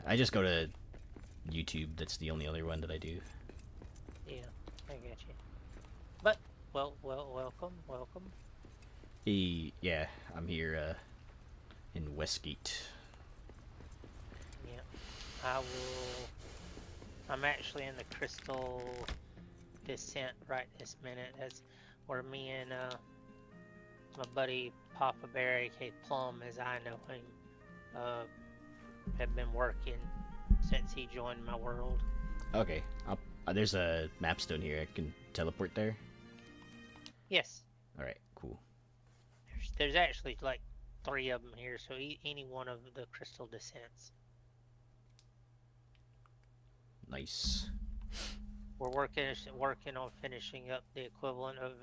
I just go to YouTube. That's the only other one that I do. Yeah, I get you. But welcome, welcome. Yeah, I'm here in Westgate. Yeah, I will. I'm actually in the Crystal Descent right this minute. That's where me and my buddy Papa Bear, aka Plum, as I know him, uh, have been working since he joined my world. Okay, there's a map stone here. I can teleport there. Yes, All right, cool, there's actually like three of them here, so any one of the Crystal Descents. nice. We're working on finishing up the equivalent of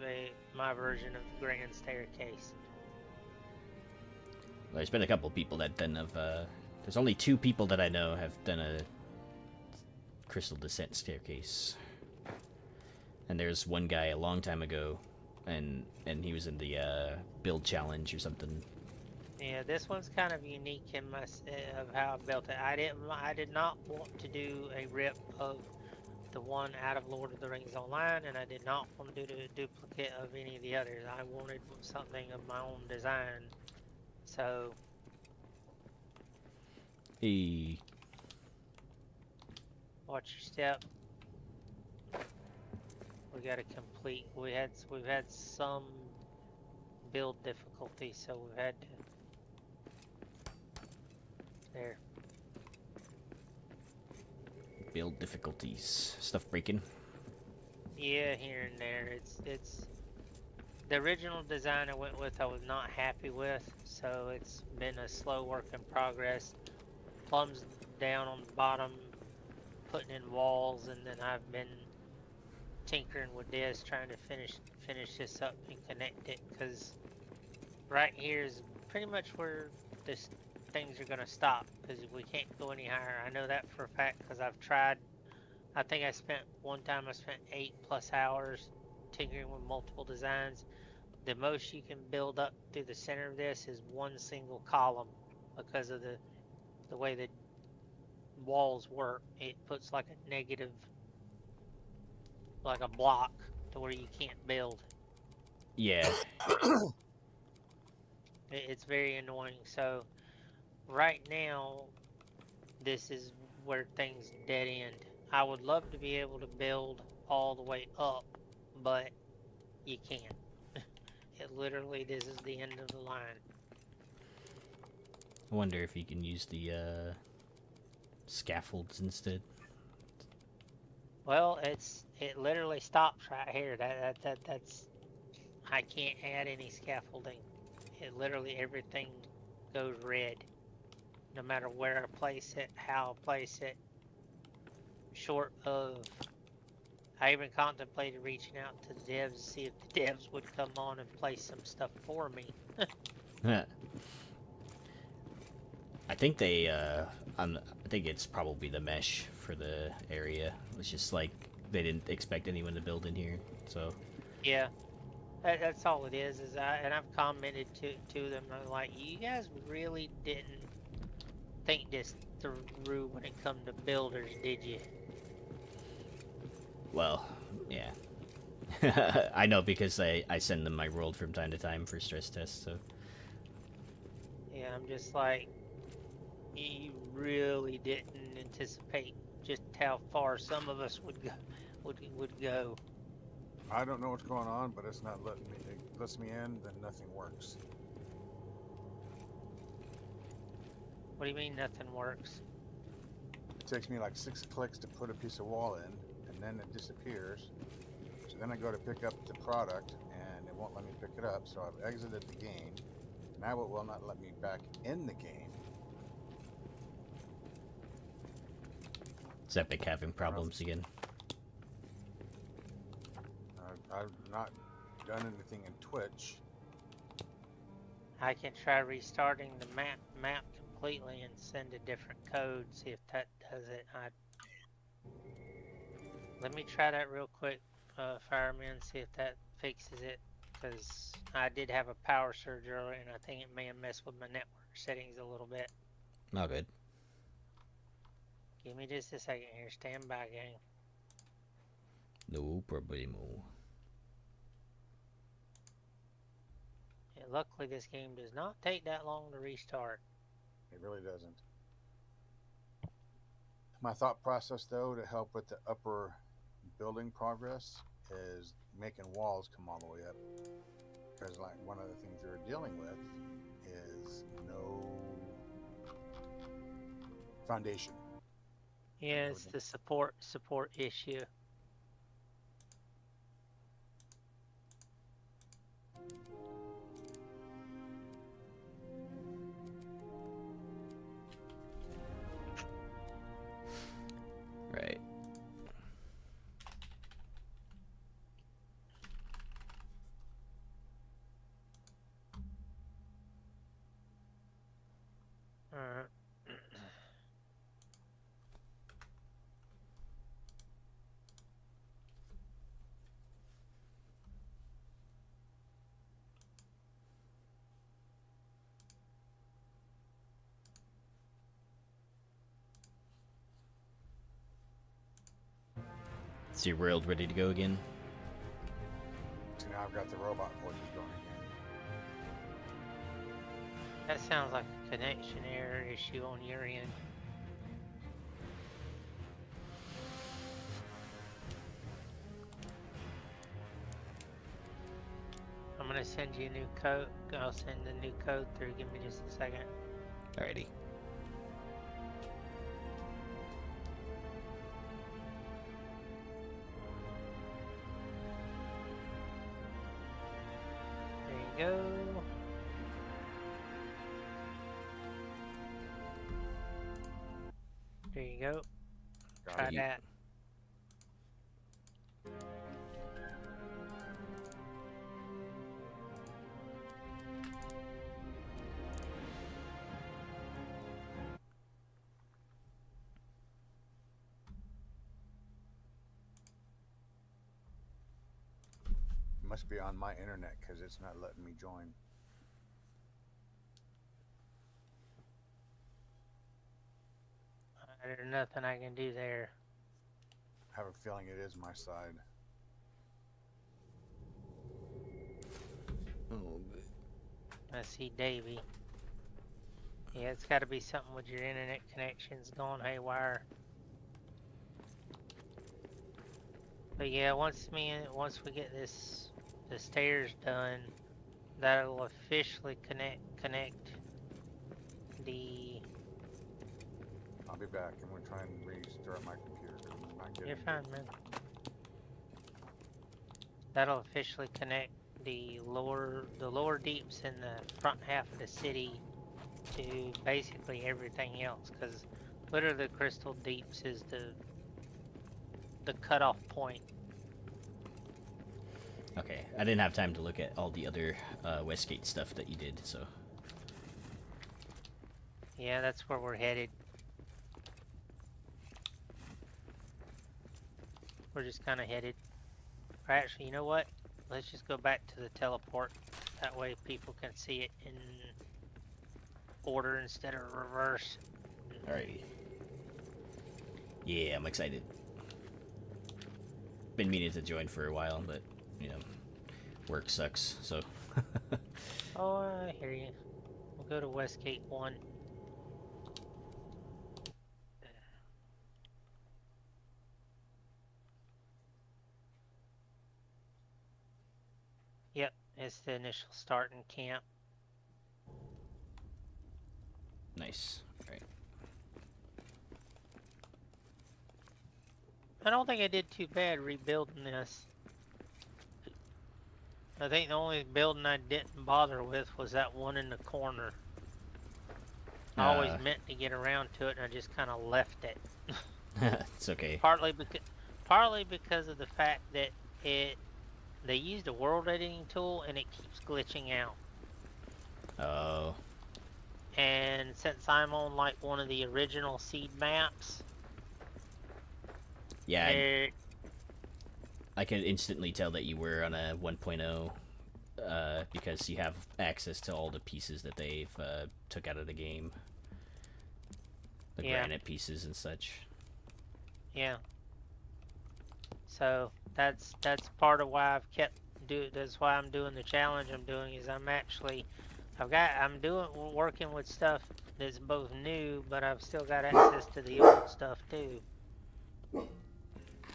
my version of the Grand Staircase. Well, there's been a couple people that done of. There's only 2 people that I know have done a crystal descent staircase, and there's one guy a long time ago, and he was in the build challenge or something. Yeah, this one's kind of unique in my of how I built it. I did not want to do a rip of the one out of Lord of the Rings Online, and I did not want to do a duplicate of any of the others. I wanted something of my own design. So He watch your step. We got to complete. We've had some build difficulty, so we've had to. There. build difficulties, stuff breaking. Yeah, here and there. It's the original design I went with. I was not happy with, so it's been a slow work in progress. Plum's down on the bottom, putting in walls, and then I've been tinkering with this, trying to finish this up and connect it. Because right here is pretty much where this things are gonna stop. Because we can't go any higher. I know that for a fact because I've tried. I think I spent one time. I spent 8+ hours tinkering with multiple designs. The most you can build up through the center of this is one single column because of the way the walls work. It puts like a negative, like a block to where you can't build. Yeah, It's very annoying. So right now, this is where things dead end. I would love to be able to build all the way up, but you can't. It literally, this is the end of the line. I wonder if you can use the scaffolds instead. Well, it literally stops right here. That's I can't add any scaffolding. It literally everything goes red, no matter where I place it, how I place it. Short of, I even contemplated reaching out to the devs to see if the devs would come on and place some stuff for me. I think they. I think it's probably the mesh for the area. It's just like they didn't expect anyone to build in here, so. Yeah, that's all it is. And I've commented to them. I'm like, you guys really didn't think this through when it come to builders, did you? Well, yeah. I know because I send them my world from time to time for stress tests, so. Yeah, I'm just like, you really didn't anticipate just how far some of us would go. Would go. I don't know what's going on, but it's not letting me. It lets me in, then nothing works. What do you mean nothing works? It takes me like 6 clicks to put a piece of wall in, and then it disappears. So then I go to pick up the product, and it won't let me pick it up. So I've exited the game. Now it will not let me back in the game. Is Epic having problems again? I've not done anything in Twitch. I can try restarting the map completely and send a different code. See if that does it. Let me try that real quick, Fireman. See if that fixes it. Because I did have a power surge earlier, and I think it may have messed with my network settings a little bit. Not good. Give me just a second here. Stand by, gang. No problemo. Yeah, luckily, this game does not take that long to restart. It really doesn't. My thought process, though, to help with the upper building progress is making walls come all the way up. Because, like, one of the things you're dealing with is no foundation. Yeah, it's the support issue. Right. Alright. Is your world ready to go again? So now I've got the robot voices going again. That sounds like a connection error issue on your end. I'm gonna send you a new code. I'll send the new code through. Give me just a second. Alrighty. There you go. There you go. Got Try it. that. It must be on my internet because it's not letting me join. There's nothing I can do there. I have a feeling it is my side. Oh, I see Davey. Yeah, it's got to be something with your internet connection's going haywire. But yeah, once we get the stairs done, that'll officially connect the. I'll be back. I'm gonna try and restart my computer. I'm not getting You're it. fine, man. That'll officially connect the lower deeps in the front half of the city to basically everything else, because literally the crystal deeps is the cutoff point. okay. I didn't have time to look at all the other Westgate stuff that you did, so. Yeah, that's where we're headed. We're just kind of headed. Or actually, you know what? Let's just go back to the teleport. That way people can see it in order instead of reverse. Alrighty. Yeah, I'm excited. Been meaning to join for a while, but, you know, work sucks, so. Oh, I hear you. We'll go to Westgate 1. Yep, it's the initial start in camp. Nice. Alright. I don't think I did too bad rebuilding this. I think the only building I didn't bother with was that one in the corner. I always meant to get around to it and I just kind of left it. It's okay. Partly because of the fact that they used a world editing tool and it keeps glitching out. Oh. And since I'm on like one of the original seed maps, Yeah, I could instantly tell that you were on a 1.0 because you have access to all the pieces that they've took out of the game. The Yeah. granite pieces and such. Yeah. So that's part of why I've kept that's why I'm doing the challenge I'm doing is I'm working with stuff that's both new, but I've still got access to the old stuff too.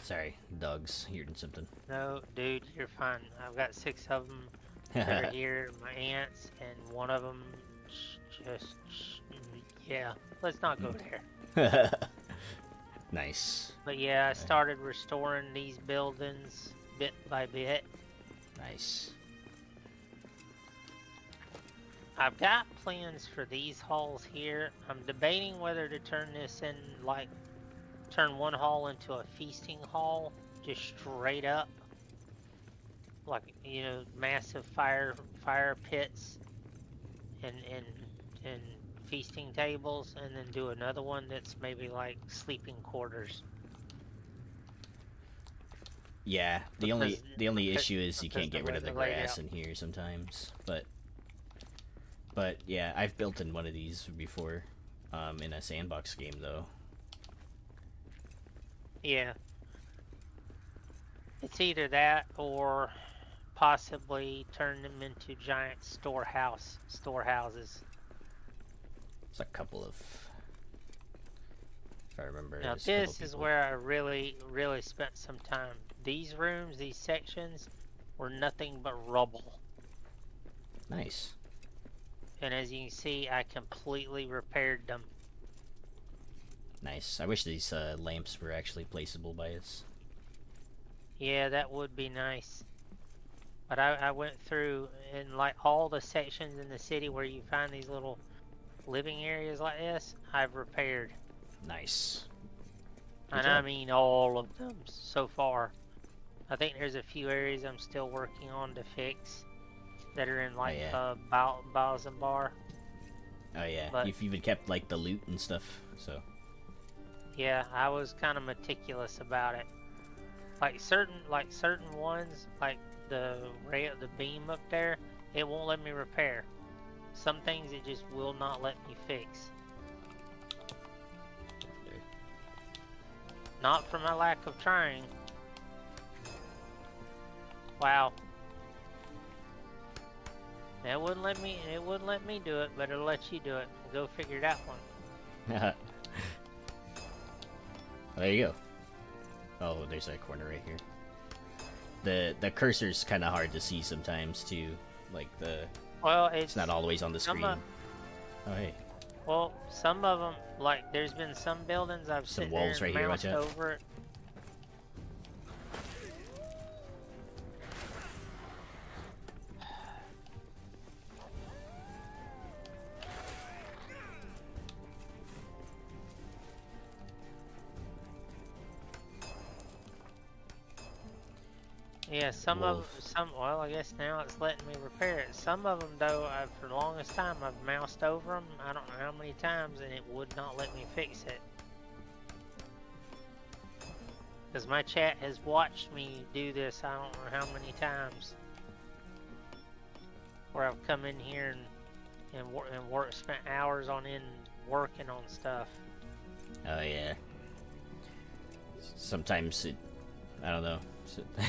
Sorry, dogs hearing something. No, dude, you're fine. I've got 6 of them that are here, my aunts, and one of them just, yeah, let's not go there. Nice. But yeah, I started restoring these buildings bit by bit. Nice. I've got plans for these halls here. I'm debating whether to turn this in, like, turn one hall into a feasting hall, just straight up. Like, you know, massive fire pits and feasting tables, and then do another one that's maybe like sleeping quarters. Yeah, the only issue is you can't get rid of the way grass laid in here sometimes. But yeah, I've built in one of these before, in a sandbox game though. Yeah. It's either that or possibly turn them into giant storehouses. It's a couple of, if I remember. Now there's a couple this is people- where I really spent some time. These rooms, these sections, were nothing but rubble. Nice. And as you can see, I completely repaired them. Nice. I wish these lamps were actually placeable by us. Yeah, that would be nice. But I went through and like all the sections in the city where you find these little living areas like this, I've repaired. Nice. And job. I mean all of them so far. I think there's a few areas I'm still working on to fix that are in like yeah. Balsambar. Oh yeah, But- you've even kept like the loot and stuff, so. Yeah, I was kind of meticulous about it. Like certain ones, like the beam up there, it won't let me repair. Some things it just will not let me fix. Not for my lack of trying. Wow. It wouldn't let me do it, but it'll let you do it. Go figure that one. Well, there you go. Oh, there's that corner right here. The cursor's kind of hard to see sometimes too. Like Well, it's not always on the screen. Oh hey. Well, some of them, like there's been some buildings I've Some sit walls there and right here, moused watch out. over it. Yeah, well, I guess now it's letting me repair it. Some of them, though, for the longest time, I've moused over them, I don't know how many times, and it would not let me fix it. Because my chat has watched me do this, I don't know how many times. Where I've come in here and spent hours on end working on stuff. Oh yeah. Sometimes I don't know.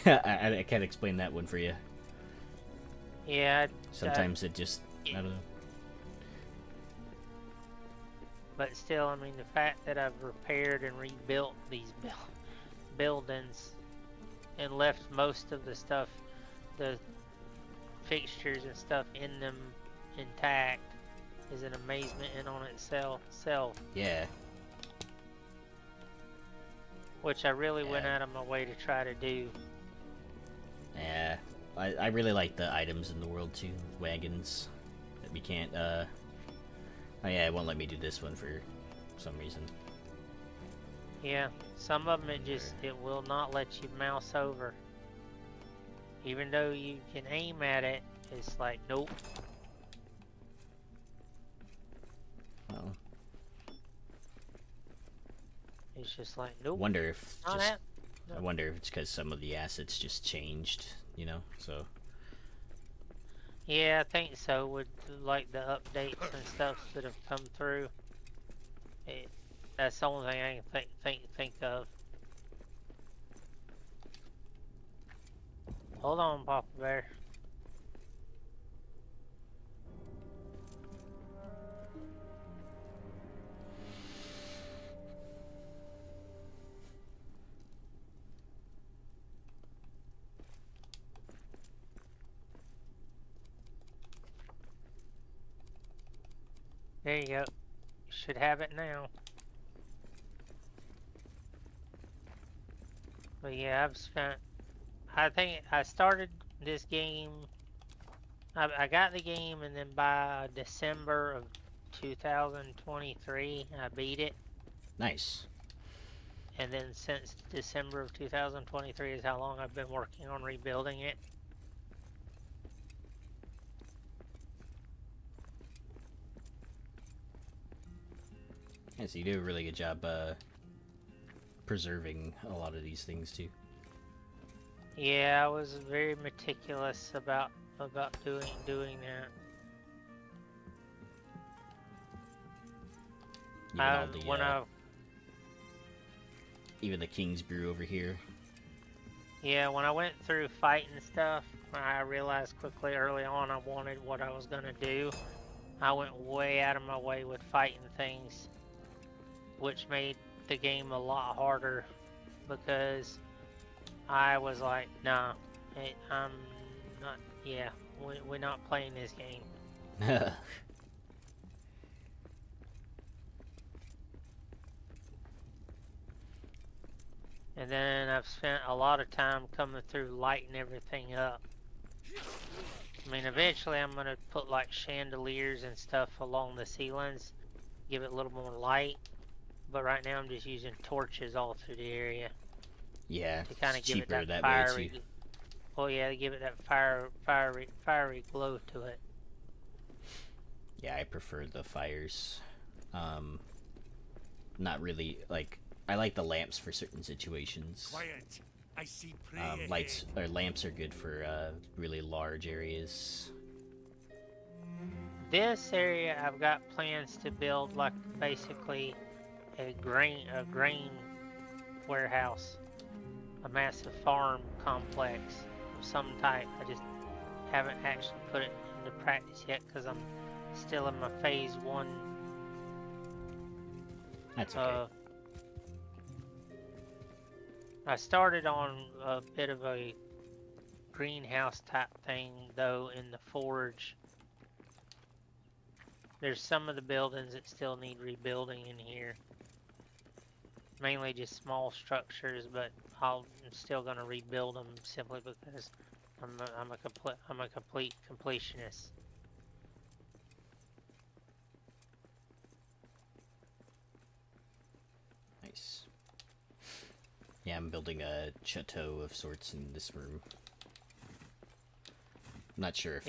I can't explain that one for you. Yeah. Sometimes it just, I don't know. But still, I mean, the fact that I've repaired and rebuilt these buildings and left most of the stuff, the fixtures and stuff in them intact, is an amazement in on itself. Yeah. Which I really went Yeah. out of my way to try to do. Yeah. I really like the items in the world too. Wagons. That we can't, oh yeah, it won't let me do this one for some reason. Yeah, some of them it will not let you mouse over. Even though you can aim at it, it's like, nope. Oh. It's just like, nope. Wonder if Not just, at- I wonder if it's because some of the assets just changed, you know, so. Yeah, I think so, with like the updates and stuff that have come through. That's the only thing I can think of. Hold on, Papa Bear. There you go. Should have it now. But yeah, I've spent. I think I started this game. I got the game, and then by December of 2023, I beat it. Nice. And then since December of 2023 is how long I've been working on rebuilding it. Yeah, so you do a really good job preserving a lot of these things too. Yeah, I was very meticulous about doing that. Even the King's Brew over here. Yeah, when I went through fighting stuff, I realized quickly early on I wanted what I was gonna do. I went way out of my way with fighting things, which made the game a lot harder because I was like, nah, I'm not, yeah, we're not playing this game. And then I've spent a lot of time coming through lighting everything up. I mean, eventually I'm gonna put like chandeliers and stuff along the ceilings, give it a little more light. But right now I'm just using torches all through the area. Yeah, to kind of give it cheaper that fiery. Way too. Oh yeah, to give it that fiery glow to it. Yeah, I prefer the fires. Not really like. I like the lamps for certain situations. Quiet. I see lights or lamps are good for really large areas. This area I've got plans to build like basically a grain warehouse, a massive farm complex of some type. I just haven't actually put it into practice yet because I'm still in my phase 1. That's okay. I started on a bit of a greenhouse type thing though in the forge. There's some of the buildings that still need rebuilding in here. Mainly just small structures, but I'm still gonna rebuild them simply because I'm a complete completionist. Nice. Yeah, I'm building a chateau of sorts in this room. Not sure if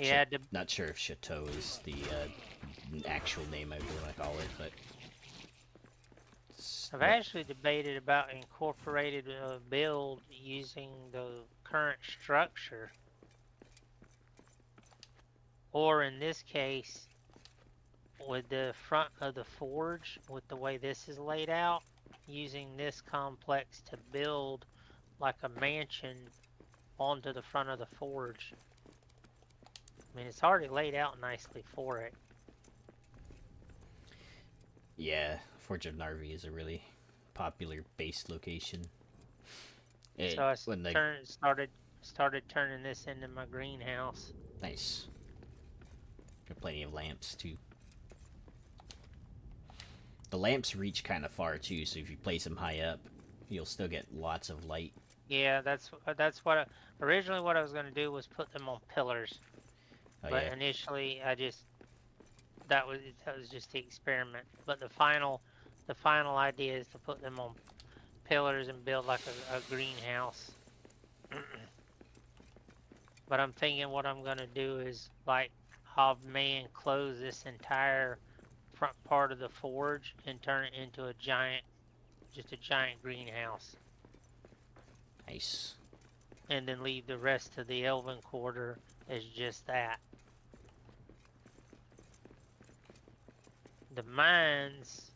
not sure if chateau is the actual name I want to call it, but I've actually debated about incorporated build using the current structure, or in this case, with the front of the forge, with the way this is laid out, using this complex to build like a mansion onto the front of the forge. I mean, it's already laid out nicely for it. Yeah, Forge of Narvi is a really popular base location. So I started turning this into my greenhouse. Nice. Got plenty of lamps too. The lamps reach kind of far too, so if you place them high up, you'll still get lots of light. Yeah, that's what originally what I was going to do was put them on pillars. Oh, but yeah. Initially that was just the experiment. But the final idea is to put them on pillars and build like a greenhouse. But I'm thinking what I'm gonna do is like have man close this entire front part of the forge and turn it into a giant greenhouse. Nice. And then leave the rest of the Elven Quarter as just that. The mines,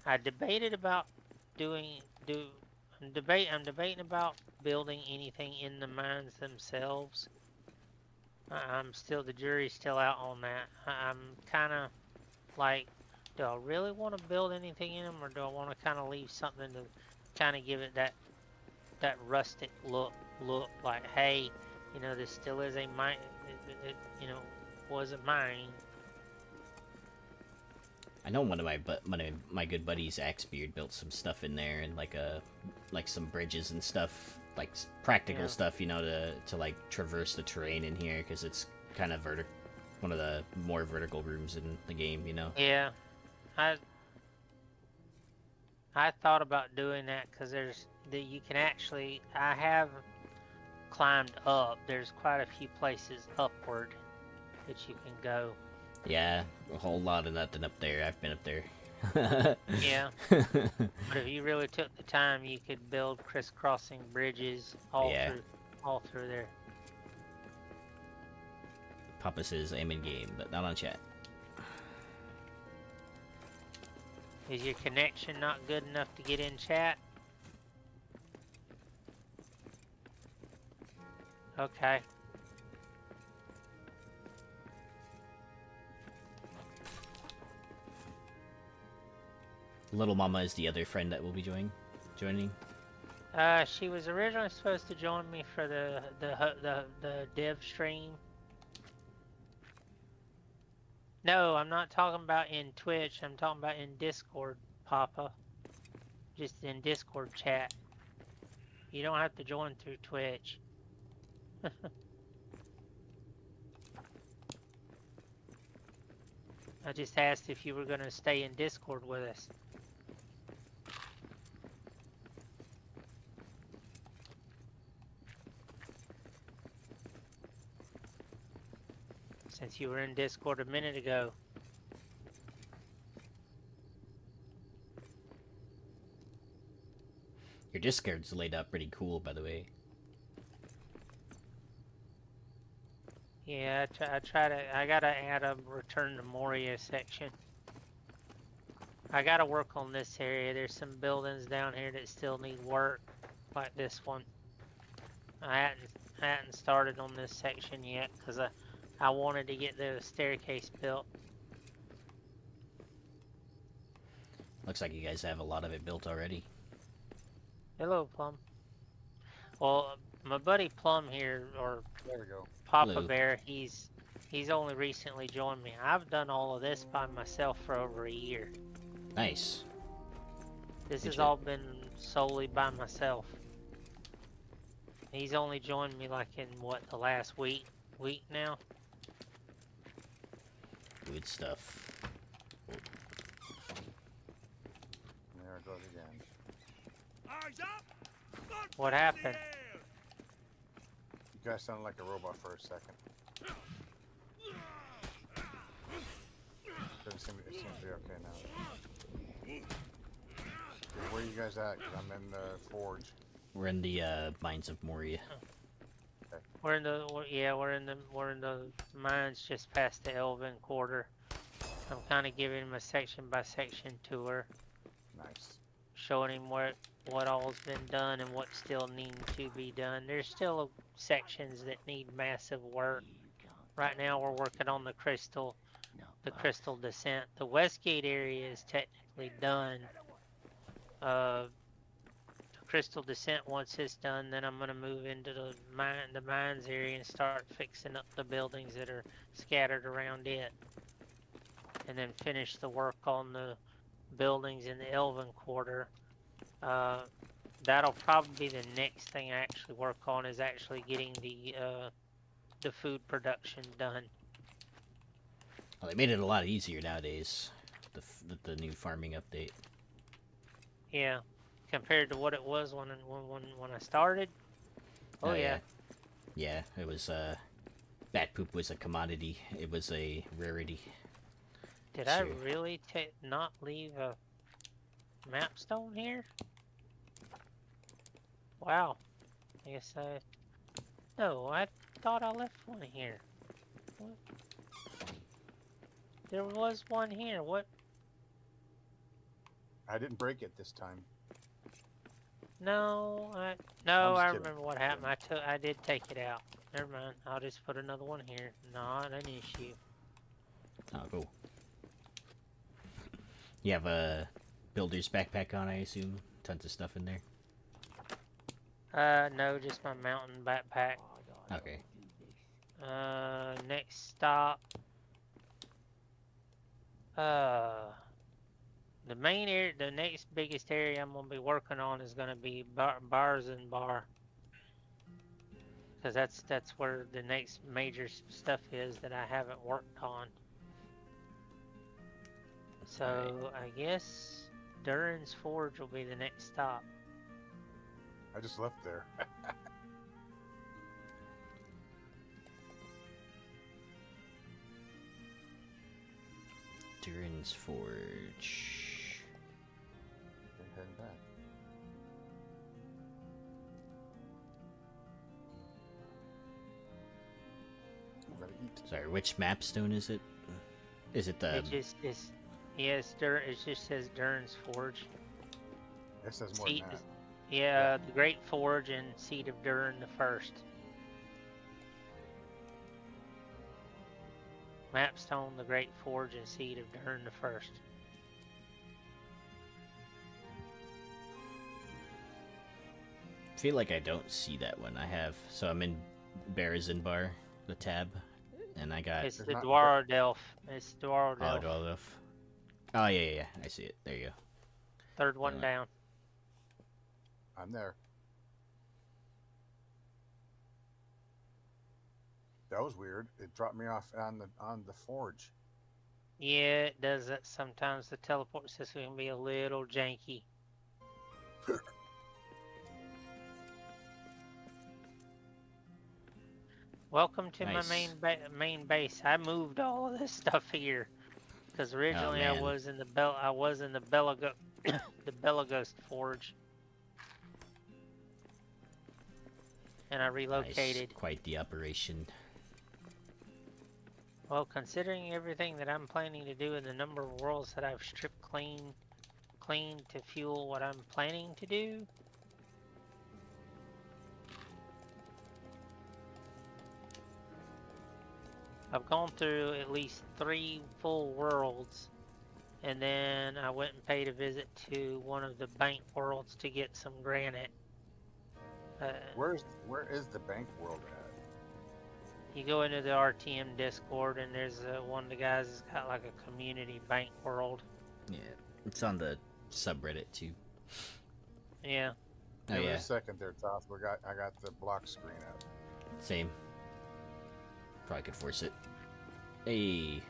I debated about I'm debating about building anything in the mines themselves. I'm still, the jury's still out on that. I'm kind of like, do I really want to build anything in them, or do I want to kind of leave something to kind of give it that rustic look? Like, hey, you know, this still is a mine. You know, was a mine. I know one of my good buddies, Axebeard, built some stuff in there, and like some bridges and stuff, like practical Yeah. stuff, you know, to like traverse the terrain in here, because it's kind of one of the more vertical rooms in the game, you know. Yeah, I thought about doing that because you can actually, I have climbed up. There's quite a few places upward that you can go. Yeah, a whole lot of nothing up there. I've been up there. Yeah. But if you really took the time, you could build crisscrossing bridges all Yeah. through there. Papa says I'm in game, but not on chat. Is your connection not good enough to get in chat? Okay. Little Mama is the other friend that will be joining. She was originally supposed to join me for the dev stream. No, I'm not talking about in Twitch. I'm talking about in Discord, Papa. Just in Discord chat. You don't have to join through Twitch. I just asked if you were going to stay in Discord with us. Since you were in Discord a minute ago. Your Discord's laid out pretty cool, by the way. Yeah, I gotta add a Return to Moria section. I gotta work on this area. There's some buildings down here that still need work, like this one. I hadn't started on this section yet, because I wanted to get the staircase built. Looks like you guys have a lot of it built already. Hello, Plum. Well, my buddy Plum here, or There we go. Papa Hello. Bear, he's only recently joined me. I've done all of this by myself for over a year. Nice. This Good has job. all been solely by myself. He's only joined me like in what, the last week now? Good stuff. There it goes again. Eyes up! Front What in the happened? air! You guys sounded like a robot for a second. It seems to be okay now. Okay, where are you guys at? 'Cause I'm in the forge. We're in the Mines of Moria. We're in the mines just past the Elven Quarter. I'm kind of giving him a section by section tour, Nice. showing him what all's been done and what still needs to be done. There's still sections that need massive work. Right now we're working on the Crystal Descent. The Westgate area is technically done. The Crystal Descent, once it's done, then I'm gonna move into the mines area and start fixing up the buildings that are scattered around it, and then finish the work on the buildings in the Elven Quarter. That'll probably be the next thing I actually work on, is actually getting the food production done. Well, they made it a lot easier nowadays. With the new farming update. Yeah, compared to what it was when I started. Oh yeah. Yeah, it was bat poop was a commodity. It was a rarity. Did I Sure. really not leave a mapstone here? Wow. I guess no, I thought I left one here. What? There was one here. What? I didn't break it this time. No, just I kidding. remember what happened. I did take it out. Never mind. I'll just put another one here. Not an issue. Oh, cool. You have a builder's backpack on, I assume? Tons of stuff in there? No, just my mountain backpack. Okay. Next stop. The main area, the next biggest area I'm gonna be working on is gonna be Barzanbar. Because that's where the next major stuff is that I haven't worked on. So I guess Durin's Forge will be the next stop. I just left there. Durin's Forge. Okay, heading back. I'm gonna eat. Sorry, which mapstone is it? Is it the... It just is. Yes, it just says Durin's Forge. It says more than that. Yeah, the Great Forge and Seat of Durin the First. Mapstone, the Great Forge, and Seat of Durin the First. I feel like I don't see that one. I have... So I'm in Barzanbar, the tab, and I got... It's There's the not- Dwaradelf. It's Oh, Dwaradelf. Dwaldorf. Oh, yeah. I see it. There you go. Third one down. I'm there. That was weird. It dropped me off on the forge. Yeah, it does that sometimes. The teleport system can be a little janky. Welcome to Nice. my main base. I moved all of this stuff here because originally I man. was in the the Belagos Forge, and I Nice. relocated. Quite the operation. Well, considering everything that I'm planning to do and the number of worlds that I've stripped clean to fuel what I'm planning to do, I've gone through at least 3 full worlds, and then I went and paid a visit to one of the bank worlds to get some granite. Where is the bank world at? You go into the RTM Discord, and there's one of the guys that's got like a community bank world. Yeah. It's on the subreddit, too. Yeah. Oh, Give it yeah. a second there, Toth. I got the block screen up. Same. Probably could force it. Hey.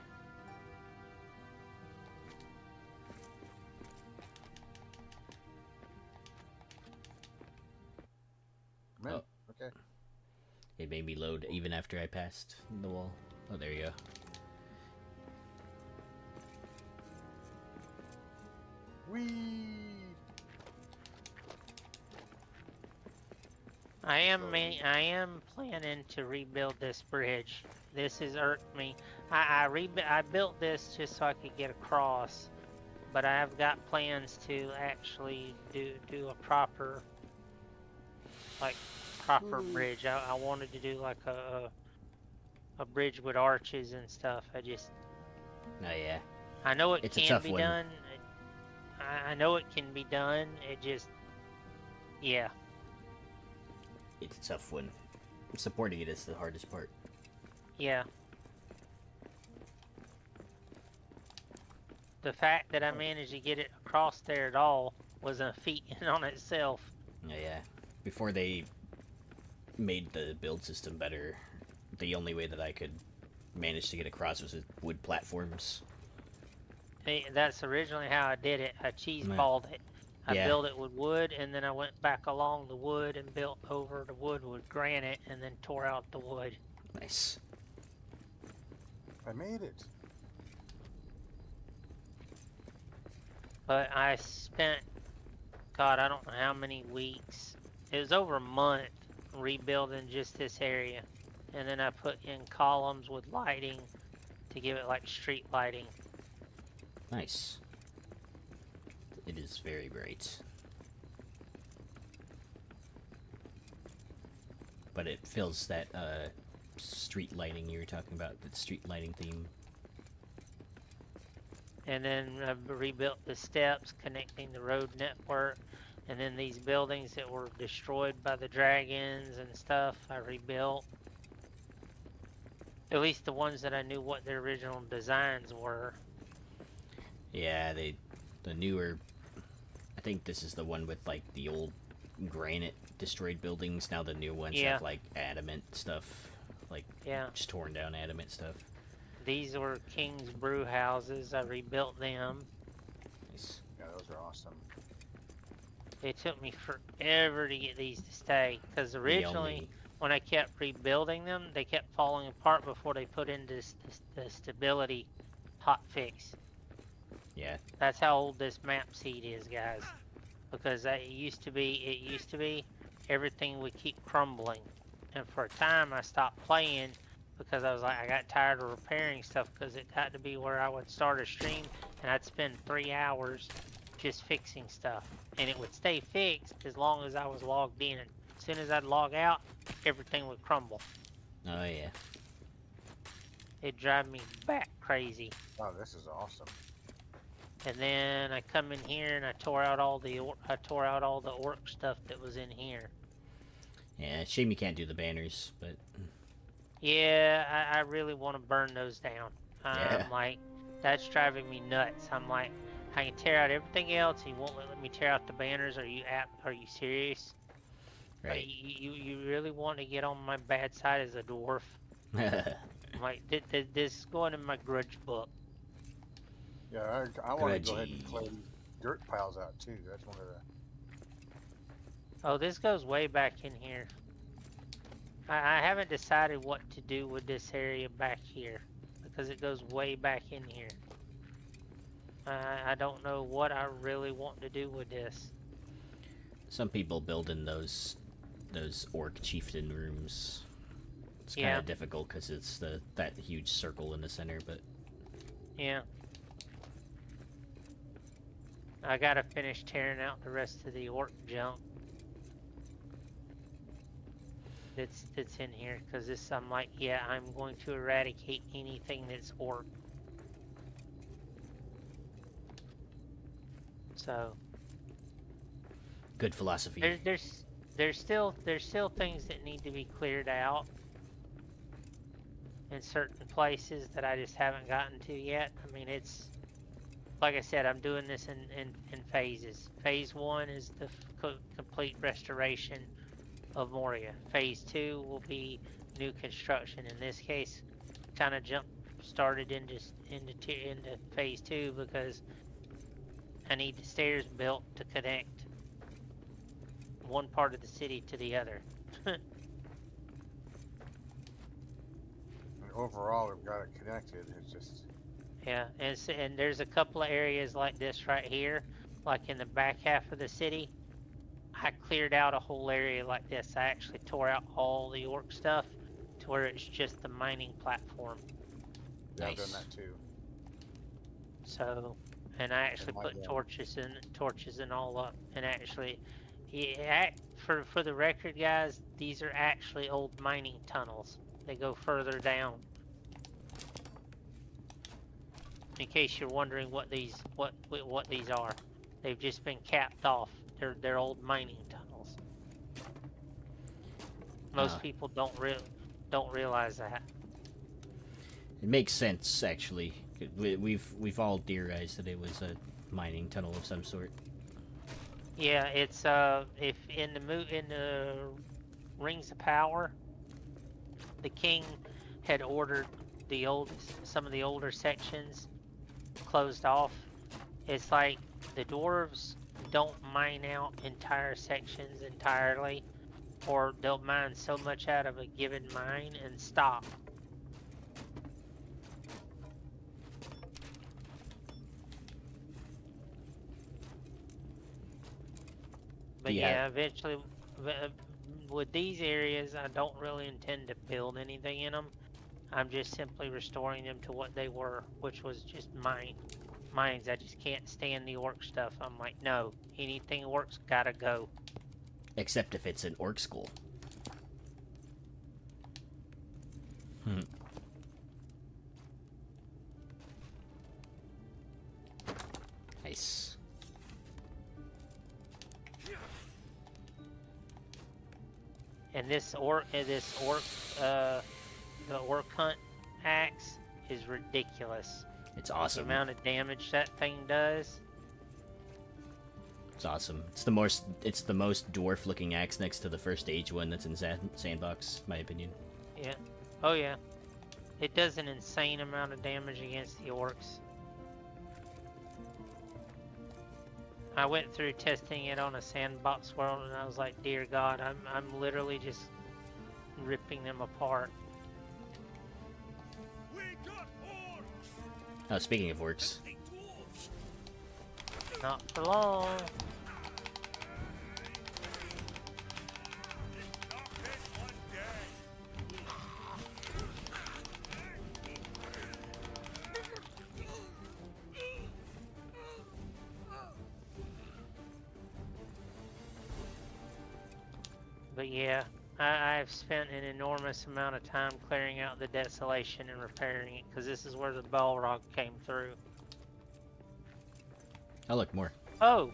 I'm in. Oh. Okay. It made me load even after I passed the wall. Oh, there you go. Whee! I am planning to rebuild this bridge. This has irked me. I built this just so I could get across, but I have got plans to actually do a proper bridge. I wanted to do like a bridge with arches and stuff. Oh, yeah. I know it It's a can tough be one. done. I know it can be done. It just, yeah. It's a tough one. Supporting it is the hardest part. Yeah. The fact that I managed to get it across there at all was a feat in on itself. Oh, yeah. Before they made the build system better, the only way that I could manage to get across was with wood platforms. That's originally how I did it. I cheese Man. balled it. I Yeah. built it with wood, and then I went back along the wood and built over the wood with granite, and then tore out the wood. Nice. I made it. But I spent, God, I don't know how many weeks. It was over a month rebuilding just this area. And then I put in columns with lighting to give it like street lighting. Nice. It is very bright. but it fills that street lighting you were talking about, the street lighting theme. And then I've rebuilt the steps connecting the road network. And then these buildings that were destroyed by the dragons and stuff, I rebuilt. At least the ones that I knew what their original designs were. Yeah, the newer, I think this is the one with like the old granite destroyed buildings. Now the new ones have like adamant stuff, like just torn down adamant stuff. These were King's Brew houses. I rebuilt them. Nice. Yeah, those are awesome. It took me forever to get these to stay, because originally when I kept rebuilding them, they kept falling apart before they put in the stability hot fix. Yeah. That's how old this map seed is, guys. Because it used to be everything would keep crumbling. And for a time I stopped playing because I was like, I got tired of repairing stuff, because it got to be where I would start a stream and I'd spend 3 hours just fixing stuff. And it would stay fixed as long as I was logged in. As soon as I'd log out, everything would crumble. Oh yeah. It'd drive me back crazy. Oh, this is awesome. And then I come in here and I tore out all the orc stuff that was in here. Yeah, shame you can't do the banners, but Yeah, I really want to burn those down. Yeah. I'm like, that's driving me nuts. I'm like, I can tear out everything else. You won't let me tear out the banners. Are you serious? right. You really want to get on my bad side as a dwarf? I'm like, this is going in my grudge book. Yeah, I want to go ahead and Grudgy. clear these dirt piles out too. That's one of the. Oh, this goes way back in here. I haven't decided what to do with this area back here, because it goes way back in here. I don't know what I really want to do with this. Some people build in those orc chieftain rooms. It's kind Yeah. of difficult because it's that huge circle in the center, but Yeah. I gotta finish tearing out the rest of the orc junk that's in here, because this, I'm like, yeah, I'm going to eradicate anything that's orc. So good philosophy. there's still things that need to be cleared out in certain places that I just haven't gotten to yet. I mean, it's like I said, I'm doing this in phases. Phase 1 is the complete restoration of Moria. Phase 2 will be new construction. In this case, kind of started into phase 2 because I need the stairs built to connect one part of the city to the other. And overall, we've got it connected. It's just. Yeah, and there's a couple of areas like this right here, like in the back half of the city. I cleared out a whole area like this. I actually tore out all the orc stuff to where it's just the mining platform. Yeah, I've Nice. done that too. So, and I actually my put God. torches and all up. And actually, yeah, for the record, guys, these are actually old mining tunnels. They go further down. In case you're wondering what these are, they've just been capped off. They're old mining tunnels. Most people don't realize that. It makes sense, actually. We've all theorized that it was a mining tunnel of some sort. Yeah, it's if in the Rings of Power, the king had ordered some of the older sections closed off. It's like the dwarves don't mine out entire sections entirely, or they'll mine so much out of a given mine and stop. But yeah, eventually, with these areas, I don't really intend to build anything in them. I'm just simply restoring them to what they were, which was just mines. I just can't stand the orc stuff. I'm like, no, anything orcs gotta go. Except if it's an orc school. Hmm. Nice. And this the orc hunt axe is ridiculous. It's The awesome. amount of damage that thing does. It's awesome. It's the most dwarf-looking axe next to the first age one that's in Sandbox, in my opinion. Yeah. Oh yeah. It does an insane amount of damage against the orcs. I went through testing it on a sandbox world, and I was like, "Dear God, I'm literally just ripping them apart." We got orcs. Oh, speaking of orcs, Big dwarves. Not for long. Not in one day. But yeah, I've spent an enormous amount of time clearing out the desolation and repairing it, because this is where the Balrog came through. oh look, more. Oh!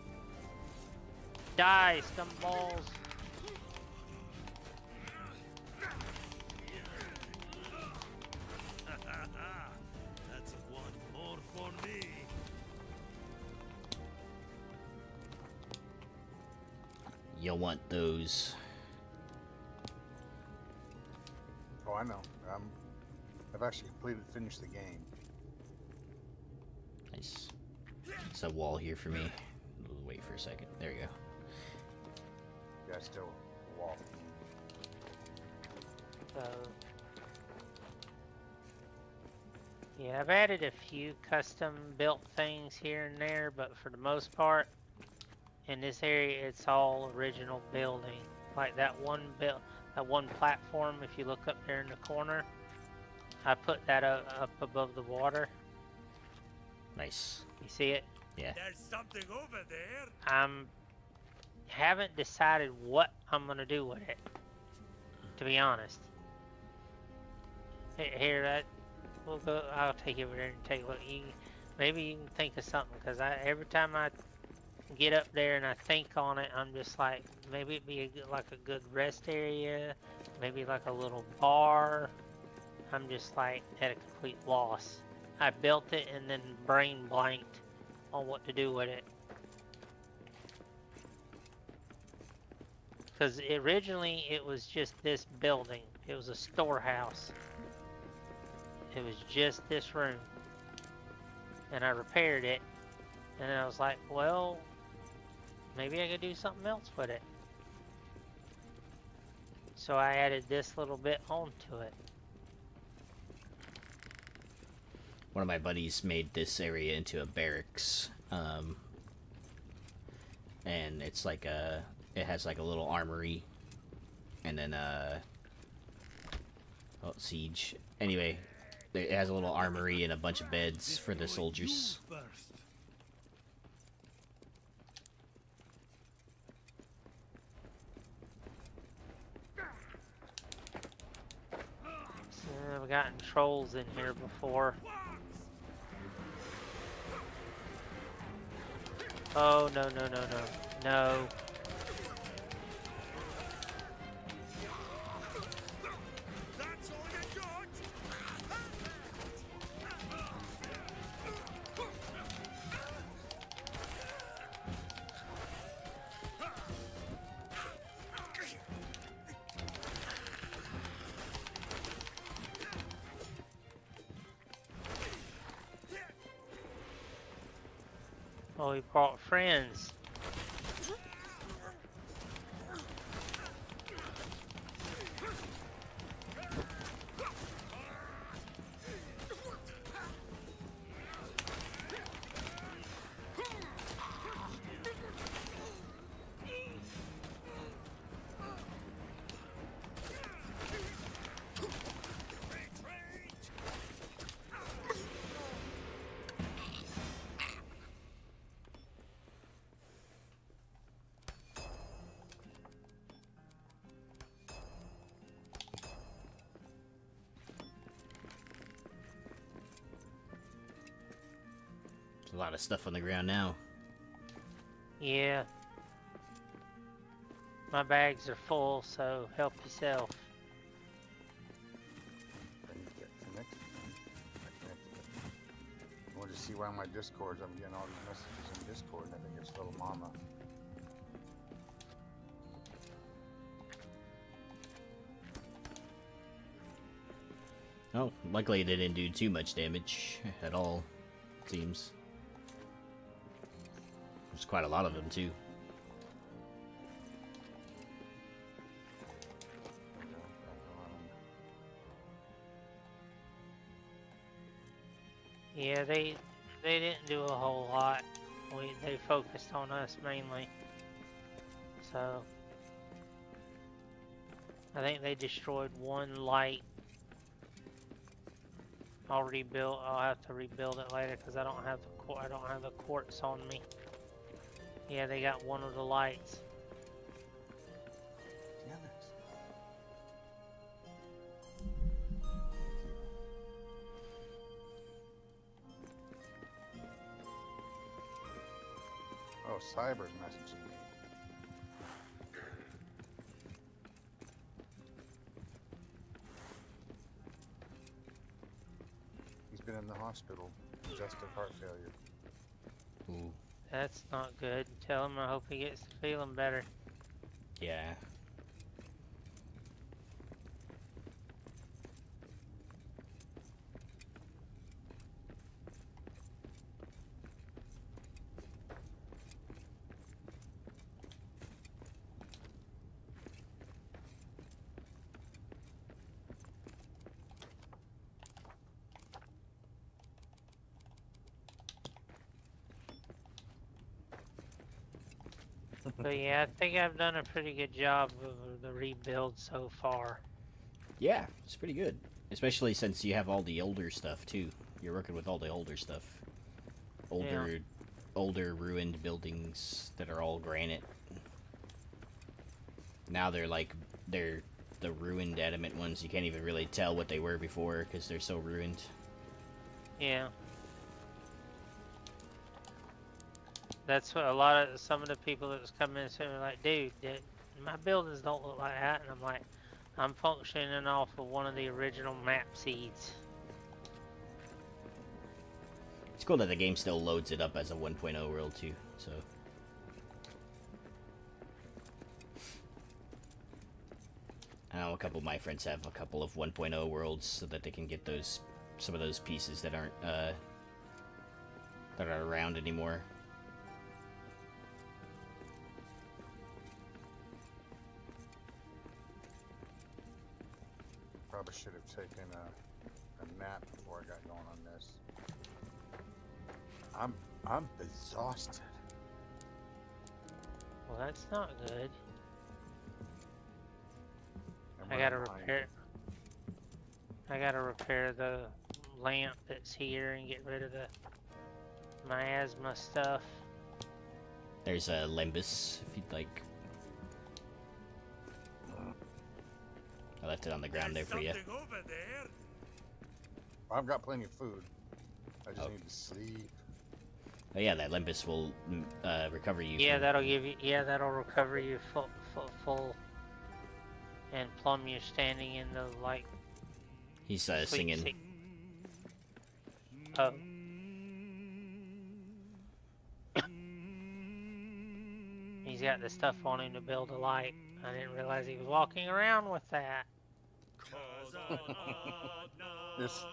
Die, scumballs! That's one more for me. You'll want those. Oh, I know. I've actually finished the game. Nice. It's a wall here for me. Wait for a second. There you go. Yeah, still a wall. So, yeah, I've added a few custom built things here and there, but for the most part, in this area, it's all original building. Like that one platform, if you look up there in the corner, I put that up above the water. Nice. You see it? Yeah. There's something over there. Haven't decided what I'm gonna do with it, to be honest. Here, we'll go. I'll take you over there and take a look. Maybe you can think of something, because every time I get up there and I think on it, I'm just like, maybe it'd be like a good rest area, maybe like a little bar. I'm just like at a complete loss. I built it and then brain blanked on what to do with it. Because originally it was just this building. It was a storehouse. It was just this room. And I repaired it. And I was like, well, maybe I could do something else with it. So I added this little bit onto it. One of my buddies made this area into a barracks. And it's like it has like a little armory. And then, oh, siege. Anyway, it has a little armory and a bunch of beds for the soldiers. You first. I've gotten trolls in here before. Oh, no, no, no, no. No. That's all you got. Oh, he brought friends. lot of stuff on the ground now. Yeah. My bags are full, so help yourself. I need to get connected. I connected it. I want to see why on my Discords I'm getting all these messages in Discord. I think it's Little Mama. Oh, luckily they didn't do too much damage at all, it seems. There's quite a lot of them, too. Yeah, they didn't do a whole lot. They focused on us mainly. So I think they destroyed one light. I'll rebuild. I'll have to rebuild it later because I don't have the quartz on me. Yeah, they got one of the lights. Damn it. Oh, Cyber's messaging me. He's been in the hospital, congestive heart failure. Ooh. That's not good. Tell him I hope he gets to feeling better. Yeah. But yeah, I think I've done a pretty good job of the rebuild so far. Yeah, it's pretty good. Especially since you have all the older stuff, too. You're working with all the older stuff. Older ruined buildings that are all granite. Now they're the ruined adamant ones. You can't even really tell what they were before because they're so ruined. Yeah. That's what some of the people that was coming in and were like, dude, my buildings don't look like that. And I'm like, I'm functioning off of one of the original map seeds. It's cool that the game still loads it up as a 1.0 world too, so. I know a couple of my friends have a couple of 1.0 worlds so that they can get some of those pieces that aren't, that are around anymore. Probably should have taken a nap before I got going on this. I'm exhausted. Well, that's not good. I'm I gotta running behind. repair. I gotta repair the lamp that's here and get rid of the miasma stuff. There's a Limbus, if you'd like. I left it on the ground there for you. Something over there. I've got plenty of food. I just Oh. need to sleep. Oh yeah, that Limbus will recover you. Yeah, from- that'll give you. Yeah, that'll recover you full and plumb you standing in the like. He's sleep singing. seat. Oh, he's got the stuff on him to build a light. I didn't realize he was walking around with that. This,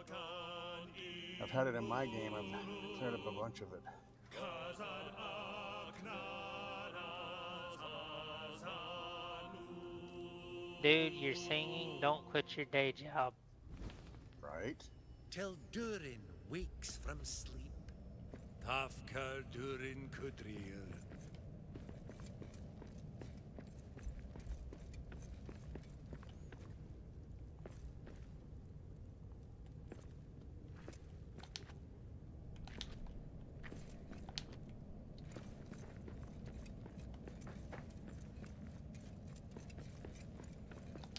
I've had it in my game. I've cleared up a bunch of it. Dude, you're singing. Don't quit your day job. Right? Till Durin wakes from sleep. Tafkar Durin Kudrir.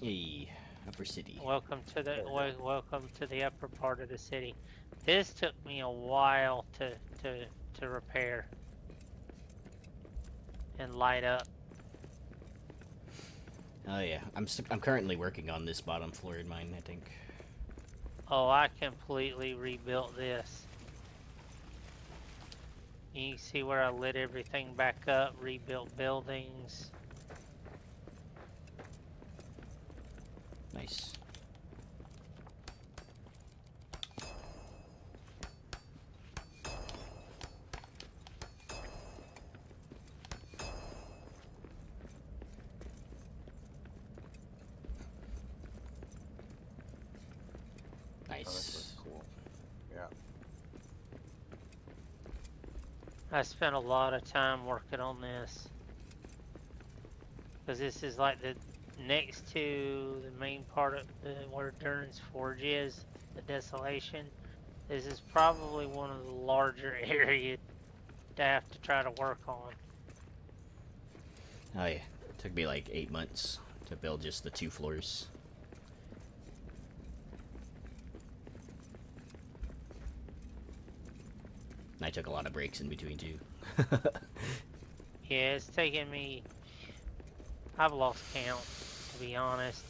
Hey, Upper City. Welcome to the welcome to the upper part of the city. This took me a while to to repair and light up. Oh yeah, I'm currently working on this bottom floor in mine, I think. Oh, I completely rebuilt this. You can see where I lit everything back up, rebuilt buildings. Nice. Oh, this Nice. looks cool. Yeah. I spent a lot of time working on this. Because this is like the next to the main part of where Durn's Forge is, the Desolation. This is probably one of the larger areas to have to try to work on. Oh yeah, it took me like 8 months to build just the 2 floors. And I took a lot of breaks in between too. Yeah, it's taken me... I've lost count, to be honest.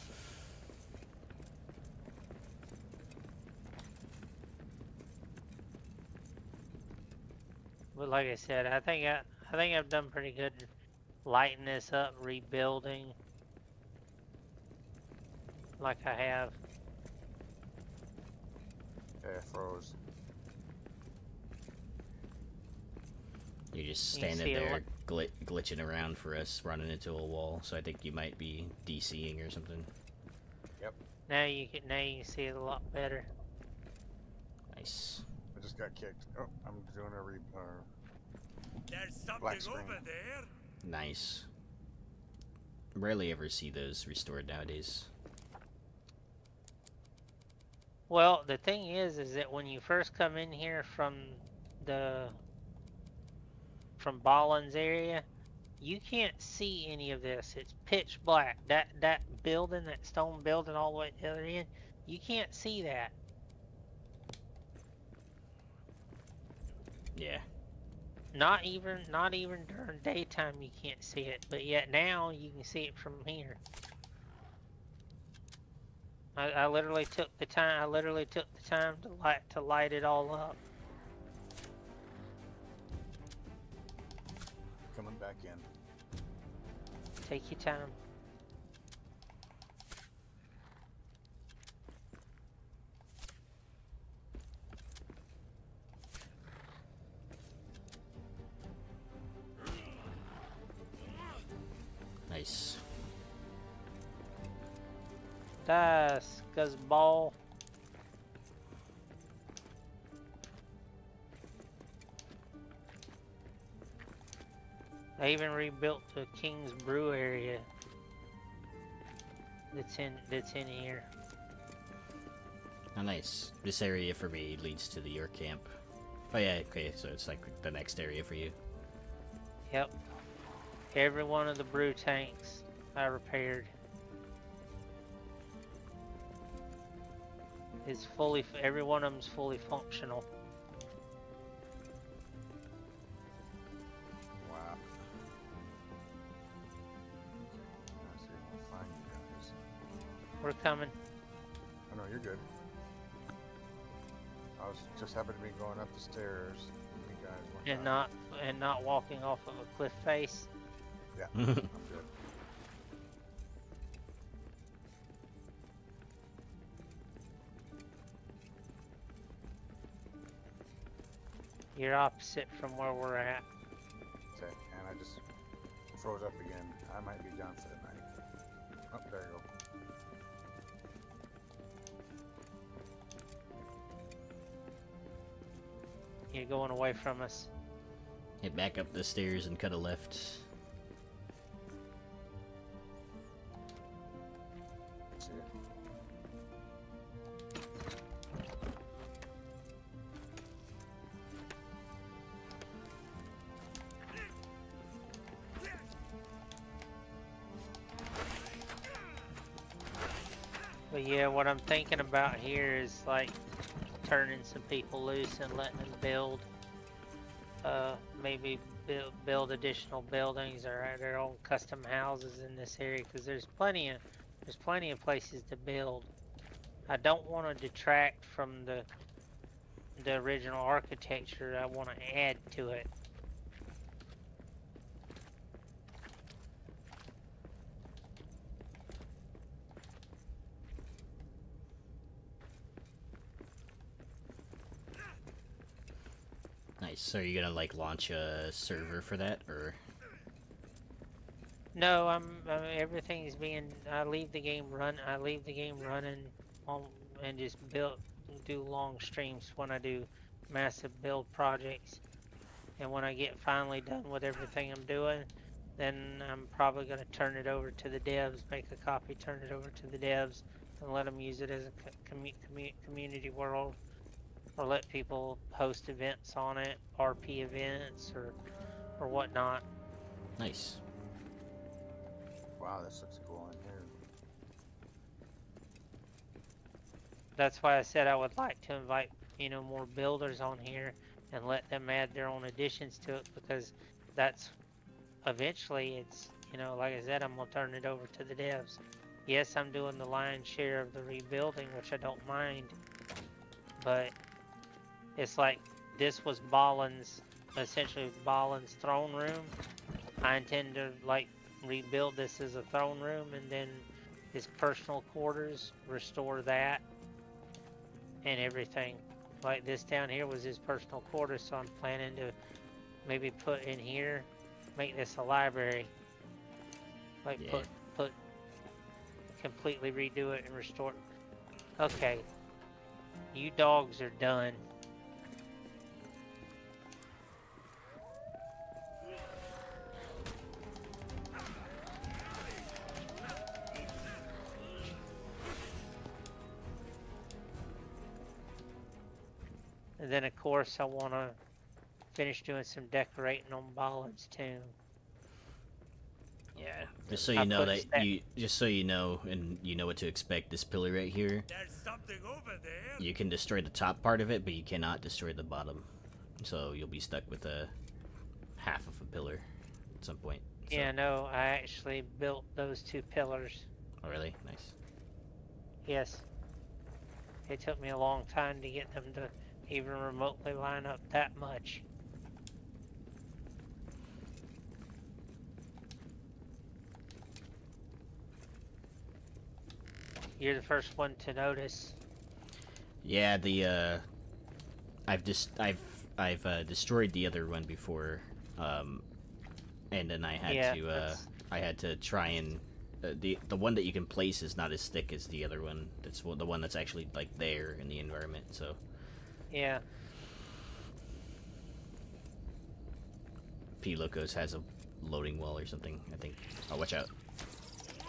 But like I said, I think I've done pretty good lighting this up, rebuilding. Like I have. Yeah, it froze. You're just You can standing see there glitching around for us, running into a wall. So I think you might be DCing or something. Now you can see it a lot better. Nice. I just got kicked. Oh, I'm doing a There's Black something screen. over there. Nice. Rarely ever see those restored nowadays. Well, the thing is that when you first come in here from Ballin's area, you can't see any of this. It's pitch black. That building, that stone building all the way to the other end, you can't see that. Yeah. Not even during daytime you can't see it, but yet now you can see it from here. I literally took the time. To light it all up. coming back in. Take your time. Nice. Das Guzzball. I even rebuilt the King's Brew area that's in here. Oh, nice. This area for me leads to the York camp. Oh yeah, okay, so it's like the next area for you. Yep. Every one of the brew tanks I repaired. Is fully, every one of them's fully functional. Wow. Let's see if I can find you guys. We're coming. Oh no, you're good. I was just happened to be going up the stairs. You guys went And not walking off of a cliff face. Yeah, I'm good. You're opposite from where we're at. Okay, and I just froze up again. I might be done for the night. Oh, there you go. You're going away from us. Head back up the stairs and cut a left. See it. But yeah, what I'm thinking about here is like turning some people loose and letting them build. maybe build additional buildings or their own custom houses in this area because there's plenty of places to build. I don't want to detract from the original architecture. I want to add to it. Nice. So are you gonna like launch a server for that, or? No, everything's being. I leave the game running and just do long streams when I do massive build projects. And when I get finally done with everything I'm doing, then I'm probably going to turn it over to the devs, make a copy, turn it over to the devs, and let them use it as a community world, or let people host events on it, RP events, or whatnot. Nice. Wow, this looks cool in here. That's why I said I would like to invite, more builders on here and let them add their own additions to it, because that's eventually it's, like I said, I'm gonna turn it over to the devs. Yes, I'm doing the lion's share of the rebuilding, which I don't mind, but it's like this was essentially Balin's throne room. I intend to rebuild this as a throne room, and then his personal quarters, restore that and everything. Like this down here was his personal quarters, so I'm planning to maybe put in here, make this a library. Yeah. Put completely redo it and restore it. Okay. You dogs are done. And then of course I want to finish doing some decorating on Balin's tomb. Yeah, just so you know and you know what to expect. This pillar right here, There's something over there. you can destroy the top part of it, but you cannot destroy the bottom. So you'll be stuck with a half of a pillar at some point. So. Yeah, no, I actually built those 2 pillars. Oh, really? Nice. Yes. It took me a long time to get them to even remotely line up that much. You're the first one to notice. Yeah, I've destroyed the other one before, and then I had to try and the one that you can place is not as thick as the other one. That's the one that's actually like there in the environment. So yeah, P Locos has a loading wall or something, I think. Oh, watch out!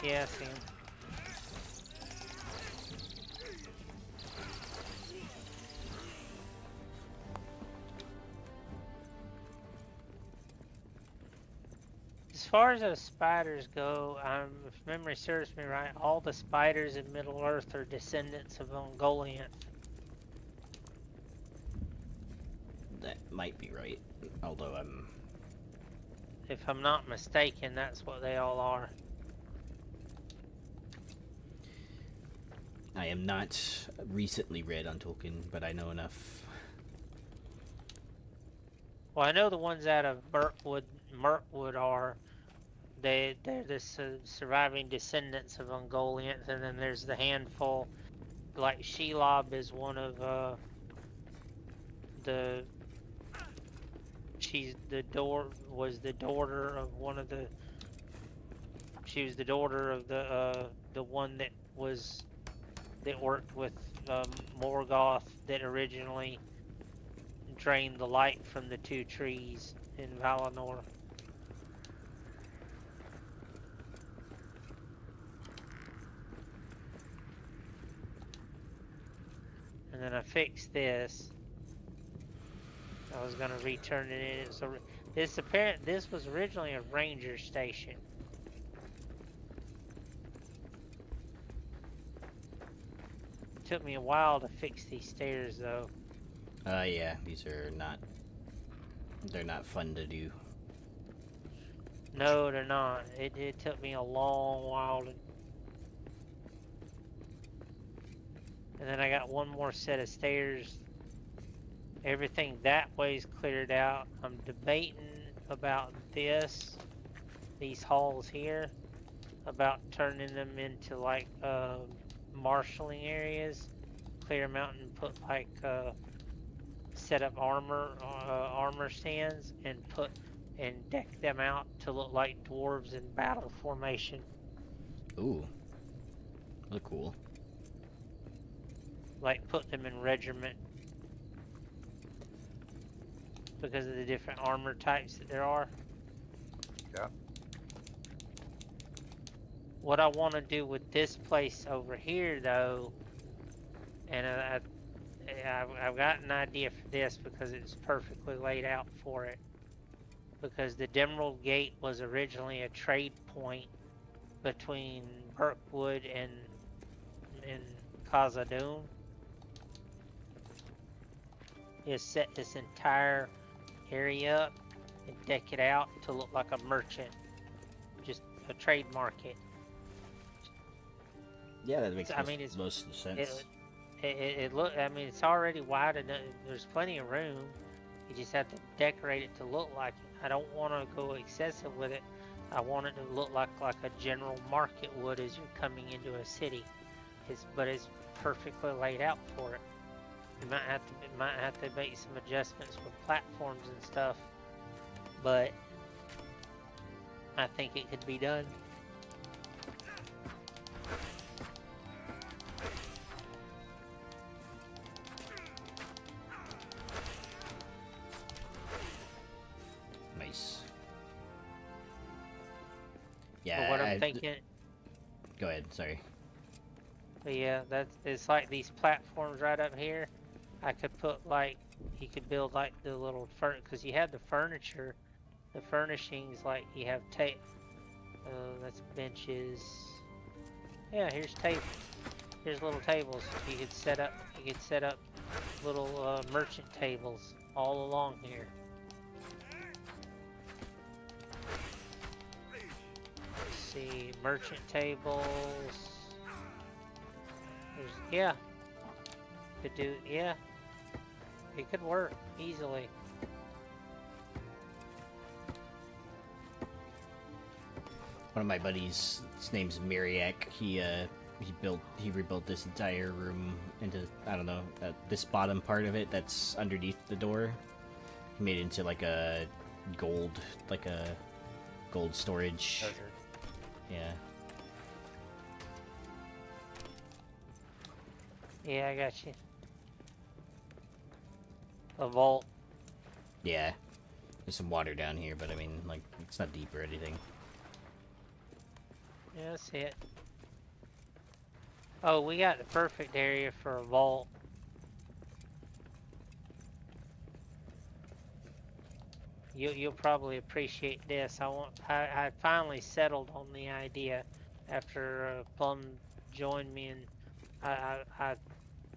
yeah, I see him. As far as those spiders go, if memory serves me right, all the spiders in Middle-earth are descendants of Ungoliant. That might be right, although If I'm not mistaken, that's what they all are. I am not recently read on Tolkien, but I know enough. Well, I know the ones out of Mirkwood are. They're the surviving descendants of Ungoliant, and then there's the handful. Like Shelob is one of she was the daughter of one of the. She was the daughter of the one that worked with Morgoth, that originally drained the light from the 2 trees in Valinor. And then I fixed this. I was gonna return it in. So this was originally a ranger station. It took me a while to fix these stairs though. Yeah, these are not They're not fun to do. No, they're not. It took me a long while to... And then I got one more set of stairs. Everything that way's cleared out. I'm debating about these halls here, about turning them into like marshalling areas, clear them out and put like set up armor stands and deck them out to look like dwarves in battle formation. Ooh. Look cool. Like put them in regiment because of the different armor types that there are. Yeah. What I want to do with this place over here, though, and I've got an idea for this because it's perfectly laid out for it. Because the Demerald Gate was originally a trade point between Burkwood and Khazad-dûm. Is set this entire area up and deck it out to look like a merchant, just a trade market. Yeah, that makes I mean, it's most of the sense. it look. I mean, it's already wide enough. There's plenty of room. You just have to decorate it to look like it. I don't want to go excessive with it. I want it to look like a general market would as you're coming into a city. But it's perfectly laid out for it. You might have to make some adjustments with platforms and stuff, but I think it could be done. Nice. Yeah. But what I'm thinking. Go ahead. Sorry. But yeah, it's like these platforms right up here. I could put like, you could build like the little because you have the furniture, the furnishings, like you have that's benches. Yeah, here's little tables. You could set up little merchant tables all along here. Let's see, merchant tables. Yeah, could do, yeah, it could work easily. One of my buddies, his name's Miriak. He rebuilt this entire room into, I don't know, this bottom part of it that's underneath the door. He made it into like a gold storage. Treasure. Yeah. Yeah, I got you. A vault. Yeah. There's some water down here, but I mean, like, it's not deep or anything. Yeah, that's it. Oh, we got the perfect area for a vault. You'll probably appreciate this. I finally settled on the idea after Plum joined me, and I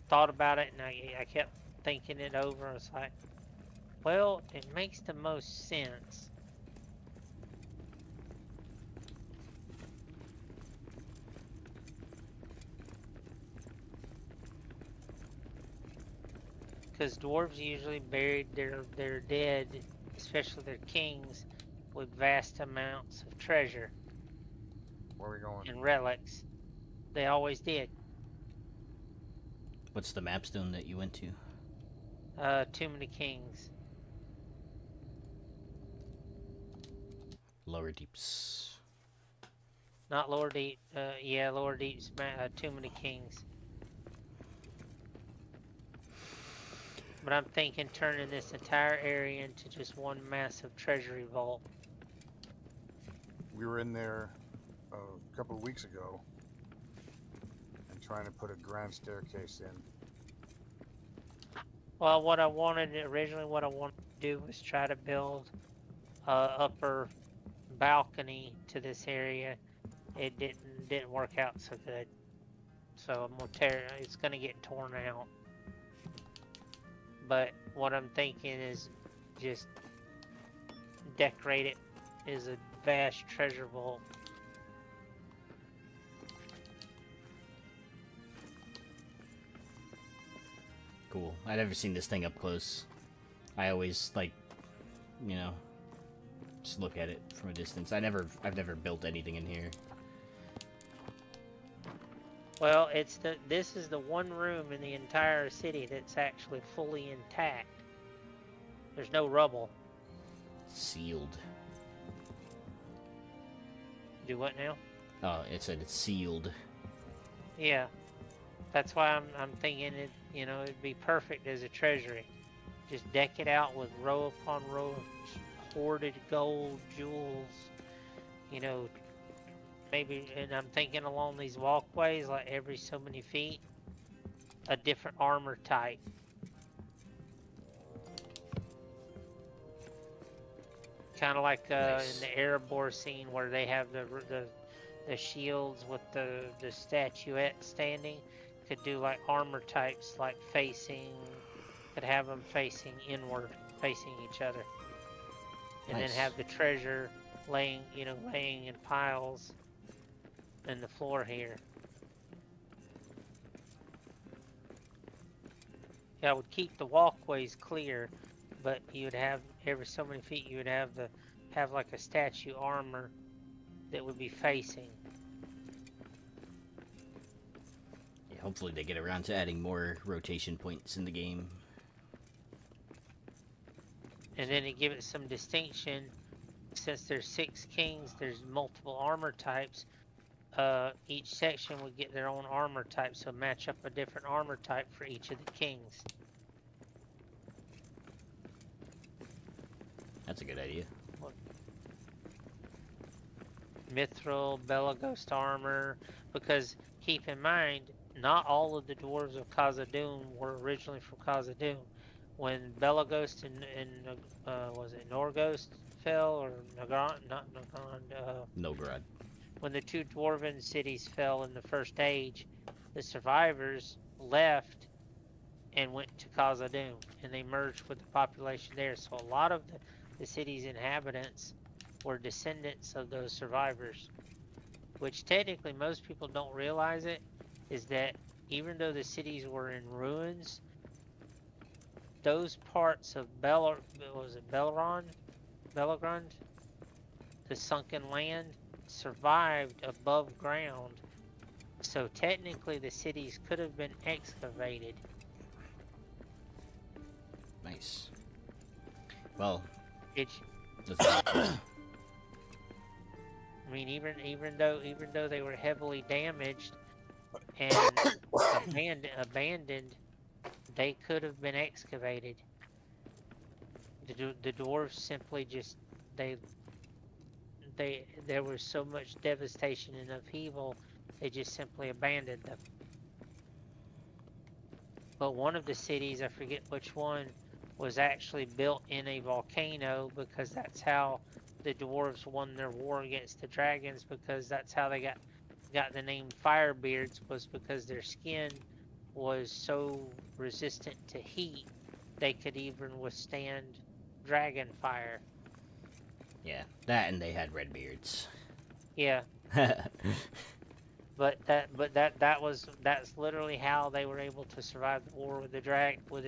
thought about it, and I kept thinking it over. I was like, well, it makes the most sense. Because dwarves usually buried their dead, especially their kings, with vast amounts of treasure. Where are we going? And relics. They always did. What's the mapstone that you went to? Too Many Kings. Lower Deeps. Not Lower Deep. Yeah, Lower Deep's Too Many Kings. But I'm thinking turning this entire area into just one massive treasury vault. We were in there a couple of weeks ago and trying to put a grand staircase in. Well, what I wanted to do was try to build a upper balcony to this area. It didn't work out so good. So it's gonna get torn out. But what I'm thinking is just decorate it is a vast treasure vault. Cool. I've never seen this thing up close. I always like, you know, just look at it from a distance. I've never built anything in here. Well, this is the one room in the entire city that's actually fully intact. There's no rubble. Sealed. Do what now? Oh, it said it's sealed. Yeah. That's why I'm thinking it, you know, it'd be perfect as a treasury. Just deck it out with row upon row of hoarded gold, jewels, you know, maybe, and I'm thinking along these walkways, like every so many feet, a different armor type. Kind of like Nice. in the Erebor scene where they have the shields with the statuette standing. Could do like armor types, like could have them facing inward, facing each other, and Nice. then have the treasure laying in piles in the floor here. Yeah, I would keep the walkways clear, but you would have every so many feet you would have like a statue armor that would be facing. Yeah, hopefully they get around to adding more rotation points in the game. And then to give it some distinction, since there's 6 kings, there's multiple armor types. Each section would get their own armor type, so match up a different armor type for each of the kings. That's a good idea. Mithril, Belaghost armor, because keep in mind, not all of the dwarves of Khazad-dûm were originally from Khazad-dûm. When Belaghost and was it Norghost fell, or Nagrand, not Nagrand, Nogrod. when the 2 dwarven cities fell in the First Age, the survivors left and went to Khazad-dûm, and they merged with the population there. So a lot of the city's inhabitants were descendants of those survivors, which technically most people don't realize it, is that even though the cities were in ruins, those parts of Belgrand, the sunken land, survived above ground. So technically the cities could have been excavated. Nice. Well, It's, that's I mean, even though they were heavily damaged and abandoned, they could have been excavated. The dwarves simply just there was so much devastation and upheaval, they just simply abandoned them. But one of the cities, I forget which one, was actually built in a volcano, because that's how the dwarves won their war against the dragons, because that's how they got the name Firebeards, was because their skin was so resistant to heat they could even withstand dragon fire. yeah, that and they had red beards. Yeah, but that's literally how they were able to survive the war with the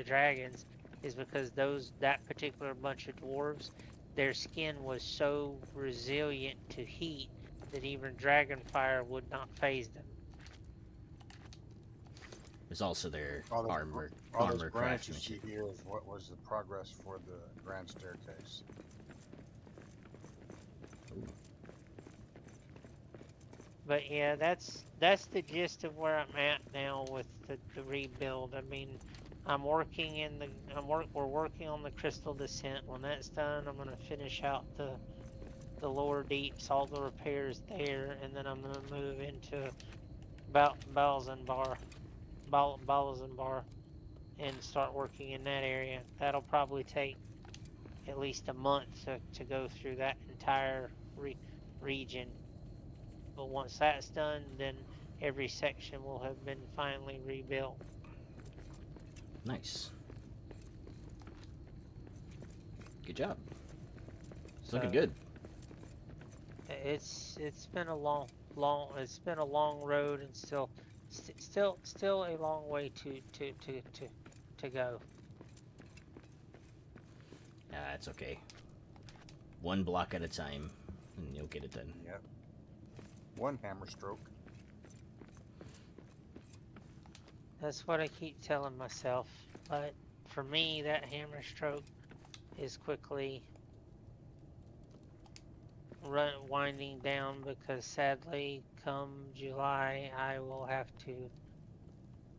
dragons, is because that particular bunch of dwarves, their skin was so resilient to heat that even dragon fire would not phase them. There's also their All those armor branches craftsmanship. you hear is what was the progress for the grand staircase. But yeah, that's the gist of where I'm at now with the rebuild. I mean, we're working on the Crystal Descent. When that's done, I'm gonna finish out the lower deeps, all the repairs there, and then I'm gonna move into Balzanbar, and start working in that area. That'll probably take at least a month to go through that entire region. But once that's done, then every section will have been finally rebuilt. Nice. Good job. It's looking good. It's been a it's been a long road, and still a long way to go. It's okay. One block at a time, and you'll get it done. Yep. One hammer stroke. That's what I keep telling myself. But for me, that hammer stroke is quickly winding down, because sadly, come July, I will have to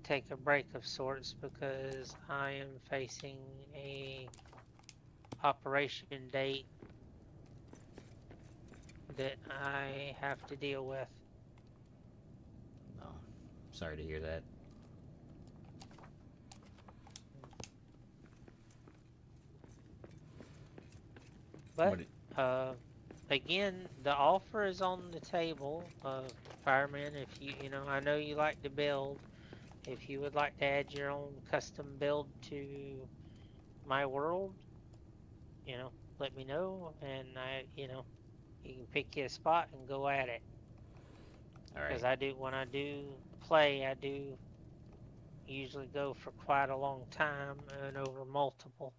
take a break of sorts, because I am facing a operation date that I have to deal with. Oh, sorry to hear that. But again, the offer is on the table, Fireman. If you know, I know you like to build. If you would like to add your own custom build to my world, you know, let me know, and you know, you can pick you a spot and go at it. All right. Because when I do play, I do usually go for quite a long time and over multiple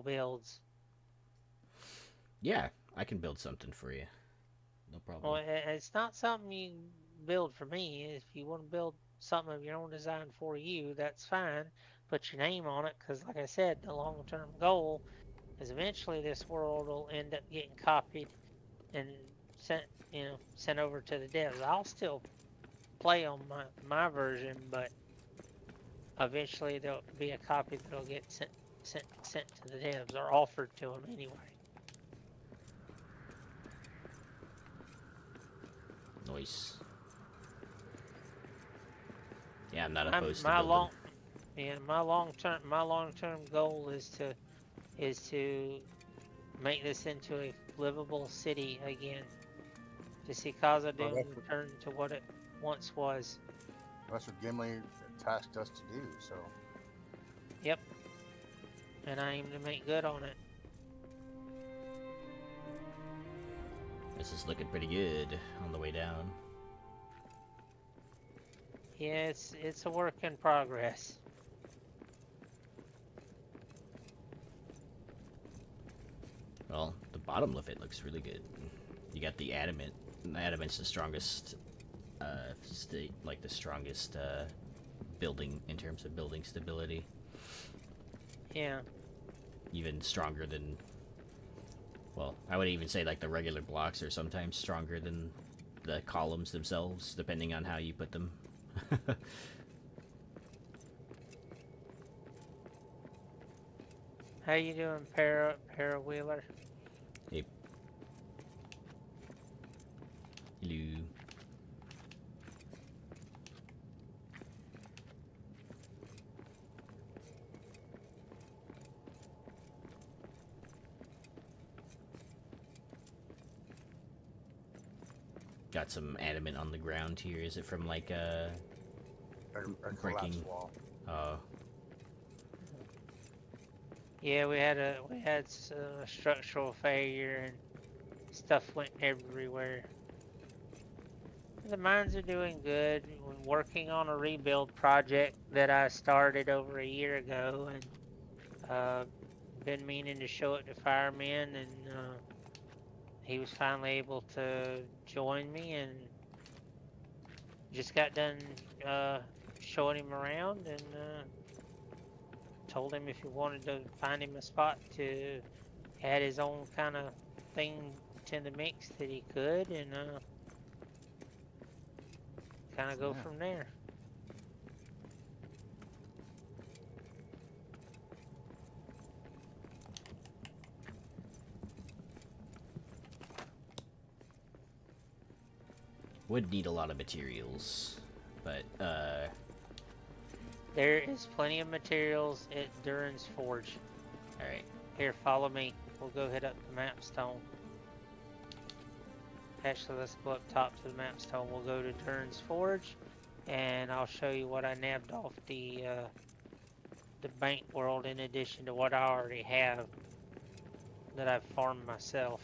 builds. Yeah, I can build something for you. No problem. Well, it's not something you build for me. If you want to build something of your own design for you, that's fine. Put your name on it, because like I said, the long-term goal is eventually this world will end up getting copied and sent over to the devs. I'll still play on my version, but eventually there'll be a copy that'll get sent to the devs, or offered to them anyway. Nice. Yeah, I'm not opposed to building. My long-term goal is to make this into a livable city again. To see Khazad-dûm return to what it once was. That's what Gimli tasked us to do, so. Yep. And I aim to make good on it. This is looking pretty good on the way down. Yeah, it's a work in progress. Well, the bottom of it looks really good. You got the adamant. And adamant's the strongest the strongest building in terms of building stability. Yeah. Even stronger than, well, I would even say like the regular blocks are sometimes stronger than the columns themselves, depending on how you put them. How you doing, Para-Wheeler? Hey. Hello. Got some adamant on the ground here. Is it from like A breaking collapsed wall. Yeah, we had a structural failure and stuff went everywhere. The mines are doing good. We're working on a rebuild project that I started over a year ago, and been meaning to show it to Fireman, and he was finally able to join me, and just got done showing him around, and told him if he wanted to find him a spot to add his own kind of thing to the mix that he could, and kind of go from there. would need a lot of materials, but There is plenty of materials at Durin's Forge. alright. Here, follow me. We'll go hit up the map stone. Actually, let's go up top to the map stone. We'll go to Durin's Forge, and I'll show you what I nabbed off the bank world in addition to what I already have. that I've farmed myself.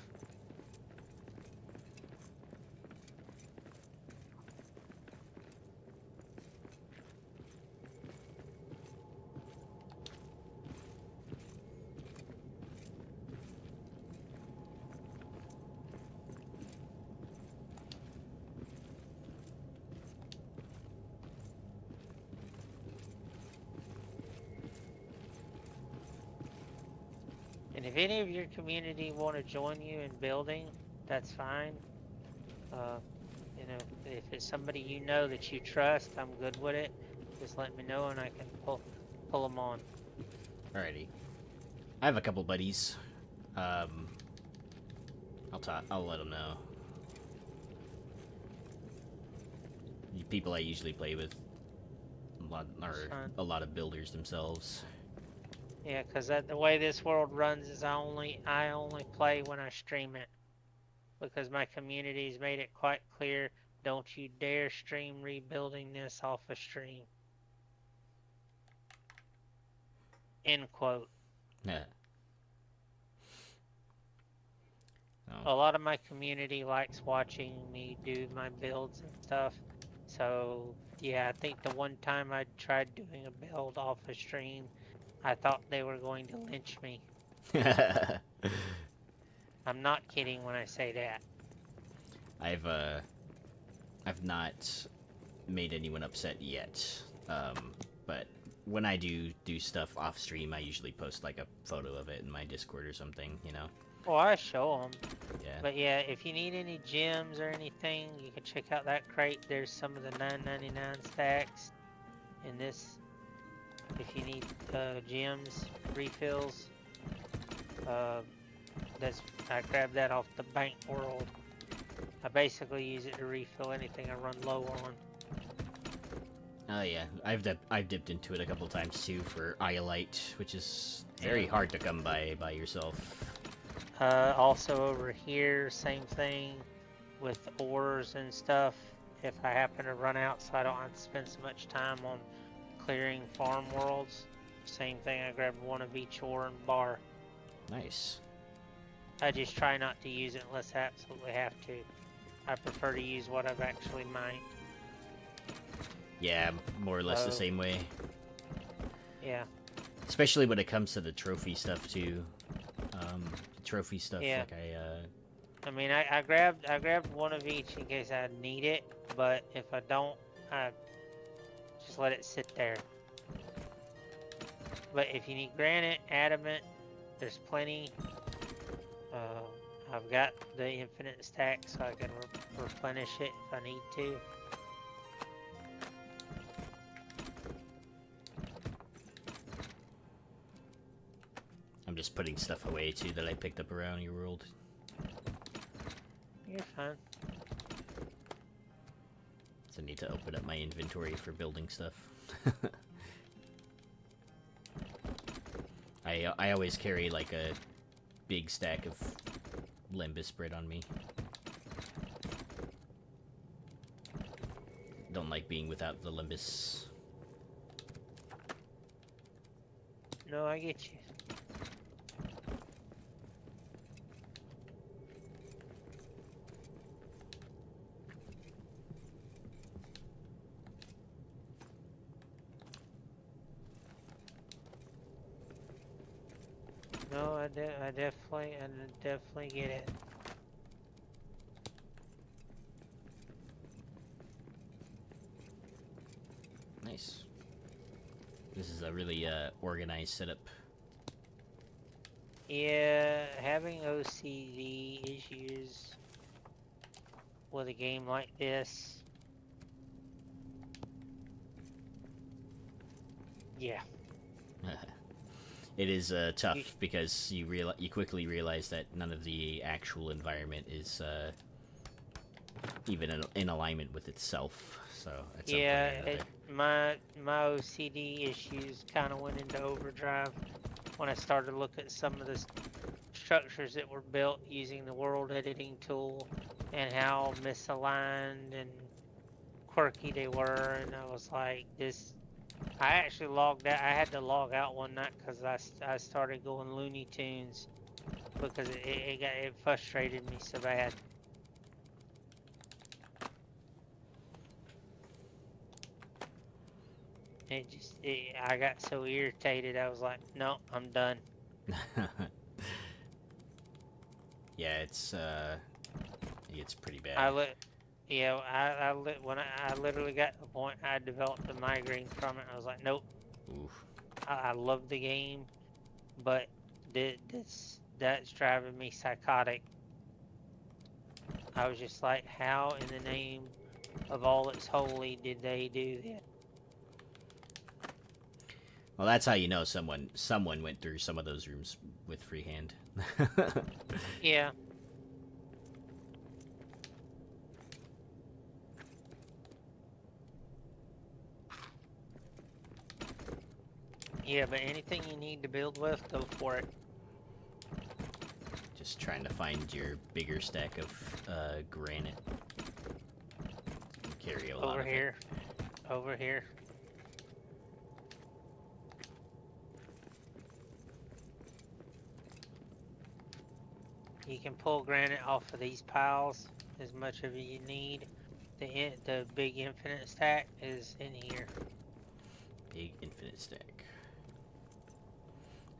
And if any of your community want to join you in building, that's fine. You know, if it's somebody you know that you trust, I'm good with it. Just let me know and I can pull them on. Alrighty. I have a couple buddies. I'll let them know. The people I usually play with a lot of builders themselves. Yeah, because the way this world runs is I only play when I stream it. Because my community's made it quite clear, don't you dare stream rebuilding this off a stream. End quote. Yeah. A lot of my community likes watching me do my builds and stuff. So, yeah, I think the one time I tried doing a build off a stream, I thought they were going to lynch me. I'm not kidding when I say that. I've not made anyone upset yet. But when I do stuff off stream, I usually post like a photo of it in my Discord or something, you know. Oh, I show them. Yeah. But yeah, if you need any gems or anything, you can check out that crate. There's some of the $9.99 stacks in this. If you need gems, refills, I grabbed that off the Bank World. I basically use it to refill anything I run low on. Oh yeah, I've dipped into it a couple times too for Iolite, which is very hard to come by yourself. Also over here, same thing with ores and stuff. If I happen to run out, so I don't have to spend so much time on clearing farm worlds, same thing. I grab one of each ore and bar. Nice. I just try not to use it unless I absolutely have to. I prefer to use what I've actually mined. Yeah, more or less the same way. Yeah. Especially when it comes to the trophy stuff too. Trophy stuff, yeah. like I mean, I grabbed one of each in case I need it, but if I don't, I just let it sit there. But if you need granite, adamant, there's plenty. I've got the infinite stack, so I can replenish it if I need to. I'm just putting stuff away too that I picked up around your world. You're fine. So I need to open up my inventory for building stuff. I always carry like a big stack of Limbus bread on me. Don't like being without the Limbus. No, I get you. No, I definitely get it. Nice. This is a really organized setup. Yeah, having OCD issues with a game like this. Yeah. It is tough because you quickly realize that none of the actual environment is even in alignment with itself. So at some point my OCD issues kind of went into overdrive when I started to look at some of the structures that were built using the world editing tool and how misaligned and quirky they were, and I was like, this. I actually logged out. I had to log out one night because I started going Looney Tunes because it frustrated me so bad. I got so irritated. I was like, no, I'm done. Yeah, it's pretty bad. I literally got to the point I developed a migraine from it. I was like, nope. Oof. I love the game, but that's driving me psychotic. I was just like, how in the name of all that's holy did they do that? Well, that's how you know someone went through some of those rooms with freehand. Yeah. Yeah, but anything you need to build with, go for it. Just trying to find your bigger stack of granite. Carry a lot Over of here. Over here. You can pull granite off of these piles as much of it you need. The big infinite stack is in here. Big infinite stack.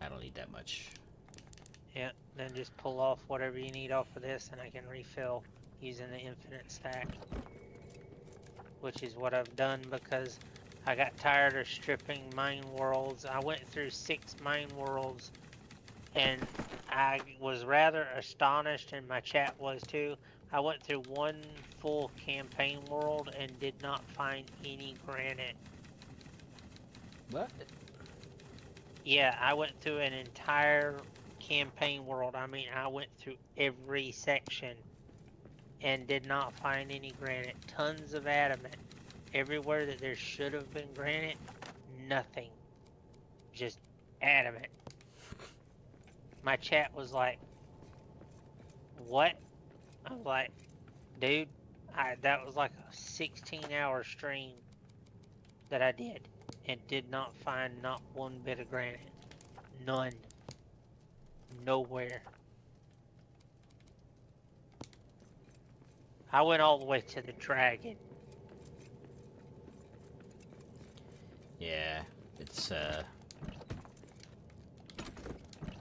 I don't need that much. Yeah, then just pull off whatever you need off of this and I can refill using the infinite stack. Which is what I've done because I got tired of stripping mine worlds. I went through 6 mine worlds and I was rather astonished, and my chat was too. I went through 1 full campaign world and did not find any granite. What? Yeah, I went through an entire campaign world. I mean, I went through every section and did not find any granite. Tons of adamant. Everywhere that there should have been granite, nothing. Just adamant. My chat was like, what? I was like, dude, that was like a 16-hour stream that I did and did not find not 1 bit of granite. None. Nowhere. I went all the way to the dragon. Yeah, it's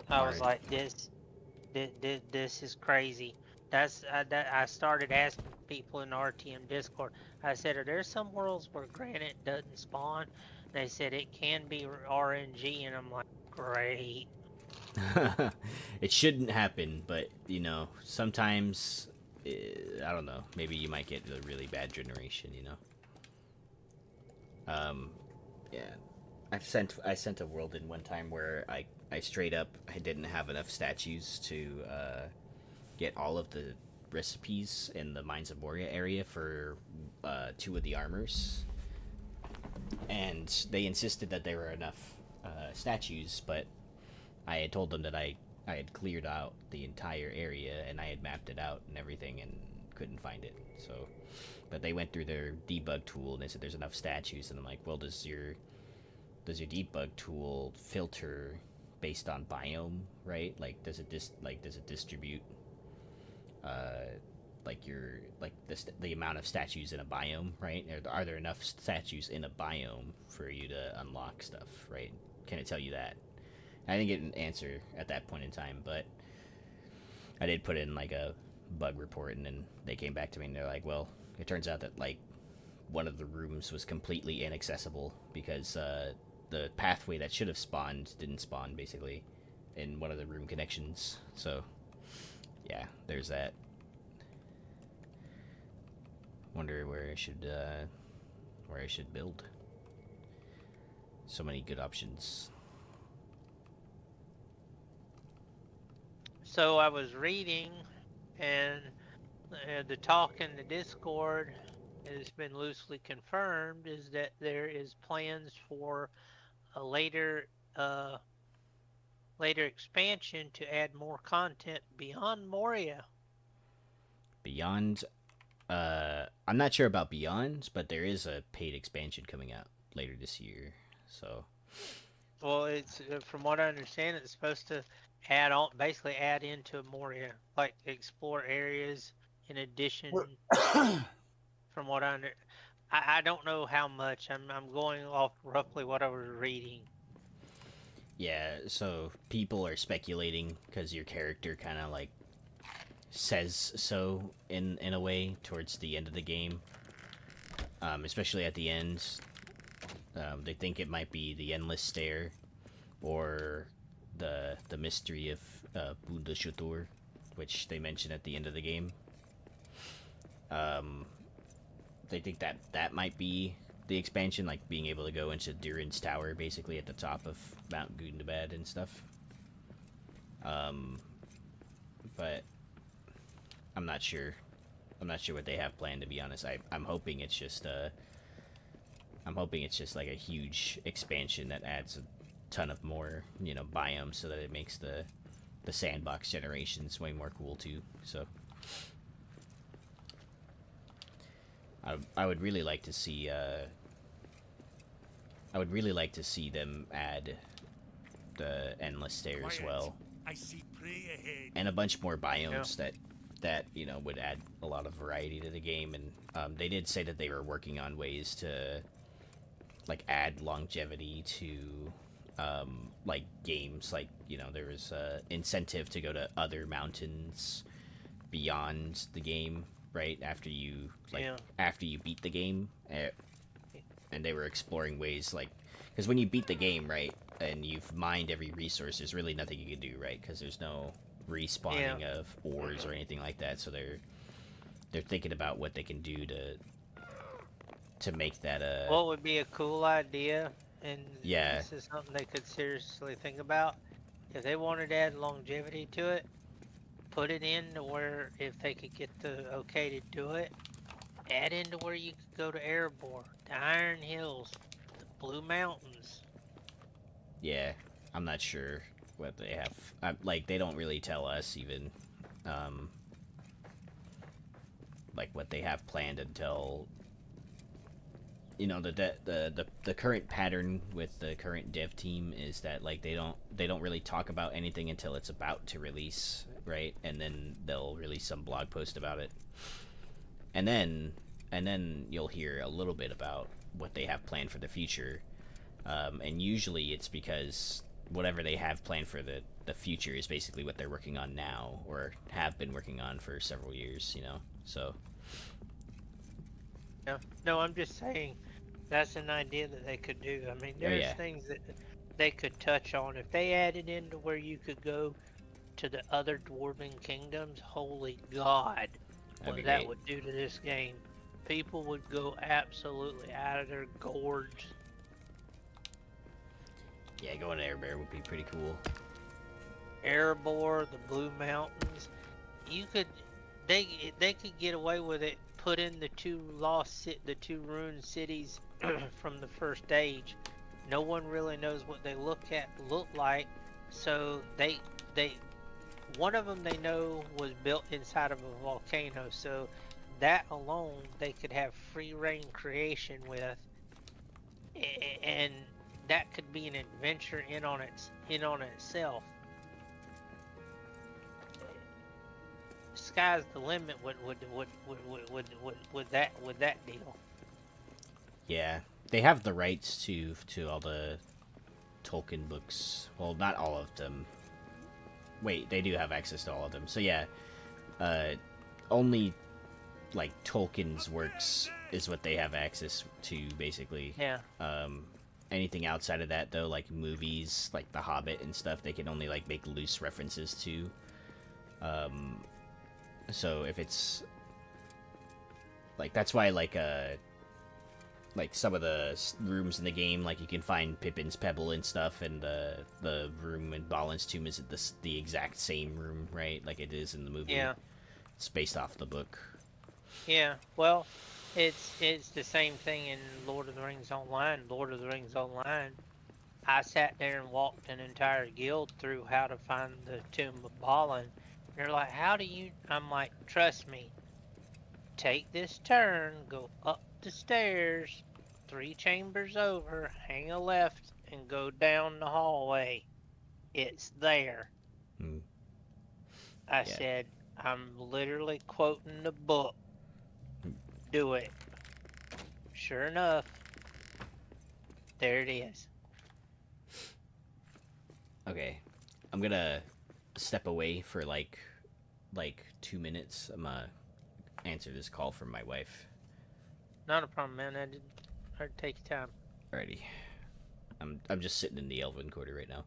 I was hard. like, this is crazy. I started asking people in the RTM Discord. I said, are there some worlds where granite doesn't spawn? They said it can be RNG, and I'm like, great. It shouldn't happen, but you know, sometimes I don't know. Maybe you might get a really bad generation. You know. Yeah. I sent a world in one time where I straight up I didn't have enough statues to get all of the recipes in the Mines of Moria area for 2 of the armors, and they insisted that there were enough statues, but I had told them that I had cleared out the entire area and I had mapped it out and everything and couldn't find it. So, but they went through their debug tool and they said there's enough statues, and I'm like, well, does your debug tool filter based on biome, right? Like, does it distribute the amount of statues in a biome, right? Are there enough statues in a biome for you to unlock stuff, right? Can it tell you that? I didn't get an answer at that point in time, but I did put in like a bug report, and then they came back to me and they're like, well, it turns out that like one of the rooms was completely inaccessible because the pathway that should have spawned didn't spawn, basically, in one of the room connections. So yeah, there's that. Wonder where I should build. So many good options. So I was reading, and the talk in the Discord has been loosely confirmed, is that there is plans for a later expansion to add more content beyond Moria. Beyond, I'm not sure about Beyond, but there is a paid expansion coming out later this year. So, Well, it's from what I understand, it's supposed to add on, basically add into more, like explore areas in addition. From what I don't know how much. I'm going off roughly what I was reading. Yeah, so people are speculating because your character kind of like says so in a way towards the end of the game, especially at the end. They think it might be the Endless Stare or the mystery of Bunda Shutur, which they mention at the end of the game. Um, they think that that might be the expansion, like being able to go into Durin's Tower, basically at the top of Mount Gundabad and stuff. But I'm not sure. I'm not sure what they have planned, to be honest. I'm hoping it's just I'm hoping it's just like a huge expansion that adds a ton of more, biomes, so that it makes the sandbox generations way more cool too. So I would really like to see them add the Endless Stare as well, I see prey ahead. and a bunch more biomes that would add a lot of variety to the game. And they did say that they were working on ways to like add longevity to like games, like there was incentive to go to other mountains beyond the game, right after you beat the game. And they were exploring ways, like, because when you beat the game, right, and you've mined every resource, there's really nothing you can do, right, because there's no respawning of ores or anything like that. So they're thinking about what they can do to make that What would be a cool idea, and Yeah. this is something they could seriously think about, if they wanted to add longevity to it, put it in to where if they could get the okay to do it, add into where you could go to Erebor, the Iron Hills, the Blue Mountains. Yeah, I'm not sure what they have. Like, they don't really tell us even, like, what they have planned until, the current pattern with the current dev team is that, like, they don't really talk about anything until it's about to release, right? And then they'll release some blog post about it. And then you'll hear a little bit about what they have planned for the future. And usually it's because whatever they have planned for the future is basically what they're working on now, or have been working on for several years, so. Yeah. No, I'm just saying that's an idea that they could do. I mean, there's things that they could touch on. If they added into where you could go to the other dwarven kingdoms, holy God, what that would do to this game. People would go absolutely out of their gourds. Yeah, going to Erebor would be pretty cool. Erebor, the Blue Mountains, they could get away with it. Put in the two ruined cities from the first age. No one really knows what they look like. So one of them they know was built inside of a volcano. So that alone they could have free reign creation with, and that could be an adventure in on itself. Sky's the limit with that deal. Yeah, they have the rights to all the Tolkien books. Well, not all of them. Wait, they do have access to all of them. So yeah, only like Tolkien's works is what they have access to, basically. Yeah. Anything outside of that, though, like movies, like The Hobbit and stuff, they can only like make loose references to. So if it's like, that's why like some of the rooms in the game, like you can find Pippin's Pebble and stuff, and the room in Balin's Tomb isn't the exact same room, right? Like it is in the movie. Yeah. It's based off the book. Yeah. Well, it's the same thing in Lord of the Rings Online. Lord of the Rings Online, I sat there and walked an entire guild through how to find the Tomb of Balin. They're like, how do you... I'm like, trust me. Take this turn, go up the stairs, 3 chambers over, hang a left, and go down the hallway. It's there. I Yeah. said, I'm literally quoting the book. Do it. Sure enough, there it is. Okay, I'm gonna step away for like 2 minutes. I'm gonna answer this call from my wife. Not a problem, man. I did. Take your time. Alrighty, I'm just sitting in the Elven Quarter right now.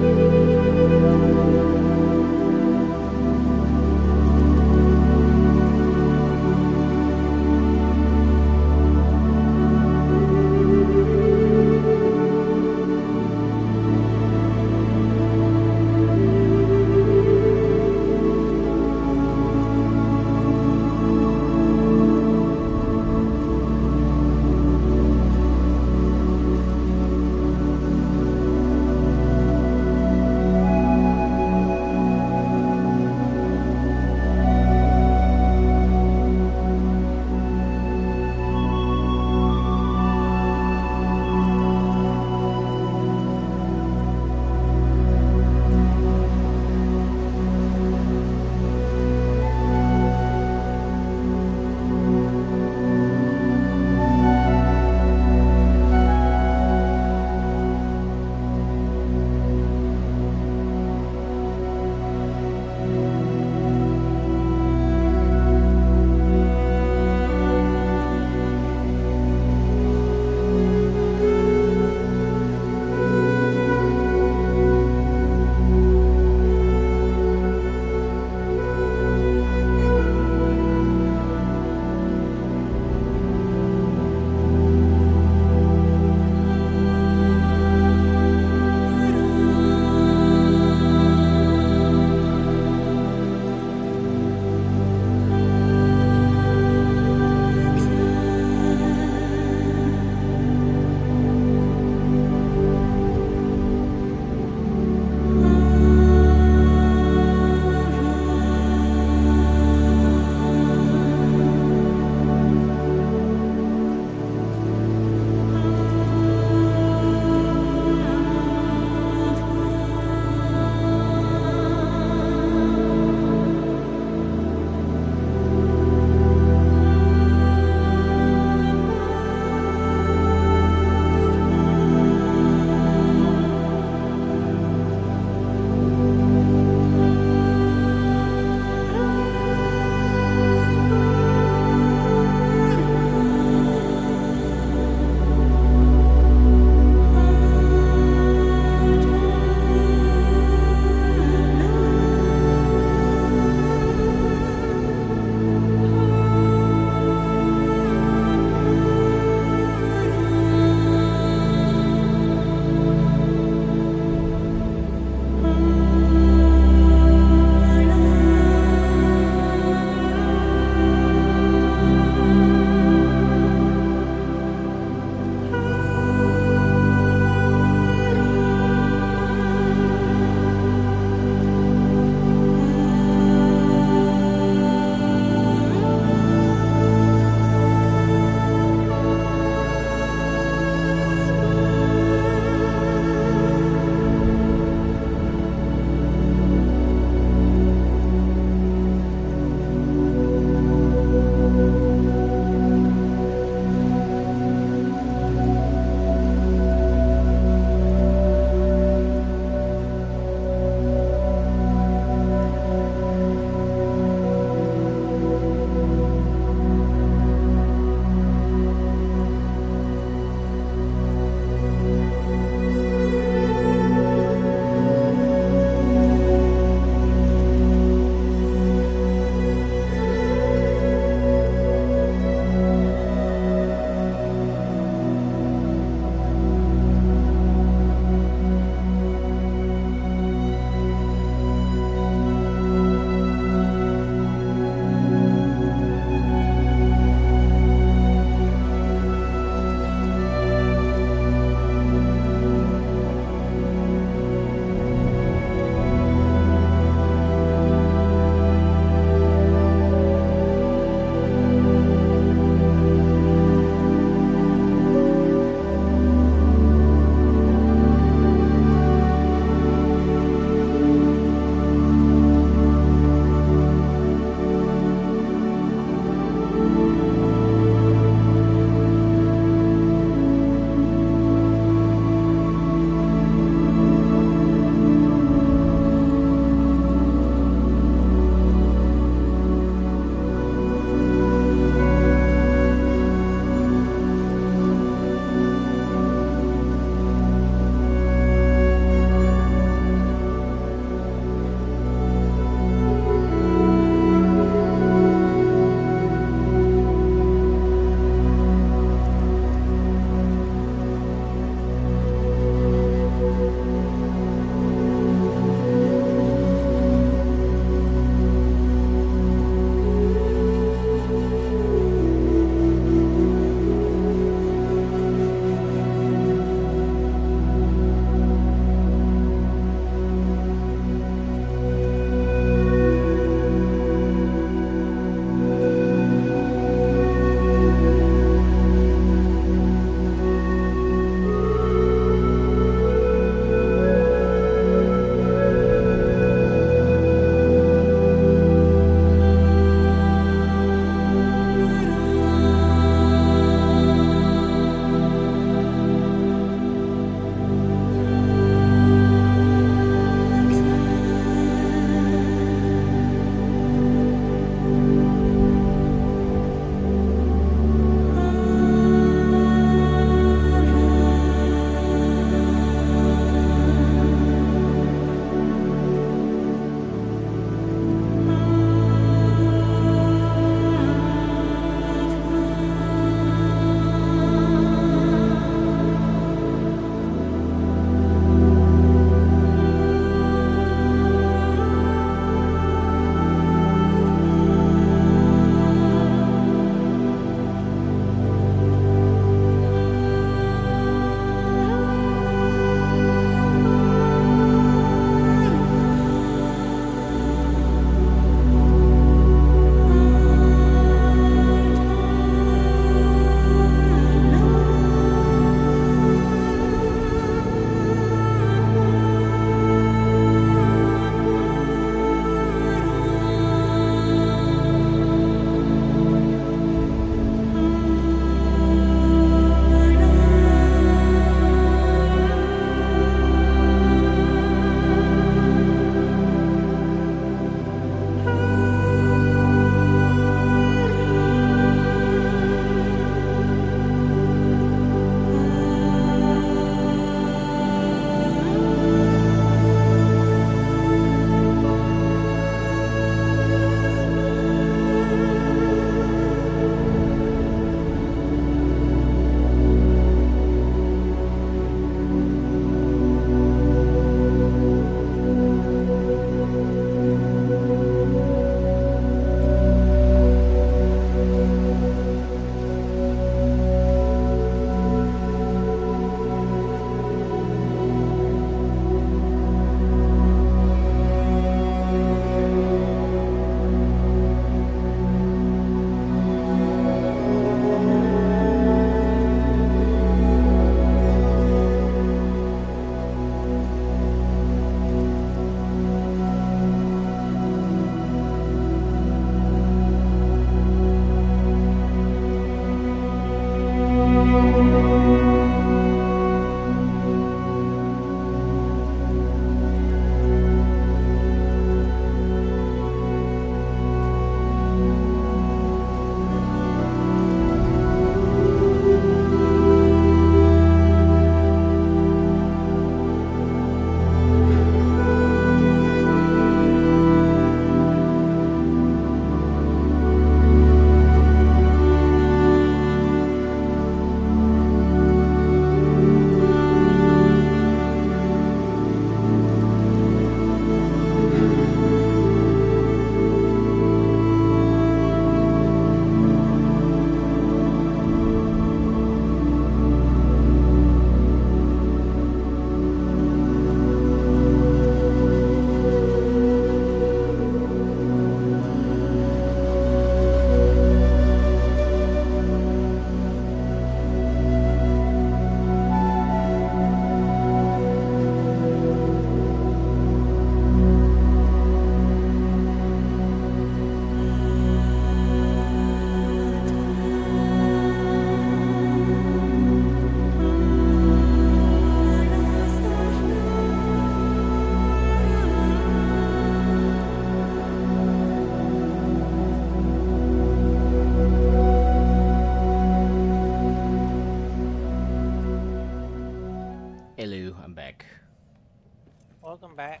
Welcome back.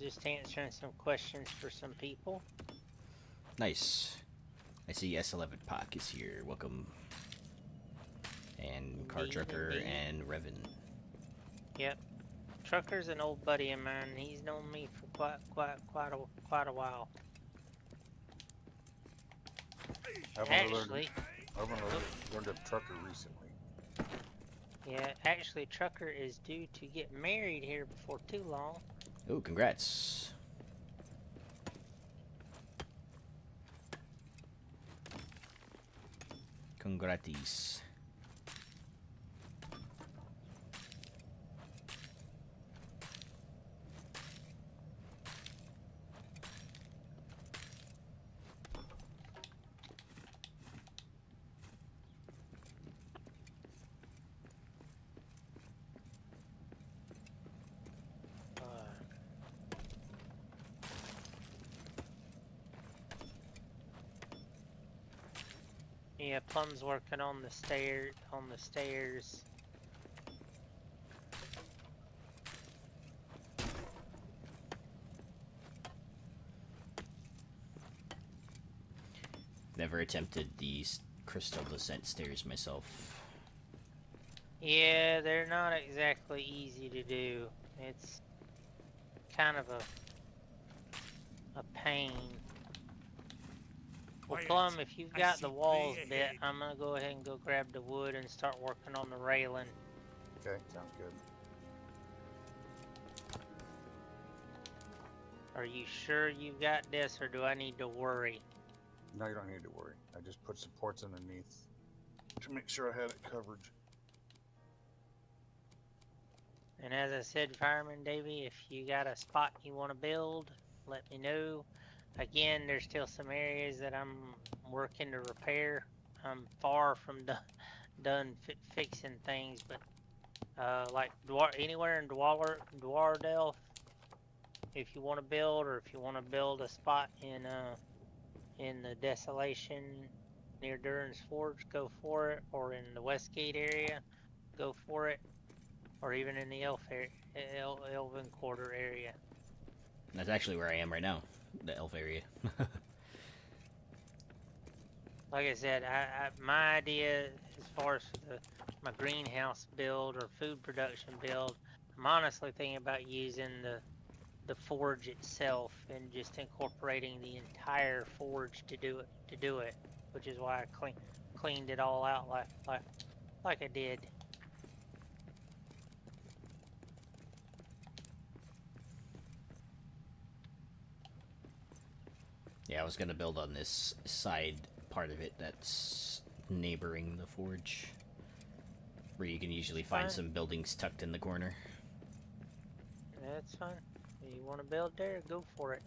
Just answering some questions for some people. Nice. I see S11 Pac is here. Welcome. And Car Indeed, Trucker indeed. and Revan. Yep. Trucker's an old buddy of mine. He's known me for quite a while. Actually, I've only learned of trucker recently. yeah, actually, Trucker is due to get married here before too long. Oh, congrats. Congratis. Yeah, Plum's working on the stairs. Never attempted these crystal descent stairs myself. Yeah, they're not exactly easy to do. It's kind of a pain. Well, Plum, if you've got the walls bit, I'm gonna go ahead and go grab the wood and start working on the railing. Okay, sounds good. Are you sure you've got this, or do I need to worry? No, you don't need to worry. I just put supports underneath to make sure I had it covered. And as I said, Fireman Davey, if you got a spot you want to build, let me know. Again, there's still some areas that I'm working to repair. I'm far from done fixing things, but like anywhere in Dwardell, if you want to build, or if you want to build a spot in the Desolation near Duran's Forge, go for it. Or in the Westgate area, go for it. Or even in the Elven Quarter area. That's actually where I am right now, the elf area. Like I said, my idea as far as my greenhouse build or food production build, I'm honestly thinking about using the forge itself and just incorporating the entire forge to do it, which is why I cleaned it all out like I did. Yeah, I was gonna build on this side part of it that's neighboring the forge, where you can usually find some buildings tucked in the corner. That's fine. You want to build there, go for it.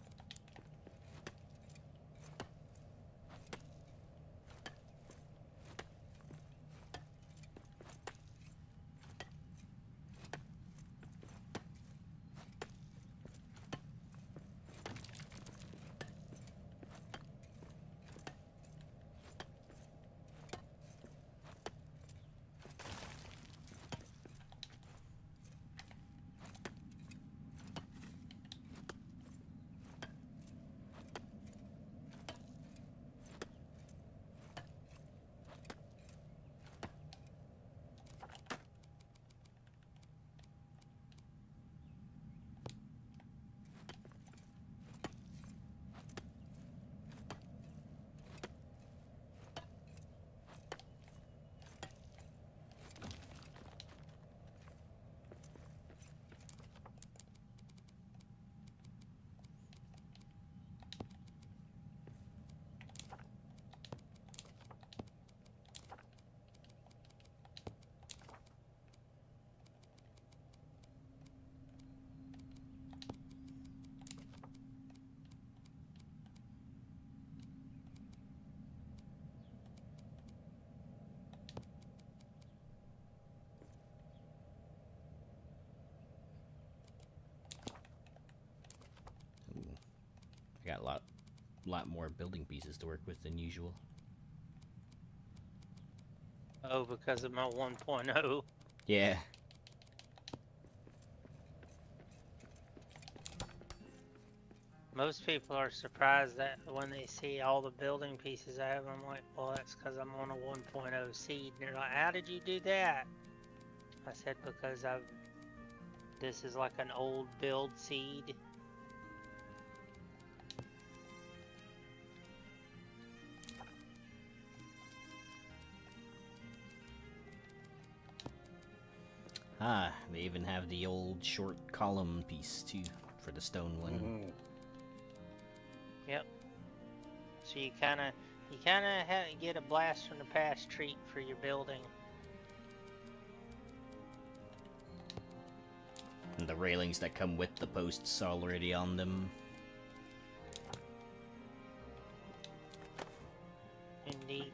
I got a lot more building pieces to work with than usual. Oh, because of my 1.0. Yeah. Most people are surprised that when they see all the building pieces I have, I'm like, well, that's because I'm on a 1.0 seed. And they're like, how did you do that? I said, because this is like an old build seed. Ah, they even have the old short column piece too for the stone one. Mm-hmm. Yep. So you kind of get a blast from the past treat for your building. And the railings that come with the posts already on them. Indeed.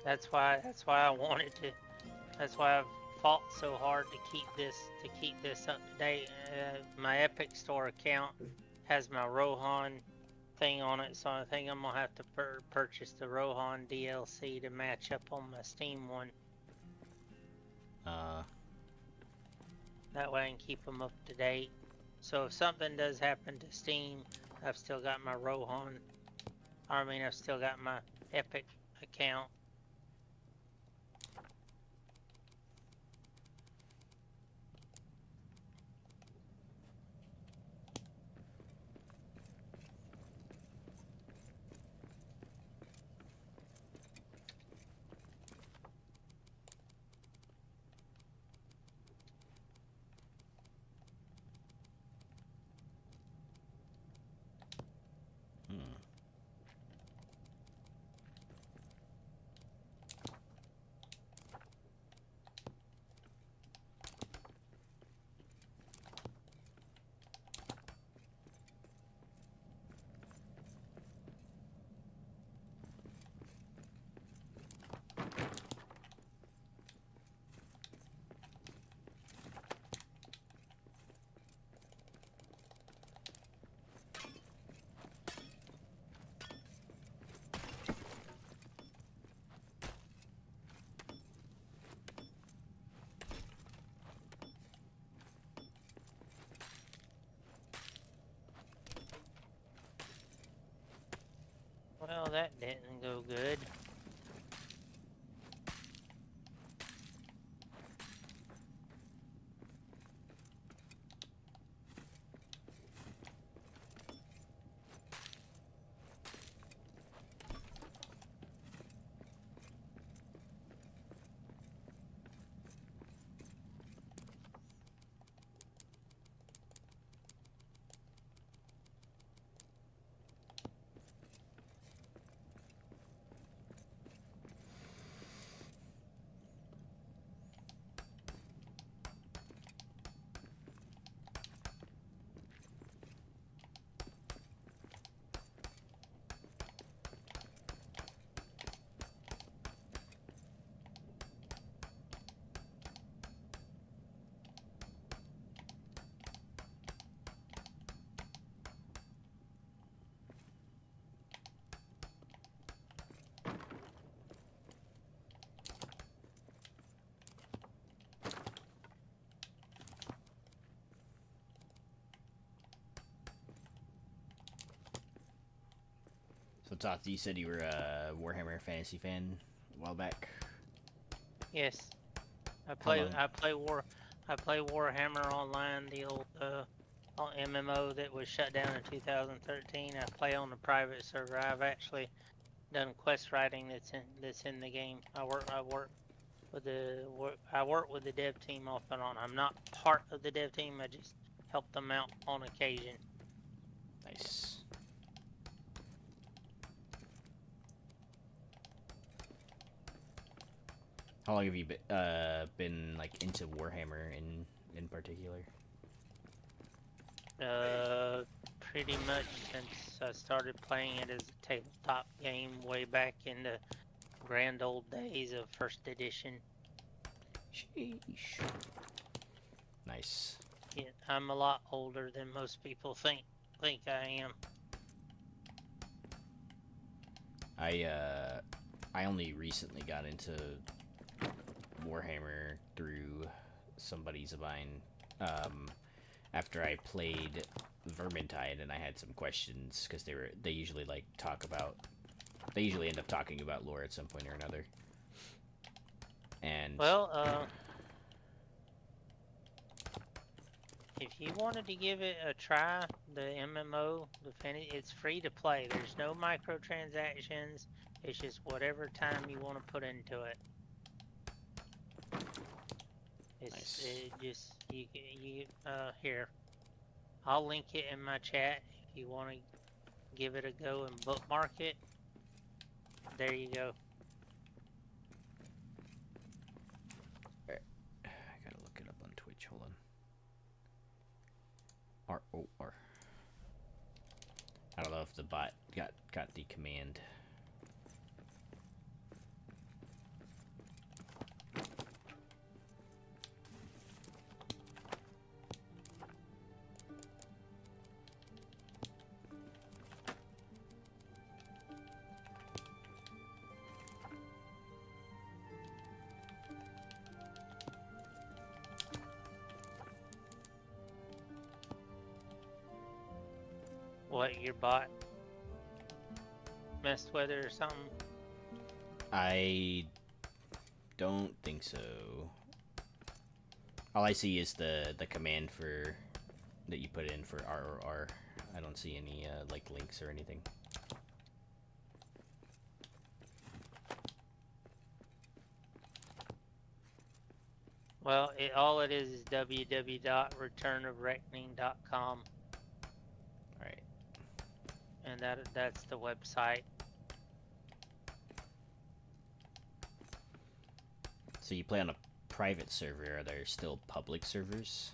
That's why I wanted to. That's why I've fought so hard to keep this up to date. My Epic Store account has my Rohan thing on it, so I think I'm gonna have to purchase the Rohan DLC to match up on my Steam one. That way I can keep them up to date. So if something does happen to Steam, I've still got my Rohan. I mean, I've still got my Epic account. Well, that didn't go good. So, Tati, you said you were a Warhammer Fantasy fan a while back. Yes, I play long? Warhammer Online, the old MMO that was shut down in 2013. I play on the private server. I've actually done quest writing that's in the game. I work with the dev team off and on. I'm not part of the dev team. I just help them out on occasion. Nice. How long have you been like into Warhammer in particular? pretty much since I started playing it as a tabletop game way back in the grand old days of first edition. Sheesh. Nice. Yeah, I'm a lot older than most people think I am. I only recently got into Warhammer through somebody's of mine. After I played Vermintide, and I had some questions because they usually they usually end up talking about lore at some point or another. And Well, if you wanted to give it a try, the MMO, it's free to play. There's no microtransactions. It's just whatever time you want to put into it. Nice. It just here. I'll link it in my chat if you want to give it a go and bookmark it. There you go. I gotta look it up on Twitch. Hold on. R-O-R. I don't know if the bot got the command. What, your bot messed with it or something? I don't think so. All I see is the command for that you put in for ROR. I don't see any like links or anything. Well, all it is www.returnofreckoning.com. Alright. And that's the website. So you play on a private server. Are there still public servers?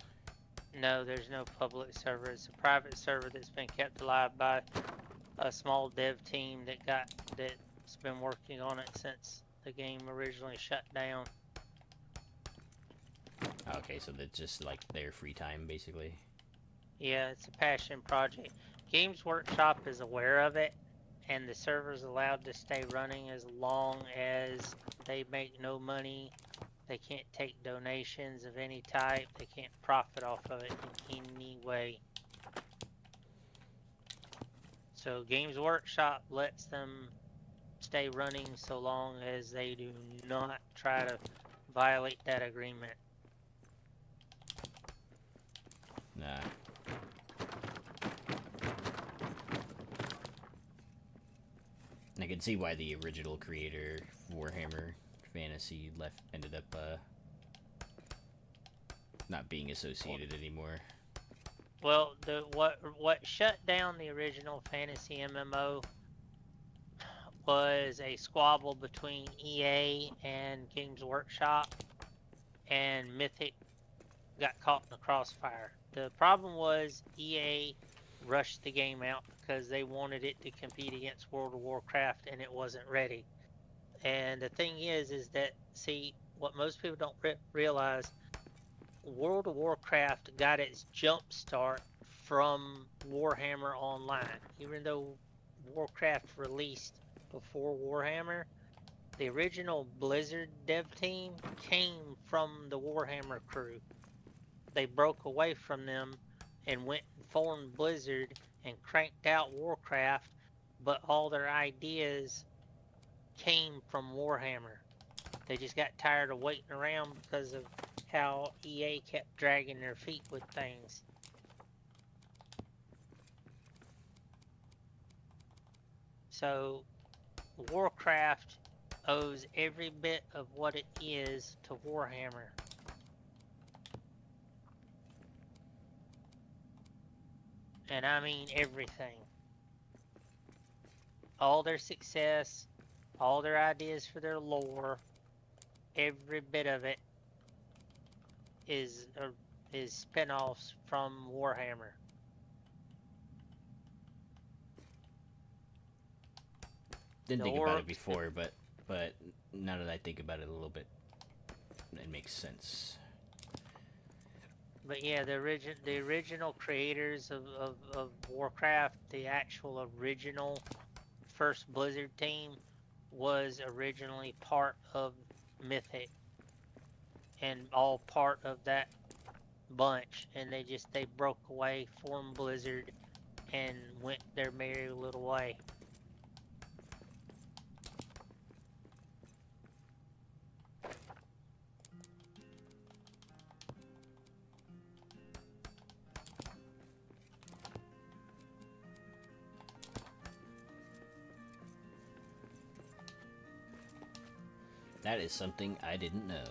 No, there's no public server. It's a private server that's been kept alive by a small dev team that's been working on it since the game originally shut down. Okay, so that's just like their free time, basically. Yeah, it's a passion project. Games Workshop is aware of it, and the server's allowed to stay running as long as they make no money. They can't take donations of any type. They can't profit off of it in any way. So Games Workshop lets them stay running so long as they do not try to violate that agreement. Nah. I can see why the original creator of Warhammer Fantasy ended up not being associated anymore. Well, what shut down the original Fantasy MMO was a squabble between EA and Games Workshop, and Mythic got caught in the crossfire. The problem was EA rushed the game out because they wanted it to compete against World of Warcraft, and it wasn't ready. And the thing is that, see, what most people don't realize, World of Warcraft got its jump start from Warhammer Online. Even though Warcraft released before Warhammer, the original Blizzard dev team came from the Warhammer crew. They broke away from them and went and formed Blizzard and cranked out Warcraft, but all their ideas came from Warhammer. They just got tired of waiting around because of how EA kept dragging their feet with things. So Warcraft owes every bit of what it is to Warhammer. And I mean everything. All their success, all their ideas for their lore, every bit of it is spin-offs from Warhammer. Didn't The think about it orcs- before, but now that I think about it a little bit, it makes sense. But yeah, the original creators of Warcraft, the actual original first Blizzard team, was originally part of Mythic and all part of that bunch, and they broke away, formed Blizzard, and went their merry little way. That is something I didn't know.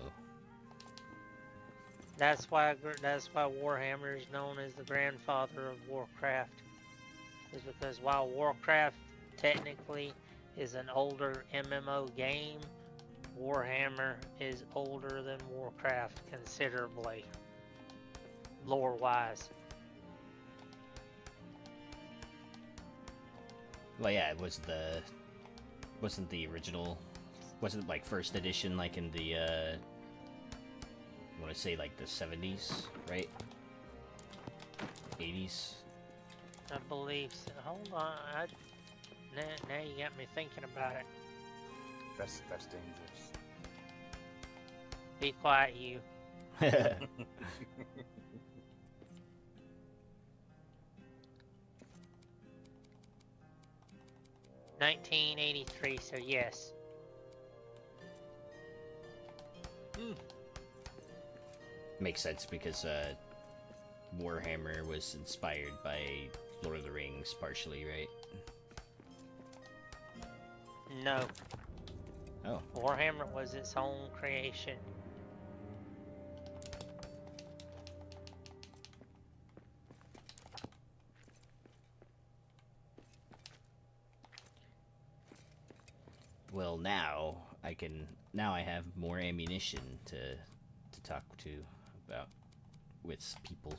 That's why Warhammer is known as the grandfather of Warcraft. Is because while Warcraft technically is an older MMO game, Warhammer is older than Warcraft considerably, lore-wise. Well, yeah, it was wasn't the original, wasn't like first edition like in the I want to say like the 70s, right? 80s. I believe so. Hold on, now you got me thinking about it. That's dangerous. Be quiet, you. 1983. So yes. Makes sense because Warhammer was inspired by Lord of the Rings partially, right? No. Oh. Warhammer was its own creation. Well, now I have more ammunition to talk to about with people.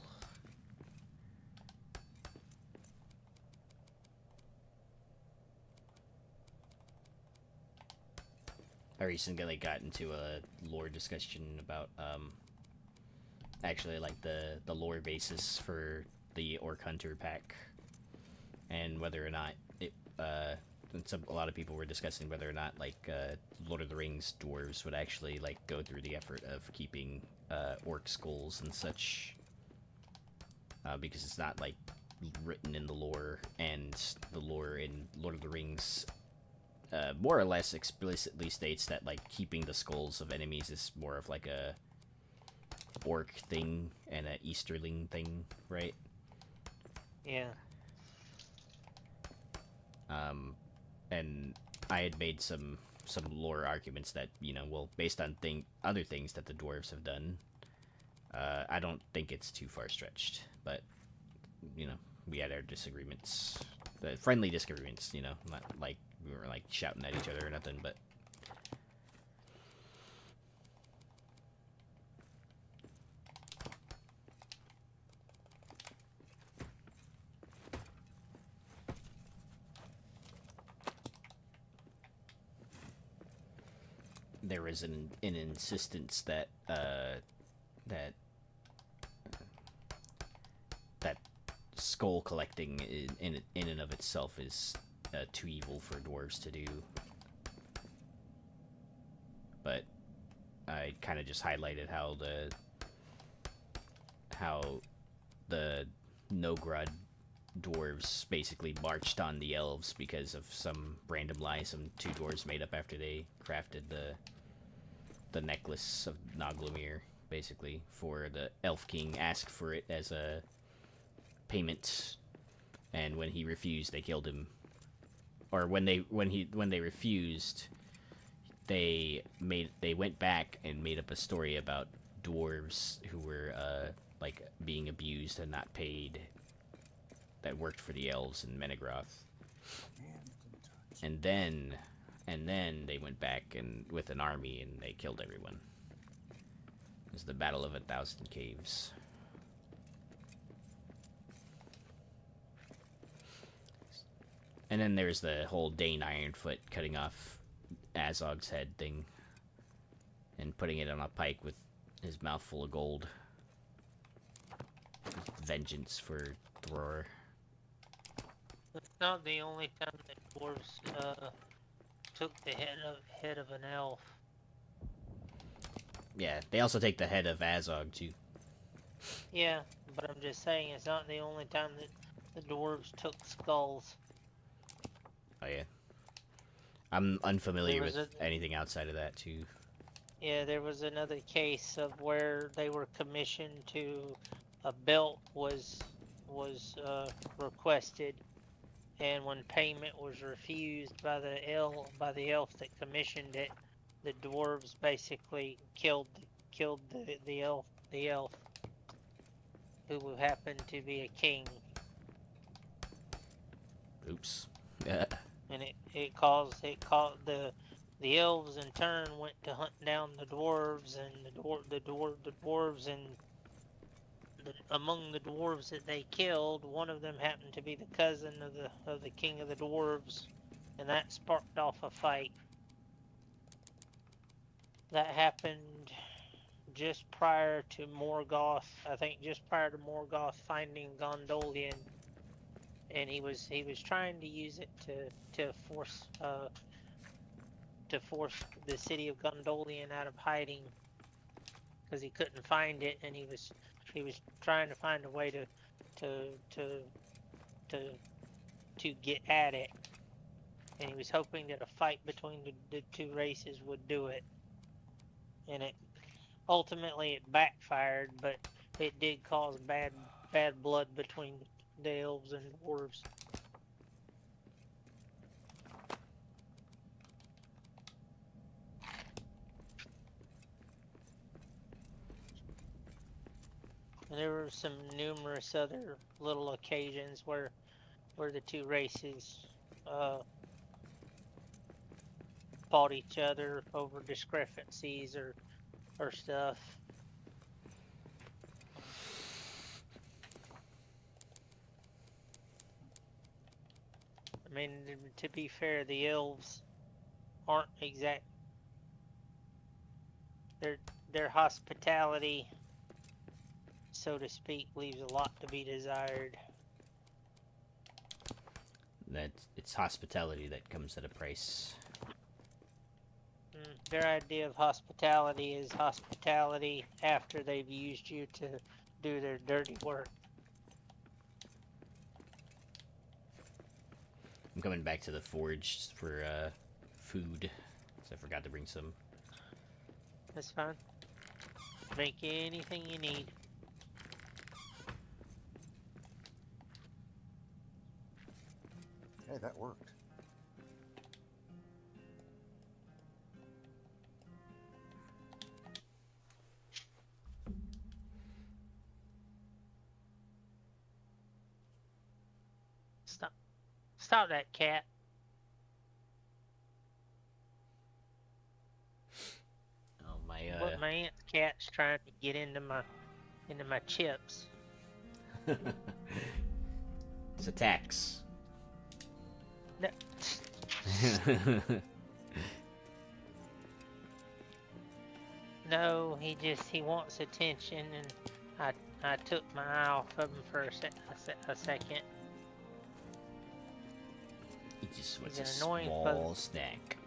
I recently got into a lore discussion about actually like the lore basis for the Orc Hunter pack, and whether or not it and a lot of people were discussing whether or not like Lord of the Rings dwarves would actually like go through the effort of keeping orc skulls and such, because it's not like written in the lore, and the lore in Lord of the Rings more or less explicitly states that like keeping the skulls of enemies is more of like a orc thing and a Easterling thing, right? Yeah. And I had made some lore arguments that, you know, well, based on other things that the dwarves have done, I don't think it's too far stretched. But, you know, we had our disagreements, friendly disagreements, you know, not like we were like shouting at each other or nothing, but. There was an insistence that that skull collecting in and of itself is too evil for dwarves to do. But I kind of just highlighted how the Nogrod dwarves basically marched on the elves because of some random lie some two dwarves made up after they crafted the necklace of Naglomir, basically, for the Elf King asked for it as a payment, and when he refused, they killed him. Or when they refused, they went back and made up a story about dwarves who were like being abused and not paid, that worked for the elves in Menegroth. And then they went back and with an army and they killed everyone. It was the Battle of 1,000 Caves. And then there's the whole Dane Ironfoot cutting off Azog's head thing and putting it on a pike with his mouth full of gold. Vengeance for Thror. It's not the only time that dwarves took the head of an elf. Yeah, they also take the head of Azog too. Yeah, but I'm just saying it's not the only time that the dwarves took skulls. Oh yeah. I'm unfamiliar There with was anything outside of that too. Yeah, there was another case of where they were commissioned to a belt was requested, and when payment was refused by the elf that commissioned it, the dwarves basically killed the elf who happened to be a king, Oops. and it caused the elves in turn went to hunt down the dwarves, and the dwarves and among the dwarves that they killed, one of them happened to be the cousin of the king of the dwarves, and that sparked off a fight. That happened just prior to Morgoth. I think just prior to Morgoth finding Gondolian, and he was trying to use it to force the city of Gondolian out of hiding because he couldn't find it, and he was trying to find a way to get at it, and he was hoping that a fight between the two races would do it, and it ultimately backfired, but it did cause bad blood between the elves and dwarves. And there were some numerous other little occasions where the two races fought each other over discrepancies or stuff. I mean, to be fair, the elves aren't exact. Their hospitality, so to speak, leaves a lot to be desired. It's hospitality that comes at a price. Their idea of hospitality is hospitality after they've used you to do their dirty work. I'm coming back to the forge for food, because I forgot to bring some. That's fine. Make anything you need. Hey, that worked. Stop that cat. Oh my! Look, my aunt's cat's trying to get into my chips. It's a tax. No. No, he wants attention, and I took my eye off of him for a second. He just wants He's a an annoying small snack.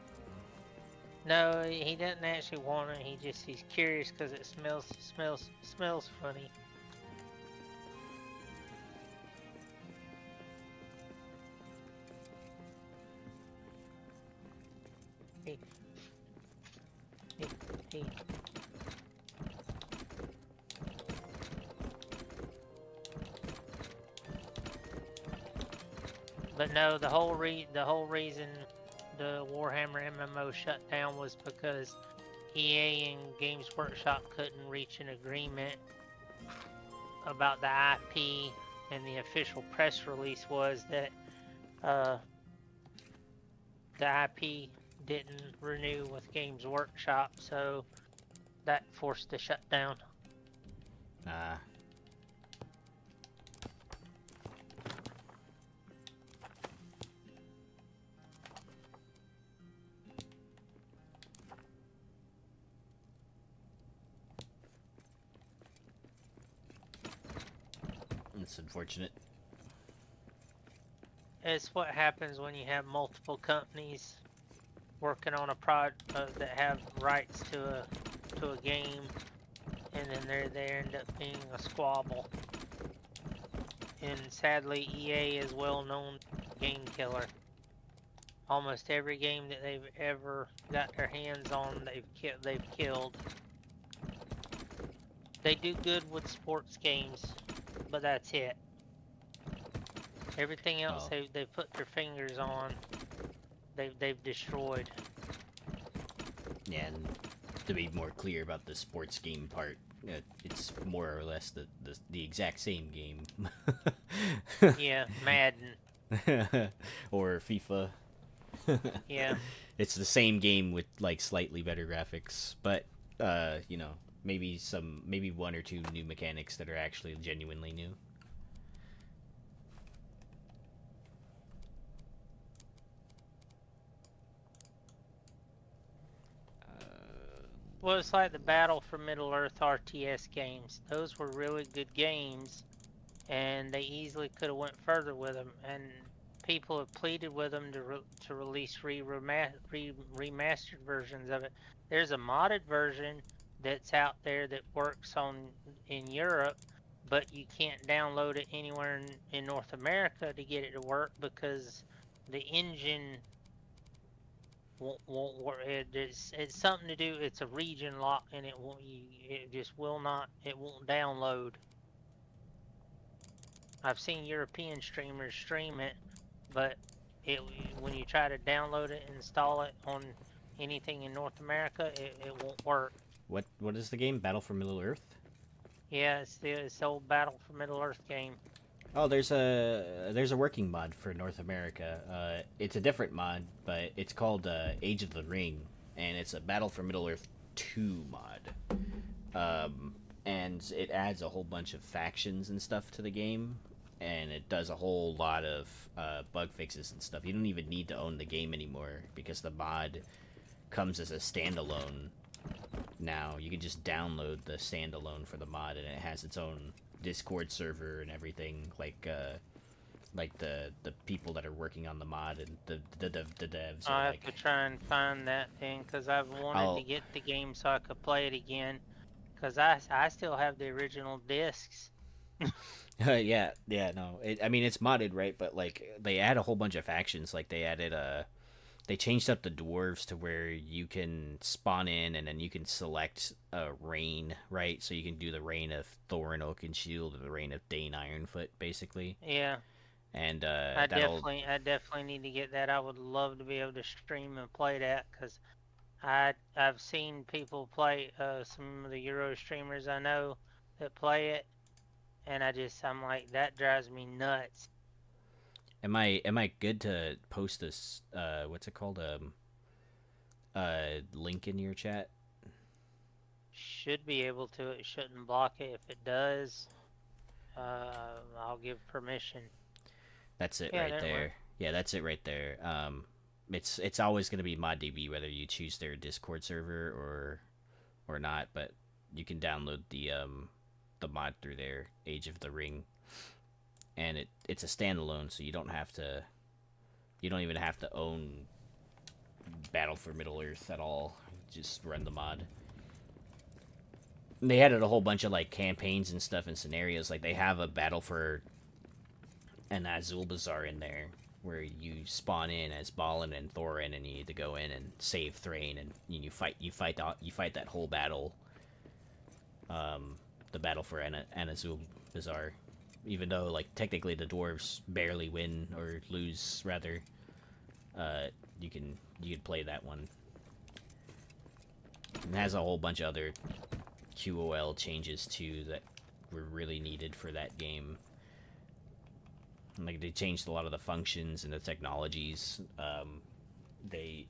No, he doesn't actually want it. He's curious because it smells funny. He. But no, the whole reason the Warhammer MMO shut down was because EA and Games Workshop couldn't reach an agreement about the IP, and the official press release was that the IP didn't renew with Games Workshop, so that forced the shutdown. That's unfortunate. It's what happens when you have multiple companies working on a prod that have rights to a game, and then they end up being a squabble. And sadly, EA is well known game killer. Almost every game that they've ever got their hands on, they've killed. They do good with sports games, but that's it. Everything else they put their fingers on, they've destroyed. Yeah, and to be more clear about the sports game part, it's more or less the exact same game. Yeah, Madden. Or FIFA. Yeah. It's the same game with like slightly better graphics, but you know, maybe one or two new mechanics that are actually genuinely new. Well, it's like the Battle for Middle-earth RTS games. Those were really good games, and they easily could have went further with them. And people have pleaded with them to release remastered versions of it. There's a modded version that's out there that works in Europe, but you can't download it anywhere in North America to get it to work because the engine won't work. It's something to do. It's a region lock, and it just will not. It won't download. I've seen European streamers stream it, but when you try to download it and install it on anything in North America, it won't work. What is the game? Battle for Middle Earth? Yeah, it's the old Battle for Middle Earth game. Oh, there's a working mod for North America. It's a different mod, but it's called Age of the Ring, and it's a Battle for Middle Earth 2 mod. And it adds a whole bunch of factions and stuff to the game, and it does a whole lot of bug fixes and stuff. You don't even need to own the game anymore because the mod comes as a standalone now. You can just download the standalone for the mod, and it has its own Discord server and everything, like the people that are working on the mod and the devs. I have to try and find that thing because I've wanted to get the game so I could play it again, because I still have the original discs. Yeah, no. I mean, it's modded, right? But like, they add a whole bunch of factions. Like, they added they changed up the dwarves to where you can spawn in and then you can select a reign, right? So you can do the reign of Thorin Oakenshield or the reign of Dane Ironfoot, basically. Yeah. And I definitely need to get that. I would love to be able to stream and play that, because I've seen people play, some of the Euro streamers I know that play it, and I'm like, that drives me nuts. Am I good to post this? What's it called? Link in your chat. Should be able to. It shouldn't block it. If it does, I'll give permission. That's it right there. Yeah, that's it right there. It's always going to be ModDB whether you choose their Discord server or not, but you can download the mod through there, Age of the Ring. And it's a standalone, so you don't even have to own Battle for Middle Earth at all. Just run the mod. And they added a whole bunch of like campaigns and stuff and scenarios. Like, they have a Battle for an Azul Bazaar in there, where you spawn in as Balin and Thorin, and you need to go in and save Thrain, and you fight that whole battle. The Battle for an Azul Bazaar. Even though, like, technically the dwarves barely win or lose, rather, you can play that one. And it has a whole bunch of other QOL changes too that were really needed for that game. Like, they changed a lot of the functions and the technologies. They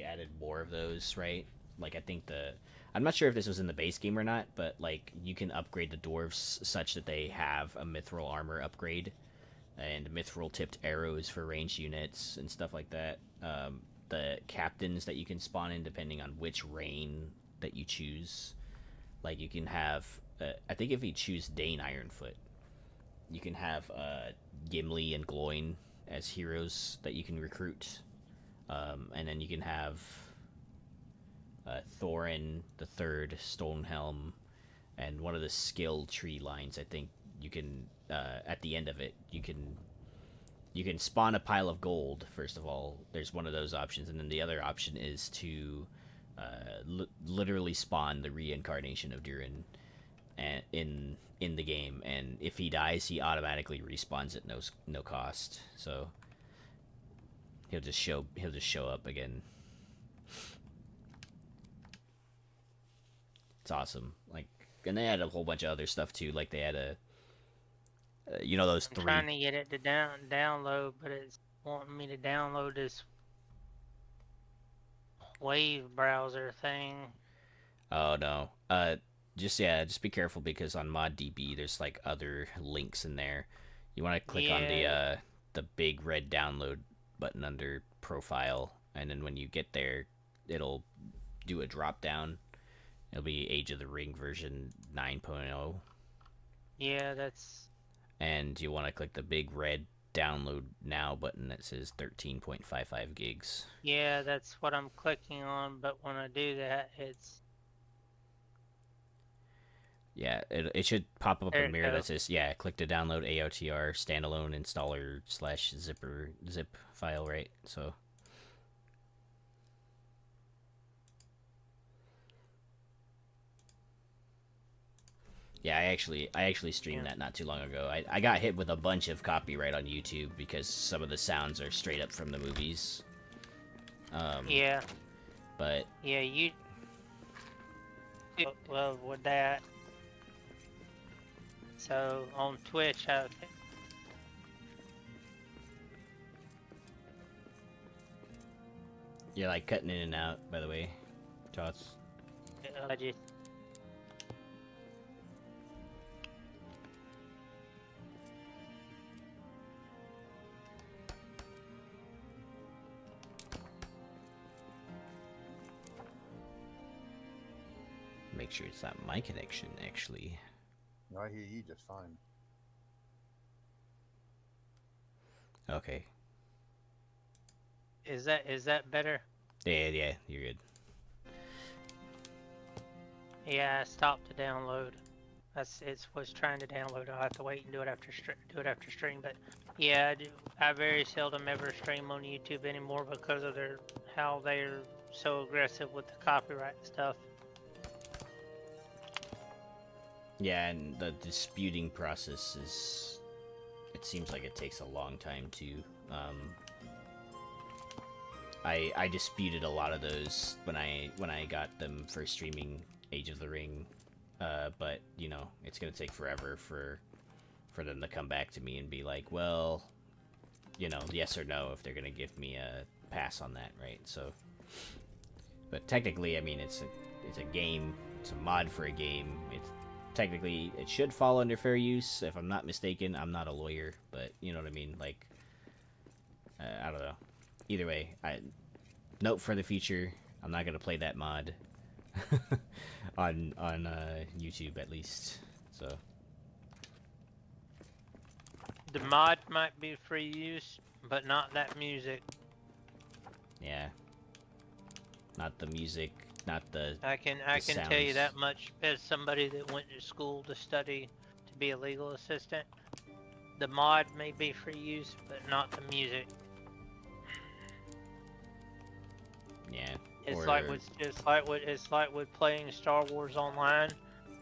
added more of those, right? Like, I think I'm not sure if this was in the base game or not, but like, you can upgrade the dwarves such that they have a mithril armor upgrade and mithril tipped arrows for ranged units and stuff like that. The captains that you can spawn in depending on which reign that you choose. Like, you can have I think if you choose Dane Ironfoot, you can have Gimli and Gloin as heroes that you can recruit, and then you can have Thorin the Third, Stonehelm, and one of the skill tree lines. I think you can at the end of it you can spawn a pile of gold. First of all, there's one of those options, and then the other option is to literally spawn the reincarnation of Durin in the game, and if he dies, he automatically respawns at no cost. So he'll just show up again. It's awesome. Like, and they had a whole bunch of other stuff too. Like they had a those I'm three. trying to get it to download, but it's wanting me to download this wave browser thing. Oh no. Just be careful, because on ModDB there's like other links in there. You want to click on the big red download button under profile, and then when you get there, it'll do a drop down. It'll be Age of the Ring version 9.0. Yeah, that's. And you want to click the big red download now button that says 13.55 gigs. Yeah, that's what I'm clicking on, but when I do that, it's. Yeah, it should pop up There a it mirror that goes. says, click to download AOTR standalone installer / zip file, right? So. Yeah, I actually streamed that not too long ago. I got hit with a bunch of copyright on YouTube because some of the sounds are straight up from the movies. Yeah. But Yeah, you. Well, with that. So on Twitch, you're like cutting in and out, by the way, Tots. I just. Make sure it's not my connection, actually. No, I hear you just fine. Okay. Is that better? Yeah, you're good. Yeah, I stopped the download. It was trying to download. I'll have to wait and do it after stream. But yeah, I very seldom ever stream on YouTube anymore because of how they're so aggressive with the copyright stuff. Yeah, and the disputing process is... It seems like it takes a long time to... I disputed a lot of those when I got them for streaming Age of the Ring, but, it's gonna take forever for them to come back to me and be like, well, yes or no, if they're gonna give me a pass on that, right? So... But technically, I mean, it's a game, it's a mod for a game, technically, it should fall under fair use, if I'm not mistaken. I'm not a lawyer, but you know what I mean? Like, I don't know. Either way, note for the future, I'm not going to play that mod on YouTube, at least. So The mod might be free use, but not that music. yeah. Not the music, not the... I can tell you sounds. that much as somebody that went to school to study to be a legal assistant. The mod may be free use, but not the music. Yeah. It's like with playing Star Wars Online.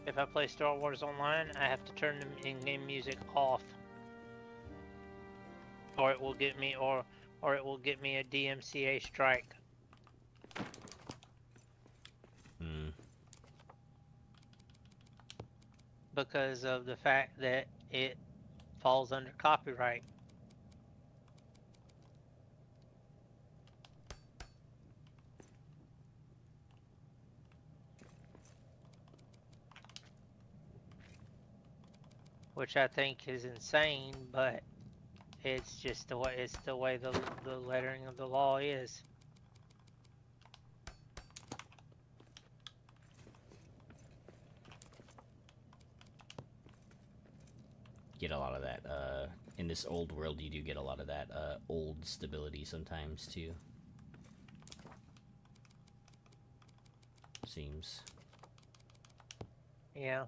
If I play Star Wars Online, I have to turn the in-game music off, or it will get me a DMCA strike. Because of the fact that it falls under copyright. Which I think is insane, but it's just the way the lettering of the law is. get a lot of that. In this old world, you do get a lot of that old stability sometimes too. Seems. Yeah.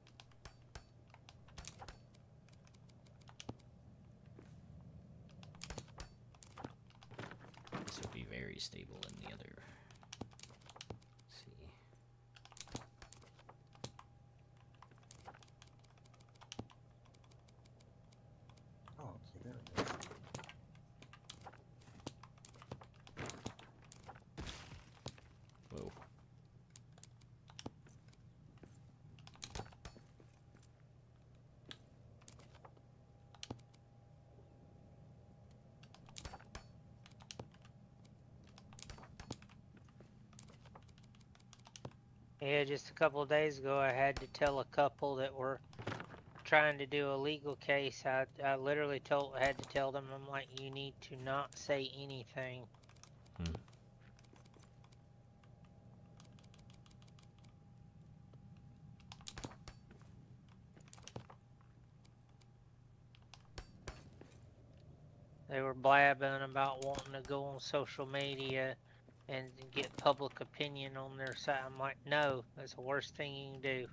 This would be very stable in the other. Let's see. Oh, okay, there it is. Whoa. Yeah, just a couple of days ago, I had to tell a couple that were trying to do a legal case. I literally had to tell them, I'm like, you need to not say anything. Hmm. They were blabbing about wanting to go on social media and get public opinion on their side. I'm like, no, that's the worst thing you can do.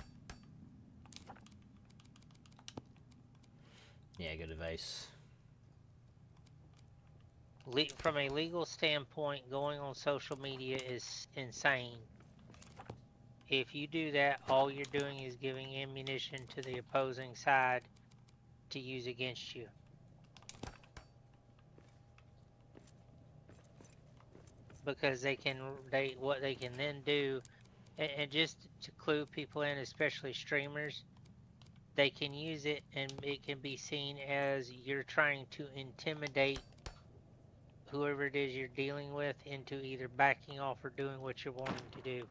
Yeah, good advice. From a legal standpoint, going on social media is insane. If you do that, all you're doing is giving ammunition to the opposing side to use against you. Because what they can then do, and just to clue people in, especially streamers, they can use it and it can be seen as you're trying to intimidate whoever it is you're dealing with into either backing off or doing what you're wanting to do.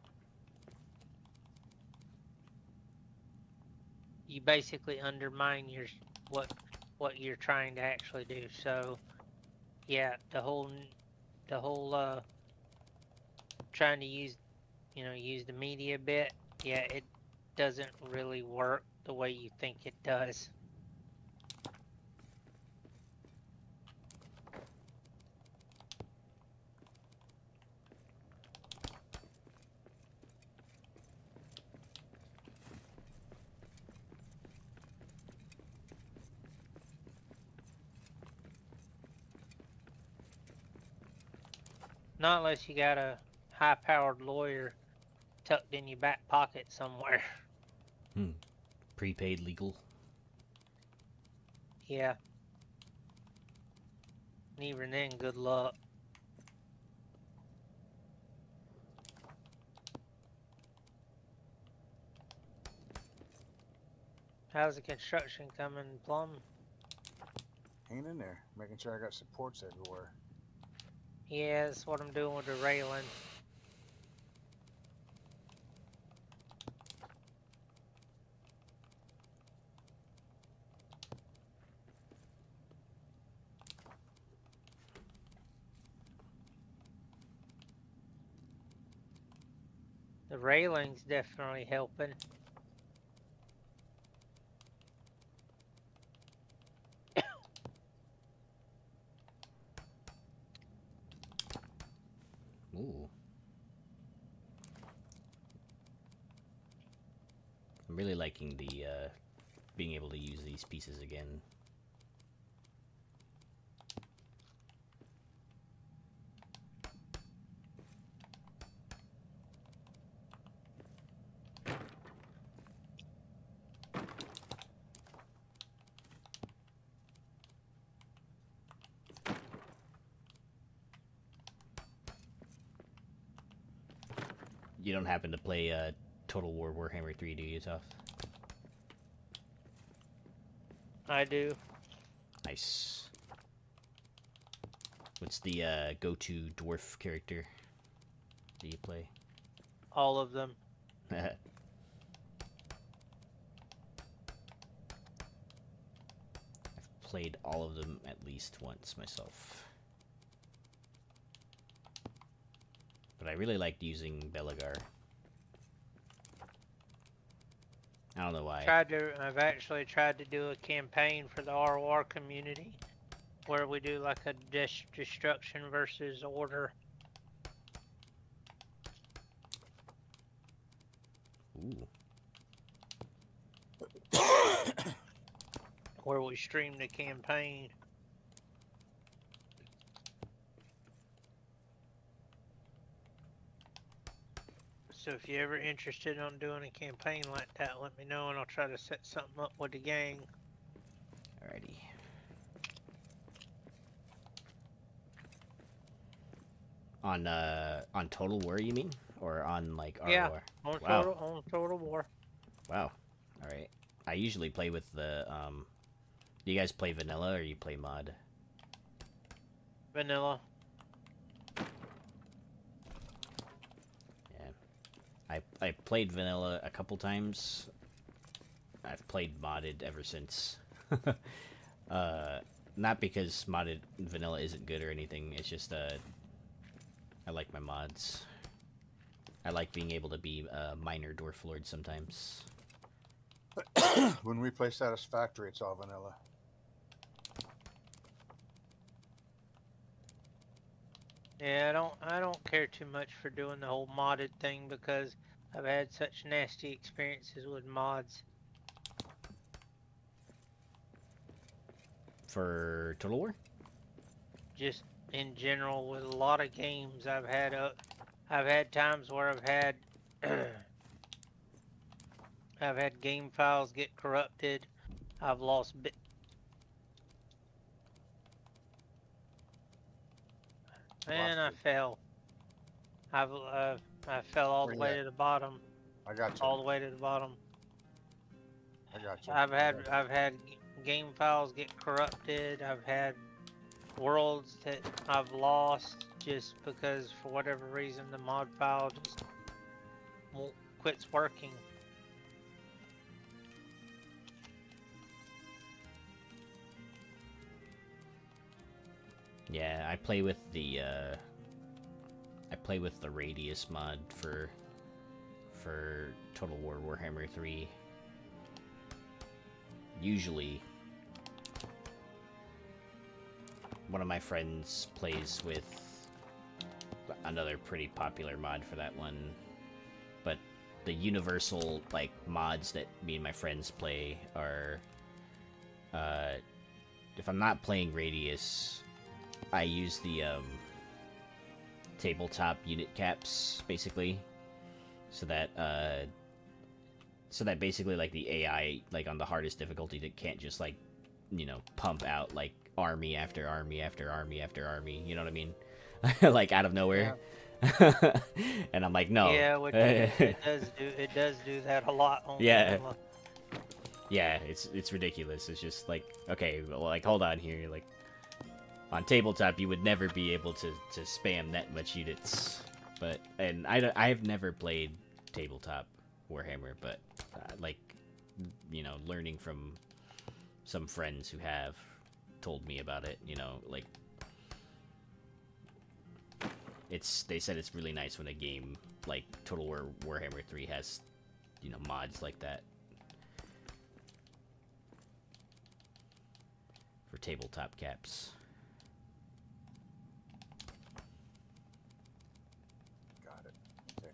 You basically undermine what you're trying to actually do. So yeah, the whole trying to use the media bit, yeah, it doesn't really work the way you think it does. Not unless you got a high-powered lawyer tucked in your back pocket somewhere. Hmm. Prepaid legal. Yeah. And even then, good luck. How's the construction coming, Plum? Hanging in there, making sure I got supports everywhere. Yeah, that's what I'm doing with the railing. The railing's definitely helping. Ooh. I'm really liking the being able to use these pieces again. You don't happen to play Total War Warhammer 3, do you, Tough? I do. Nice. What's the go-to dwarf character do you play? All of them. I've played all of them at least once myself. But I really liked using Belegar. I don't know why. I've actually tried to do a campaign for the ROR community where we do like a destruction versus order. Ooh. Where we stream the campaign. So if you're ever interested on doing a campaign like that, let me know and I'll try to set something up with the gang. Alrighty. On Total War, you mean? Or on, like, ROR? Yeah, on Wow. Total War. Wow. Alright. I usually play with the, Do you guys play vanilla or you play mod? Vanilla. Yeah. I played vanilla a couple times. I've played modded ever since. Not because modded vanilla isn't good or anything, it's just, I like my mods. I like being able to be a minor Dwarf Lord sometimes. When we play Satisfactory, it's all vanilla. Yeah, I don't care too much for doing the whole modded thing because I've had such nasty experiences with mods. For Total War? Just in general with a lot of games I've had times where I've had I've had game files get corrupted. I've lost and I fell. I fell all the Where way you to the bottom. I got you. All the way to the bottom. I got you. I've had game files get corrupted. I've had worlds that I've lost just because for whatever reason the mod file just quits working. Yeah, I play with the Radius mod for Total War Warhammer 3. Usually one of my friends plays with another pretty popular mod for that one, but the universal like mods that me and my friends play are if I'm not playing Radius, I use the tabletop unit caps basically, so that basically like the AI like on the hardest difficulty that can't just like, you know, pump out like army after army after army after army, you know what I mean? Like out of nowhere. Yeah. And I'm like, no. Yeah, which it does do that a lot on yeah. Yeah, it's ridiculous. It's just like, okay, well, like hold on here, like on tabletop you would never be able to spam that much units. But and I have never played tabletop Warhammer, but like, you know, learning from some friends who have told me about it, you know, like they said it's really nice when a game like Total War Warhammer 3 has, you know, mods like that for tabletop caps. Got it. Okay.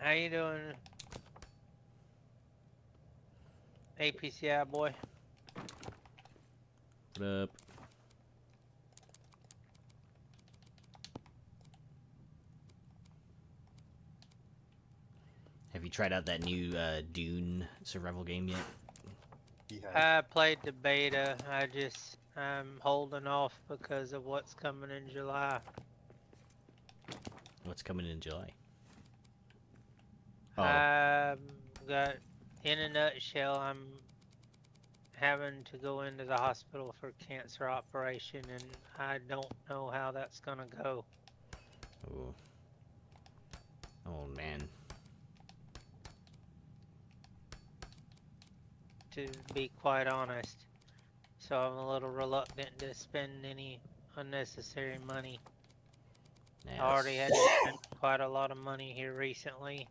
How you doing, APCI boy? What up? Have you tried out that new Dune survival game yet? He has. I played the beta. I'm holding off because of what's coming in July. What's coming in July? Oh. Got, in a nutshell, I'm having to go into the hospital for cancer operation, and I don't know how that's gonna go. Oh. Oh man. to be quite honest. So I'm a little reluctant to spend any unnecessary money. Yeah, I already had that's- to spend quite a lot of money here recently,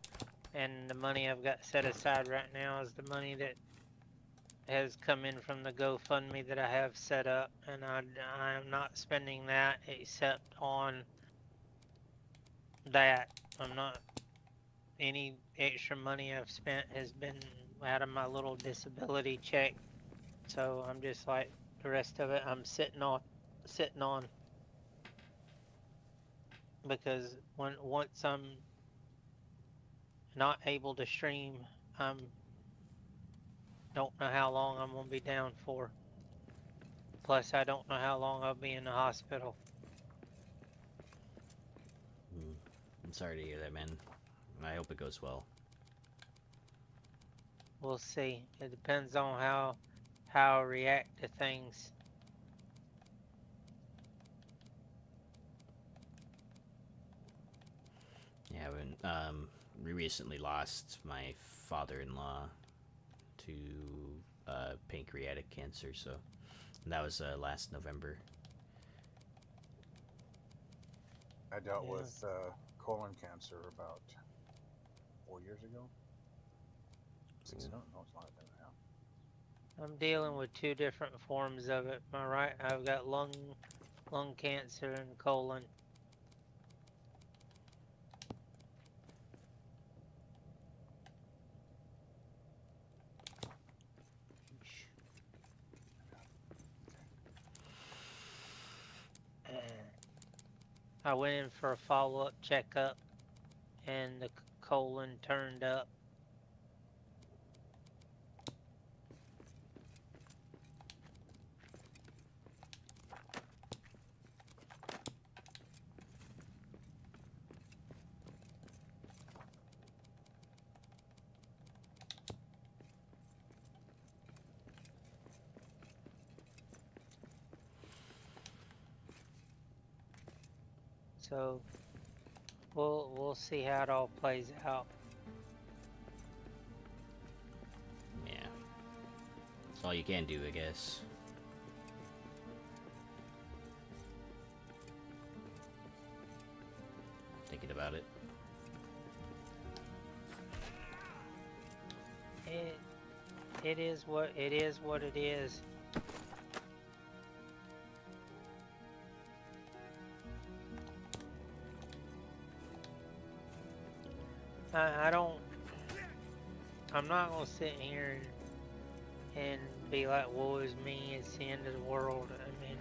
and the money I've got set aside right now is the money that has come in from the GoFundMe that I have set up, and I'm not spending that except on that. I'm not, any extra money I've spent has been out of my little disability check, so I'm just like the rest of it I'm sitting on because once I'm not able to stream, I'm don't know how long I'm gonna be down for. Plus, I don't know how long I'll be in the hospital. Mm, I'm sorry to hear that, man. I hope it goes well. We'll see. It depends on how I react to things. Yeah, we recently lost my father-in-law to pancreatic cancer, so that was last November. I dealt Yeah. with colon cancer about 4 years ago. 6 Mm. no, it's not been now. I'm dealing with two different forms of it. Am I right? I've got lung cancer and colon. I went in for a follow-up checkup, and the colon turned up. So we'll see how it all plays out. Yeah. That's all you can do, I guess. Thinking about it. It is what it is. What it is. I don't. I'm not gonna sit here and be like, "Woe is me! It's the end of the world." I mean,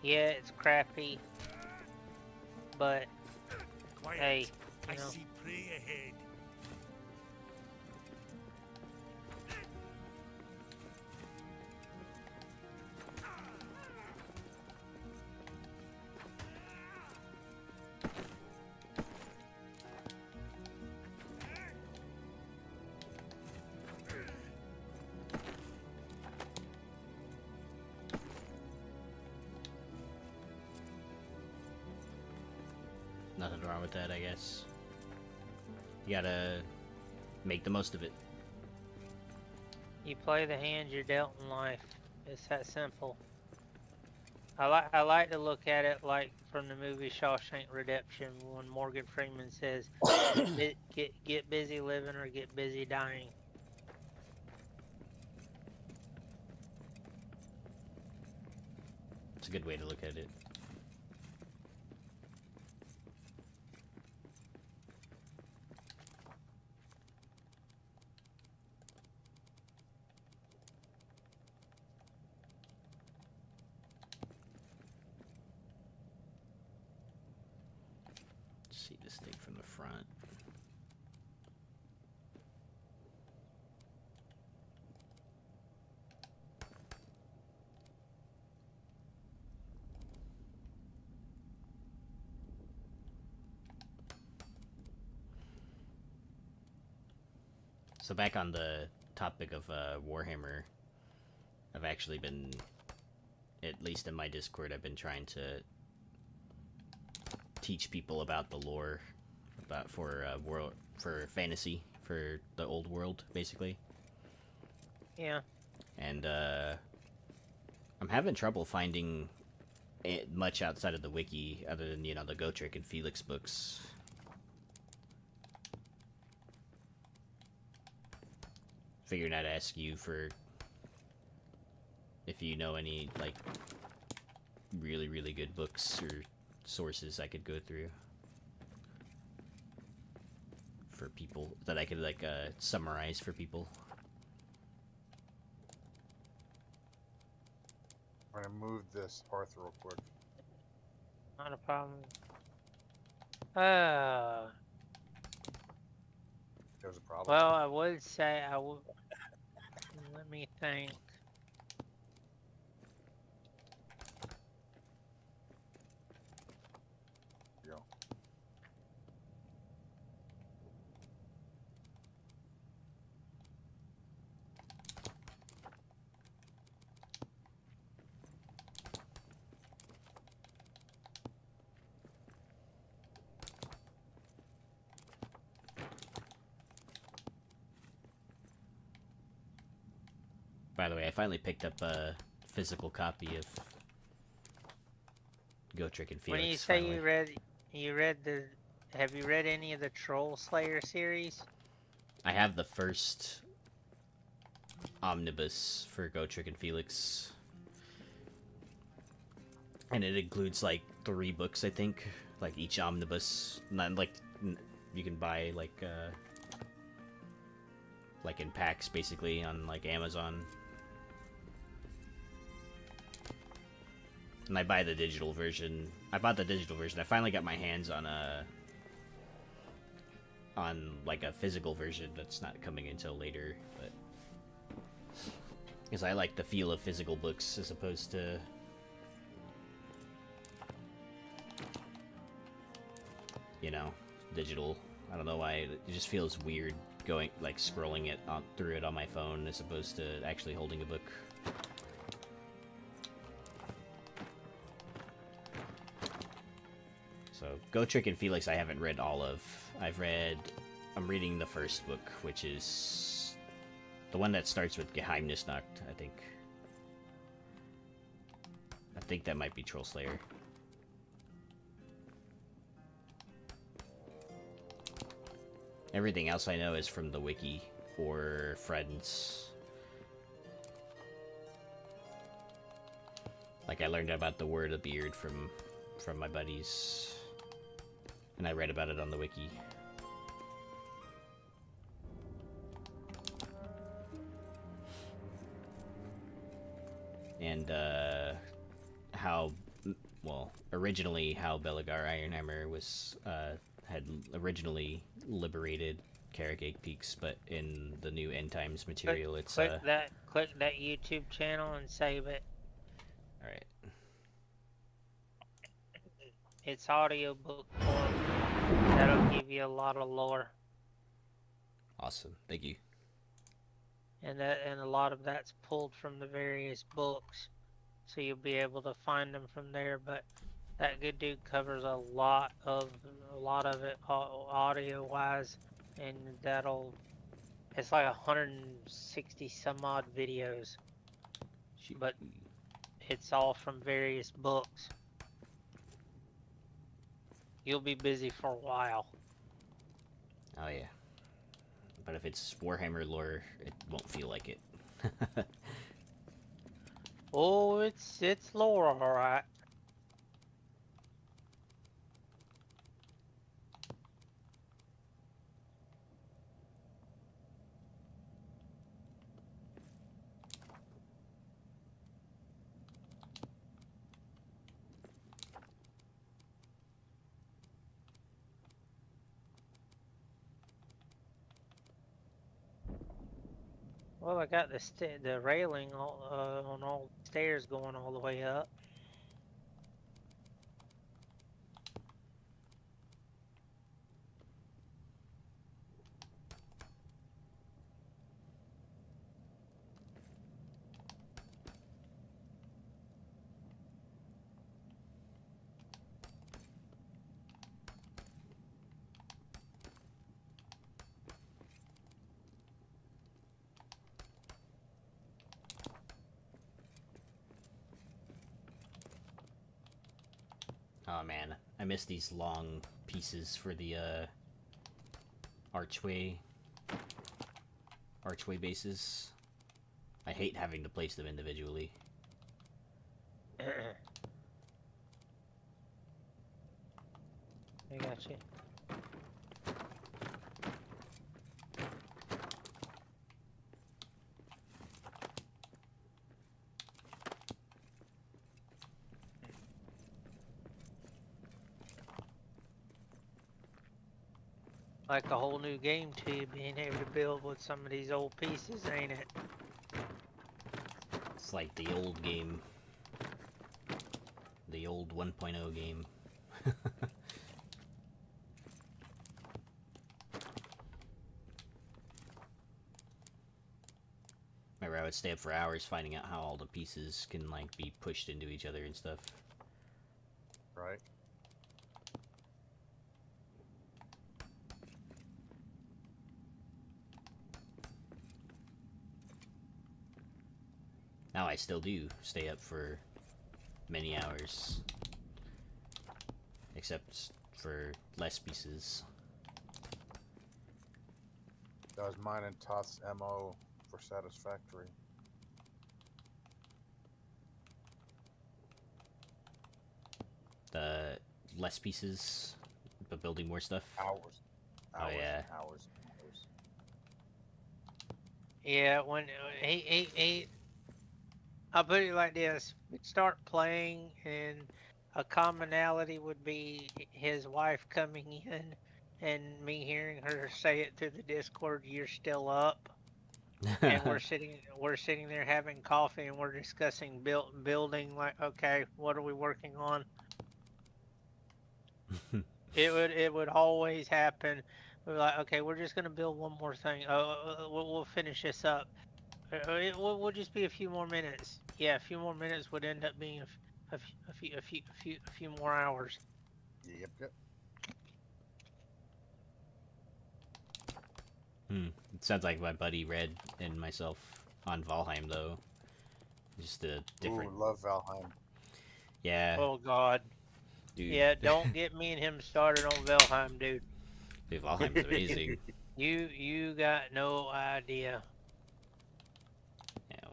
it's crappy, but Quiet. hey, I you know, see prey ahead. Nothing wrong with that, I guess. You gotta make the most of it. you play the hand you're dealt in life. It's that simple. I like to look at it like from the movie Shawshank Redemption when Morgan Freeman says, "Get busy living or get busy dying." It's a good way to look at it. Let's see this thing from the front. So back on the topic of Warhammer, I've actually been, at least in my Discord, I've been trying to teach people about the lore, about for fantasy, for the old world, basically. Yeah. And I'm having trouble finding it much outside of the wiki, other than, you know, the Gotrek and Felix books. Figured I'd ask you for if you know any, like, really, really good books or sources I could go through for people that I could, like, summarize for people. I'm gonna move this hearth real quick. Not a problem. There's a problem. Well, I would say I would. Let me think. Here you go. By the way, I finally picked up a physical copy of Gotrek and Felix. When you say finally. you read the, have you read any of the Troll Slayer series? I have the first omnibus for Gotrek and Felix. And it includes, like, 3 books, I think. Like, each omnibus. Not, like, you can buy, like in packs, basically, on, like, Amazon. And I buy the digital version. I bought the digital version. I finally got my hands on like, a physical version that's not coming until later, but... Because I like the feel of physical books as opposed to... you know, digital. I don't know why, it just feels weird going, like, scrolling it through it on my phone as opposed to actually holding a book. So, Gotrek and Felix I haven't read all of. I'm reading the first book, which is the one that starts with Geheimnisnacht, I think. I think that might be Troll Slayer. Everything else I know is from the wiki or friends. Like, I learned about the Word of Beard from my buddies, and I read about it on the wiki. And originally how Belegar Ironhammer was had originally liberated Karagate Peaks, but in the new End Times material, click that YouTube channel and save it. All right. It's audiobook form. That'll give you a lot of lore. Awesome, thank you. And a lot of that's pulled from the various books, so you'll be able to find them from there. But that good dude covers a lot of it audio wise, and it's like 160 some odd videos, but it's all from various books. You'll be busy for a while. Oh yeah. But if it's Warhammer lore, it won't feel like it. Oh, it's lore, alright. Well, I got the railing on all the stairs going all the way up. Oh man, I miss these long pieces for the archway bases. I hate having to place them individually. I got you. Like a whole new game to you, being able to build with some of these old pieces, ain't it? It's like the old game. The old 1.0 game. Remember, I would stay up for hours finding out how all the pieces can, like, be pushed into each other and stuff. Right. Now I still do stay up for many hours. Except for less pieces. That was mine and Toth's MO for Satisfactory. The less pieces, but building more stuff. Hours. Oh, yeah. Hours. Hours. Yeah, when he I'll put it like this: we'd start playing, and a commonality would be his wife coming in, and me hearing her say it through the Discord, "You're still up," and we're sitting there having coffee, and we're discussing building. Like, okay, what are we working on? It would always happen. We're like, okay, we're just gonna build one more thing. We'll finish this up. We'll just be a few more minutes. Yeah, a few more minutes would end up being a few more hours. Yep. It sounds like my buddy Red and myself on Valheim, though. Just a different. Ooh, love Valheim. Yeah. Oh God. Dude. Yeah, don't get me and him started on Valheim, dude. Dude, Valheim's amazing. You got no idea. Yeah,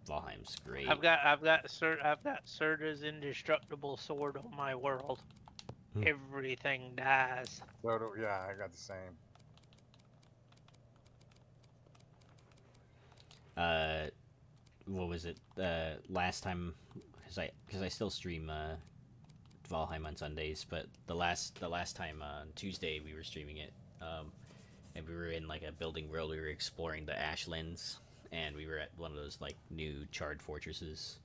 Valheim's great. I've got Serta's indestructible sword on my world. Everything dies. Yeah, I got the same. What was it? Last time, because I still stream Valheim on Sundays, but the last time on Tuesday we were streaming it, and we were in like a building world. We were exploring the Ashlands, and we were at one of those like new charred fortresses.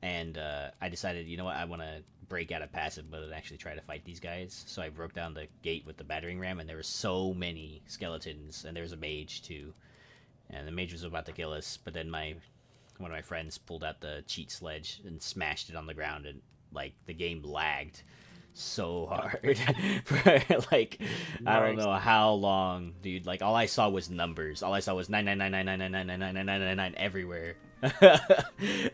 And I decided, you know what, I want to break out of passive mode and actually try to fight these guys. So I broke down the gate with the battering ram, and there were so many skeletons, and there was a mage too. And the mage was about to kill us, but then one of my friends pulled out the cheat sledge and smashed it on the ground, and like the game lagged so hard for like I don't know how long, dude. Like all I saw was numbers. All I saw was 99999999999 everywhere.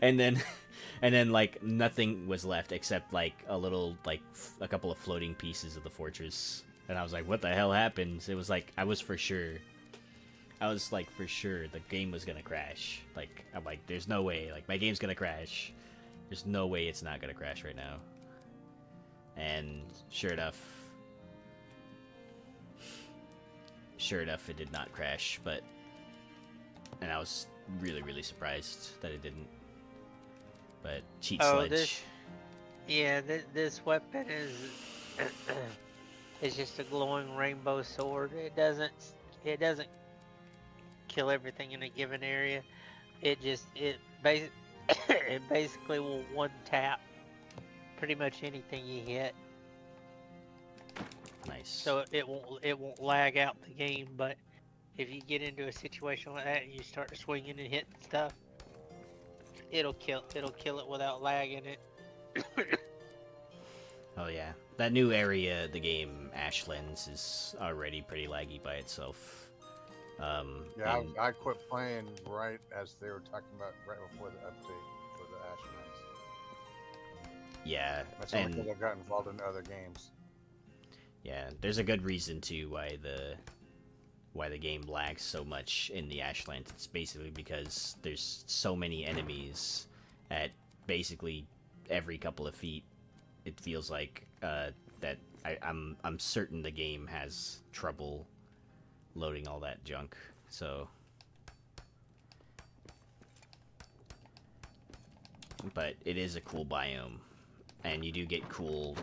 and then like nothing was left except like a couple of floating pieces of the fortress. And I was like, what the hell happened? It was like I was like for sure the game was gonna crash. Like I'm like, there's no way. Like my game's gonna crash. There's no way it's not gonna crash right now. And sure enough, it did not crash. And I was really, really surprised that it didn't. But cheat sledge. This weapon is just a glowing rainbow sword. It doesn't kill everything in a given area. It basically will one tap pretty much anything you hit. Nice. So it won't lag out the game, but if you get into a situation like that and you start swinging and hitting stuff, it'll kill it without lagging it. Oh yeah, that new area of the game, Ashlands, is already pretty laggy by itself. I quit playing right as they were talking about right before the update for the Ashlands. Yeah, That's only and because I got involved in other games. yeah, there's a good reason too why the game lags so much in the Ashlands. It's basically because there's so many enemies at basically every couple of feet. It feels like that I'm certain the game has trouble loading all that junk. So, but it is a cool biome, and you do get cool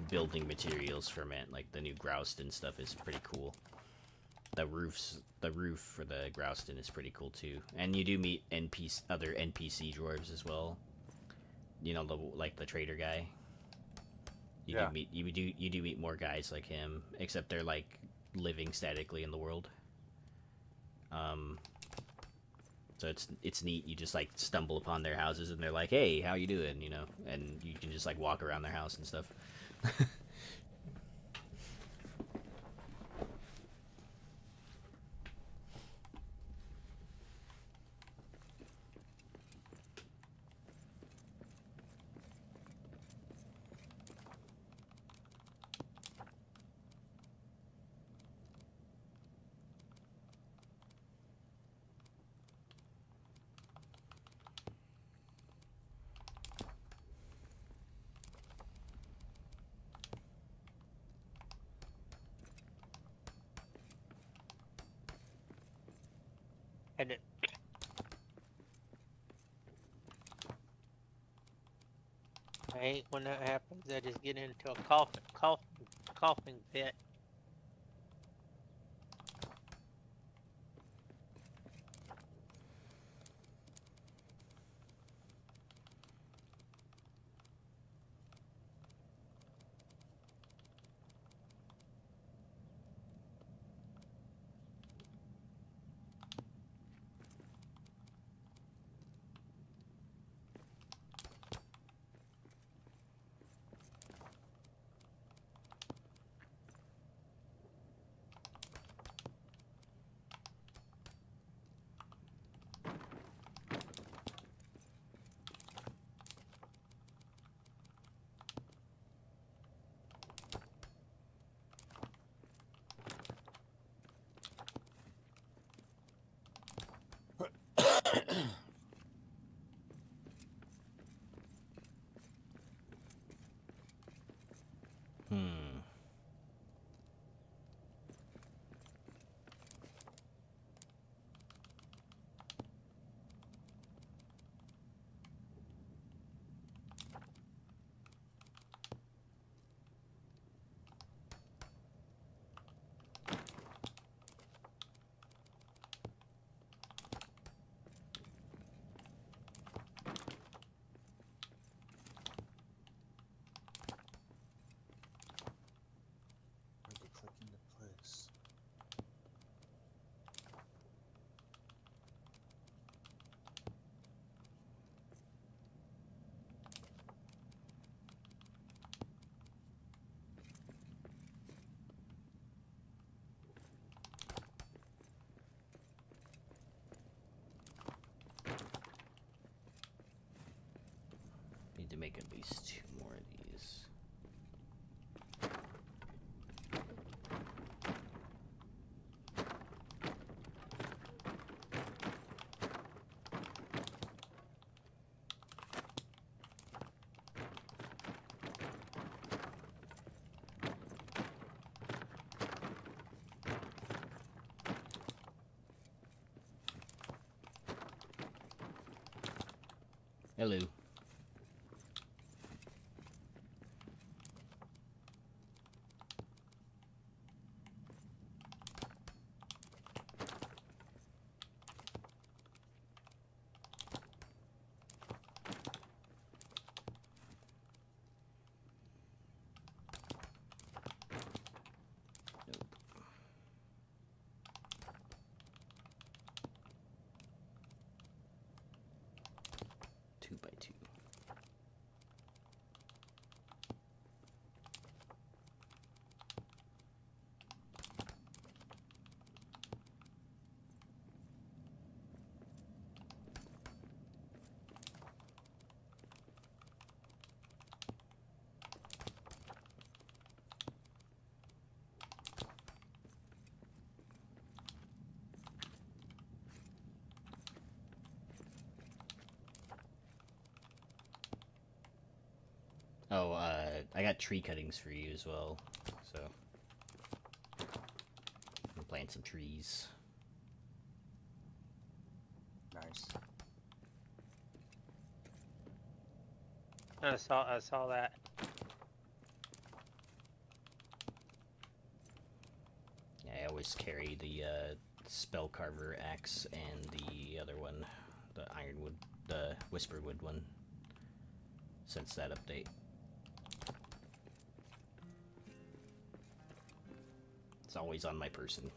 building materials from it. Like the new Grouston stuff is pretty cool. The roof for the Grouston is pretty cool too, and you do meet other NPC dwarves as well. You know, like the trader guy. You Yeah. do meet you do meet more guys like him, except they're like living statically in the world. So it's neat. You just like stumble upon their houses and they're like, "Hey, how you doing?" You know, and you can just like walk around their house and stuff. And it, I hate when that happens. I just get into a coughing fit. Hmm. Maybe click into place. Need to make at least 2 more of these. Hello. Nope. 2 by 2. Oh, I got tree cuttings for you as well, so I'm plant some trees. Nice. I saw that. Yeah, I always carry the Spellcarver axe and the other one, the Ironwood, the Whisperwood one, since that update. It's always on my person.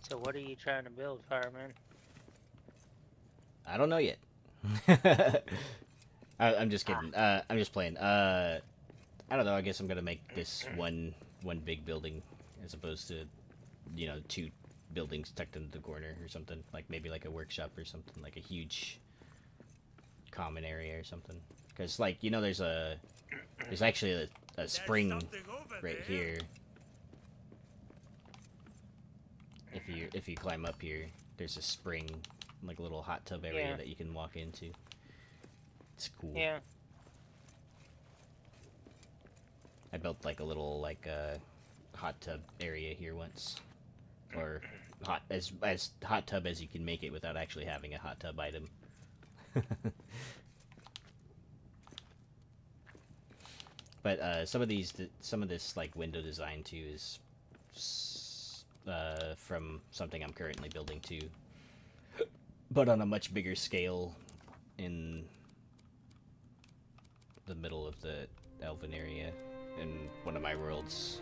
So what are you trying to build, Fireman? I don't know yet. I'm just kidding. I'm just playing. I don't know. I guess I'm gonna make this one big building as opposed to, you know, two buildings tucked into the corner or something. Like maybe like a workshop or something, like a huge common area or something. Because like, you know, there's actually a spring Something over right there. here. If you climb up here, there's a spring, like a little hot tub area Yeah. that you can walk into. It's cool. Yeah. I built like a little like hot tub area here once, or as hot tub as you can make it without actually having a hot tub item. But some of this like window design too is from something I'm currently building too, but on a much bigger scale in the middle of the Elven area in one of my worlds.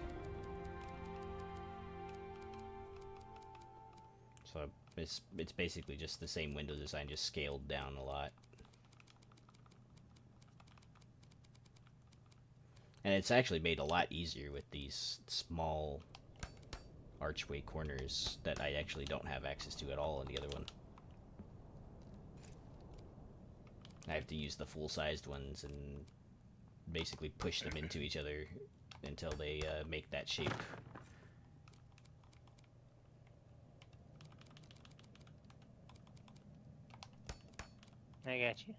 So it's basically just the same window design, just scaled down a lot. And it's actually made a lot easier with these small archway corners that I actually don't have access to at all in the other one. I have to use the full-sized ones and basically push them into each other until they make that shape. I got you.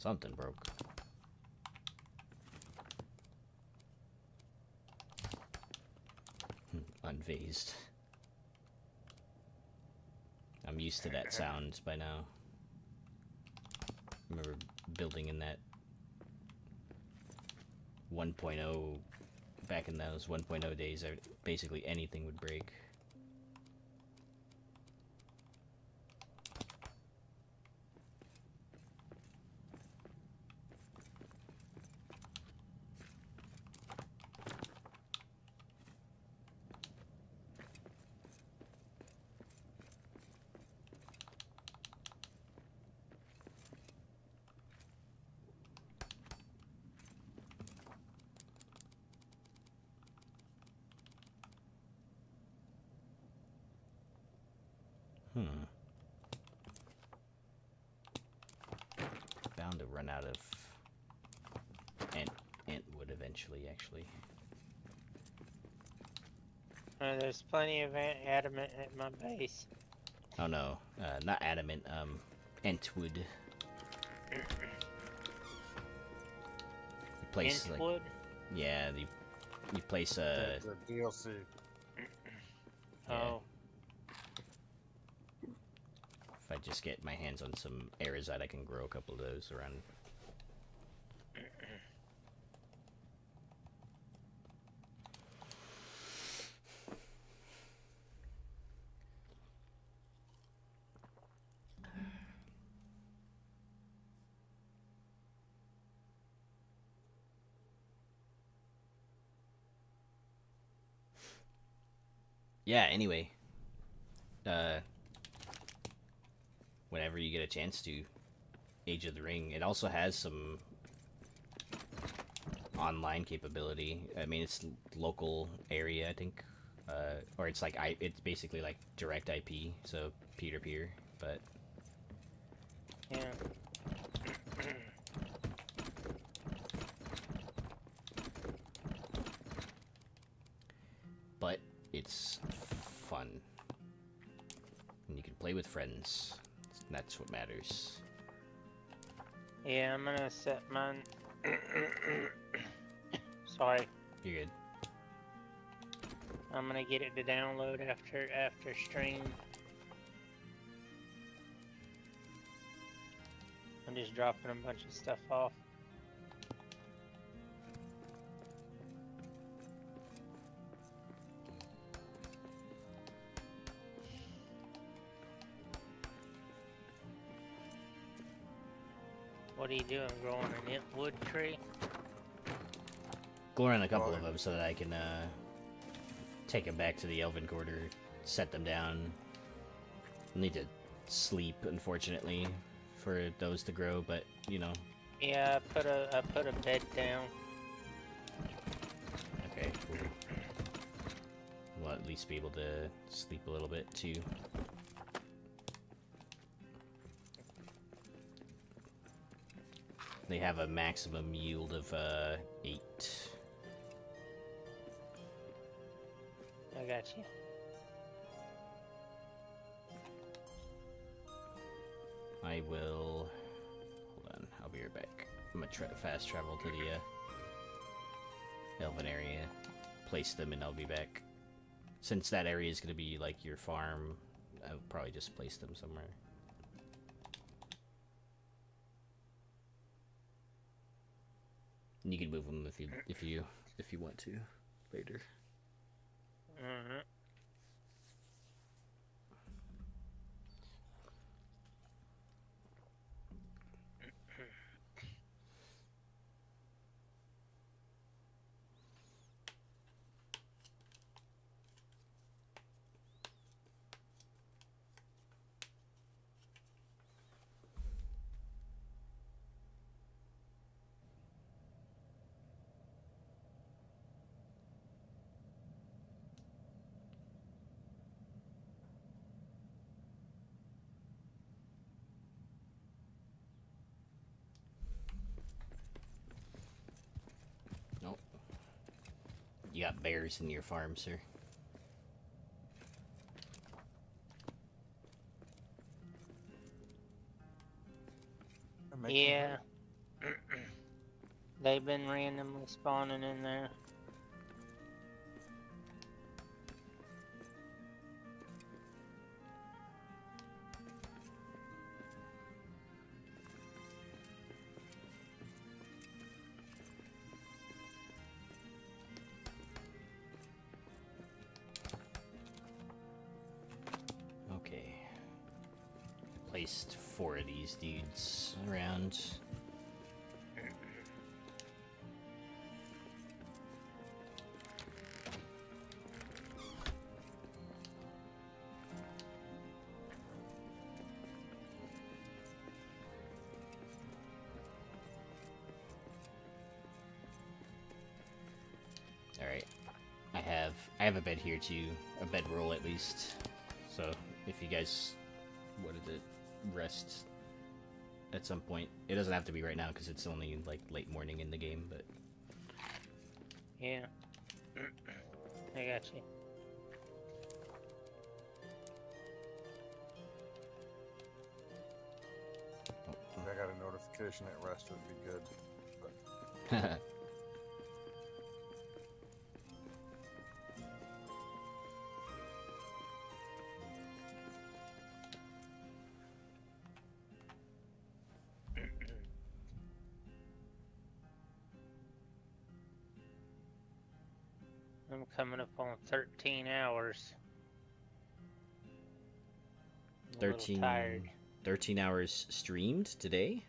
Something broke. Unfazed. I'm used to that sound by now. Remember building in that 1.0, back in those 1.0 days, basically anything would break. Bound to run out of ant wood eventually, actually. There's plenty of adamant at my base. Oh no, not adamant, ant wood. You place, like, Inchwood? yeah, you place The DLC. yeah. Oh. If I just get my hands on some Arizite, I can grow a couple of those around. Yeah, anyway. Whenever you get a chance to, Age of the Ring. It also has some online capability. I mean, it's local area, I think. Or it's like, it's basically like direct IP, so peer-to-peer, but... Yeah. But it's fun. And you can play with friends. That's what matters. Yeah, I'm gonna set mine. Sorry. You're good. I'm gonna get it to download after stream. I'm just dropping a bunch of stuff off. What are you doing? Growing an wood tree? Go around a couple of them so that I can take them back to the Elven Quarter, set them down. I'll need to sleep, unfortunately, for those to grow, but, you know. Yeah, I put a bed down. Okay, cool. We'll at least be able to sleep a little bit, too. They have a maximum yield of 8. I got you. I will... Hold on, I'll be right back. I'm gonna try to fast travel to the Elven area, place them, and I'll be back. Since that area is gonna be like your farm, I'll probably just place them somewhere. And you can move them if you want to later. Mm-hmm. Nope. You got bears in your farm, sir. That makes me Yeah. hurt. They've been randomly spawning in there. Okay. Placed 4 of these dudes around. Alright. I have a bed here too. A bedroll at least. So if you guys wanted to rest at some point. It doesn't have to be right now because it's only like late morning in the game, but Yeah. I got you. If I got a notification at rest would be good. But I'm coming up on 13 hours. I'm a little 13, tired. 13 hours streamed today?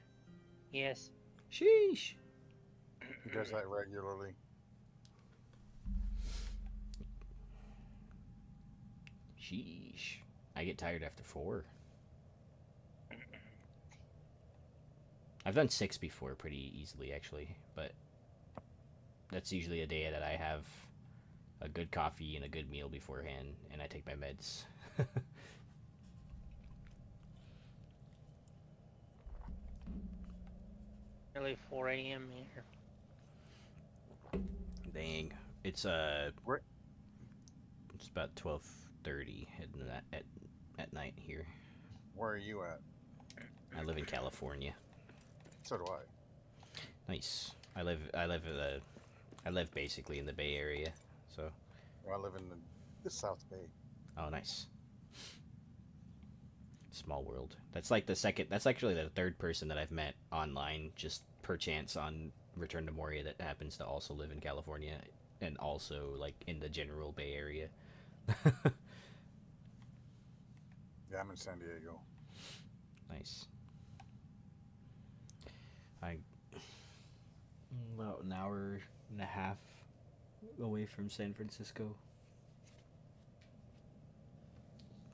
Yes. Sheesh. he does that regularly. Sheesh. I get tired after 4. I've done 6 before pretty easily, actually, but that's usually a day that I have a good coffee and a good meal beforehand, and I take my meds. Nearly 4 a.m. here. Dang. It's Where- it's about 12:30 at night here. Where are you at? I live in California. So do I. Nice. I live basically in the Bay Area. So, I live in the South Bay. oh nice. Small world. That's like that's actually the 3rd person that I've met online just per chance on Return to Moria that happens to also live in California and also like in the general Bay Area. Yeah, I'm in San Diego. Nice. I'm about an hour and a half away from San Francisco.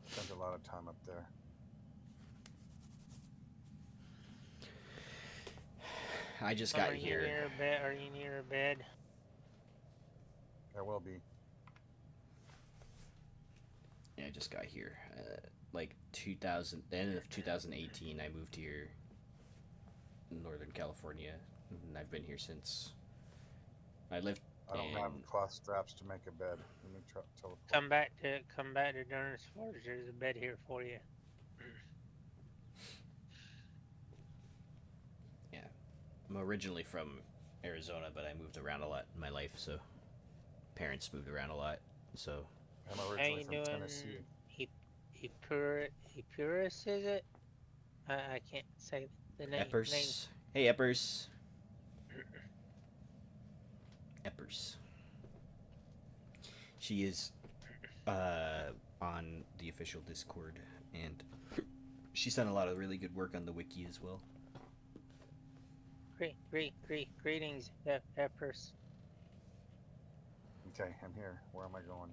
Spent a lot of time up there. I just got Are you here. near a bed? Are you near a bed? I will be. Yeah, I just got here. Like the end of 2018, I moved here in Northern California, and I've been here since. I lived. I don't have in- cloth straps to make a bed. Let me teleport. Come back to Durance Forge. There's a bed here for you. I'm originally from Arizona, but I moved around a lot in my life, so parents moved around a lot. So I'm How originally you from doing? Tennessee. Epirus, is it? I can't say the name. Eppers. Hey, Eppers. Eppers. She is on the official Discord, and she's done a lot of really good work on the wiki as well. Greetings, Epirus. Okay, I'm here. Where am I going?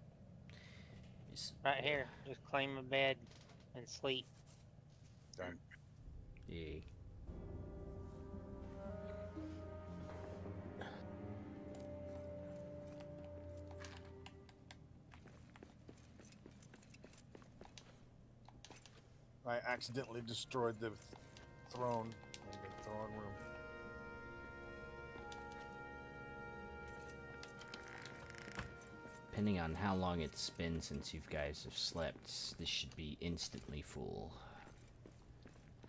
Yes. Right here. Just claim a bed and sleep. Done. Yay. I accidentally destroyed the throne in the throne room. Depending on how long it's been since you guys have slept, this should be instantly full.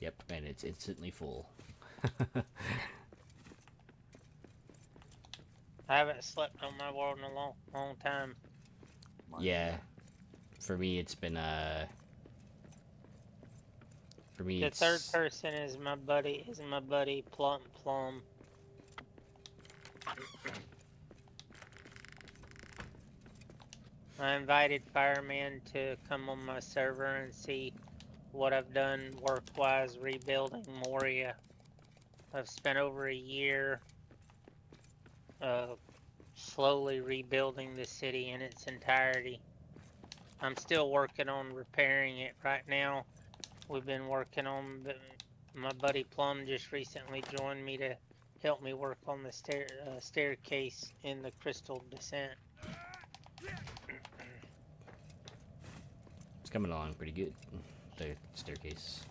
Yep, and it's instantly full. I haven't slept on my world in a long, long time. Yeah. For me, it's been, For me, The third it's... person is my buddy. Plum Plum. I invited Fireman to come on my server and see what I've done work-wise rebuilding Moria. I've spent over a year slowly rebuilding the city in its entirety. I'm still working on repairing it right now. We've been working on my buddy Plum just recently joined me to help me work on the staircase in the Crystal Descent. It's coming along pretty good, the staircase.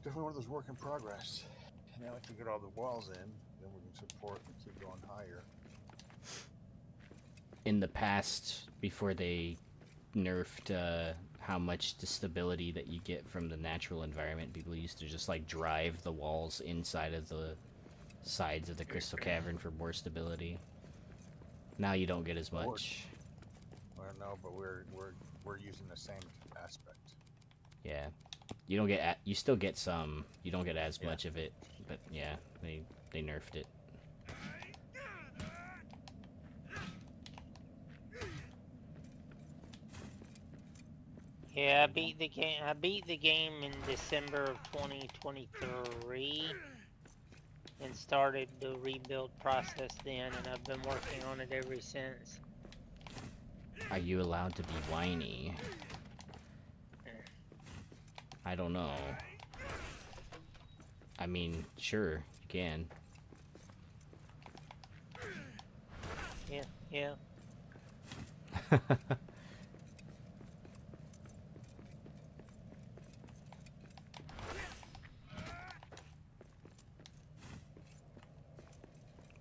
Definitely one of those work in progress. Now we can get all the walls in, then we can support and keep going higher. In the past, before they nerfed how much the stability that you get from the natural environment, people used to just like drive the walls inside of the sides of the Crystal Cavern for more stability. Now you don't get as much. Well, no, but we're using the same aspect. Yeah, you don't get you still get some. You don't get as much of it, but yeah, they nerfed it. Yeah, I beat the game. I beat the game in December of 2023 and started the rebuild process then, and I've been working on it ever since. Are you allowed to be whiny? I don't know. I mean, sure, you can. Yeah.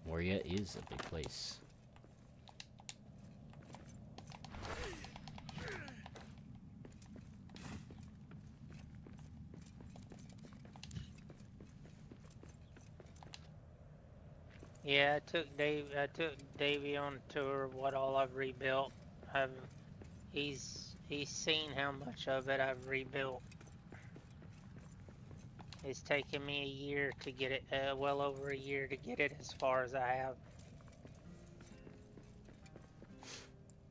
Moria is a big place. Yeah, I took Davey on tour of what all I've rebuilt. He's seen how much of it I've rebuilt. It's taken me a year to get it, well over a year to get it as far as I have.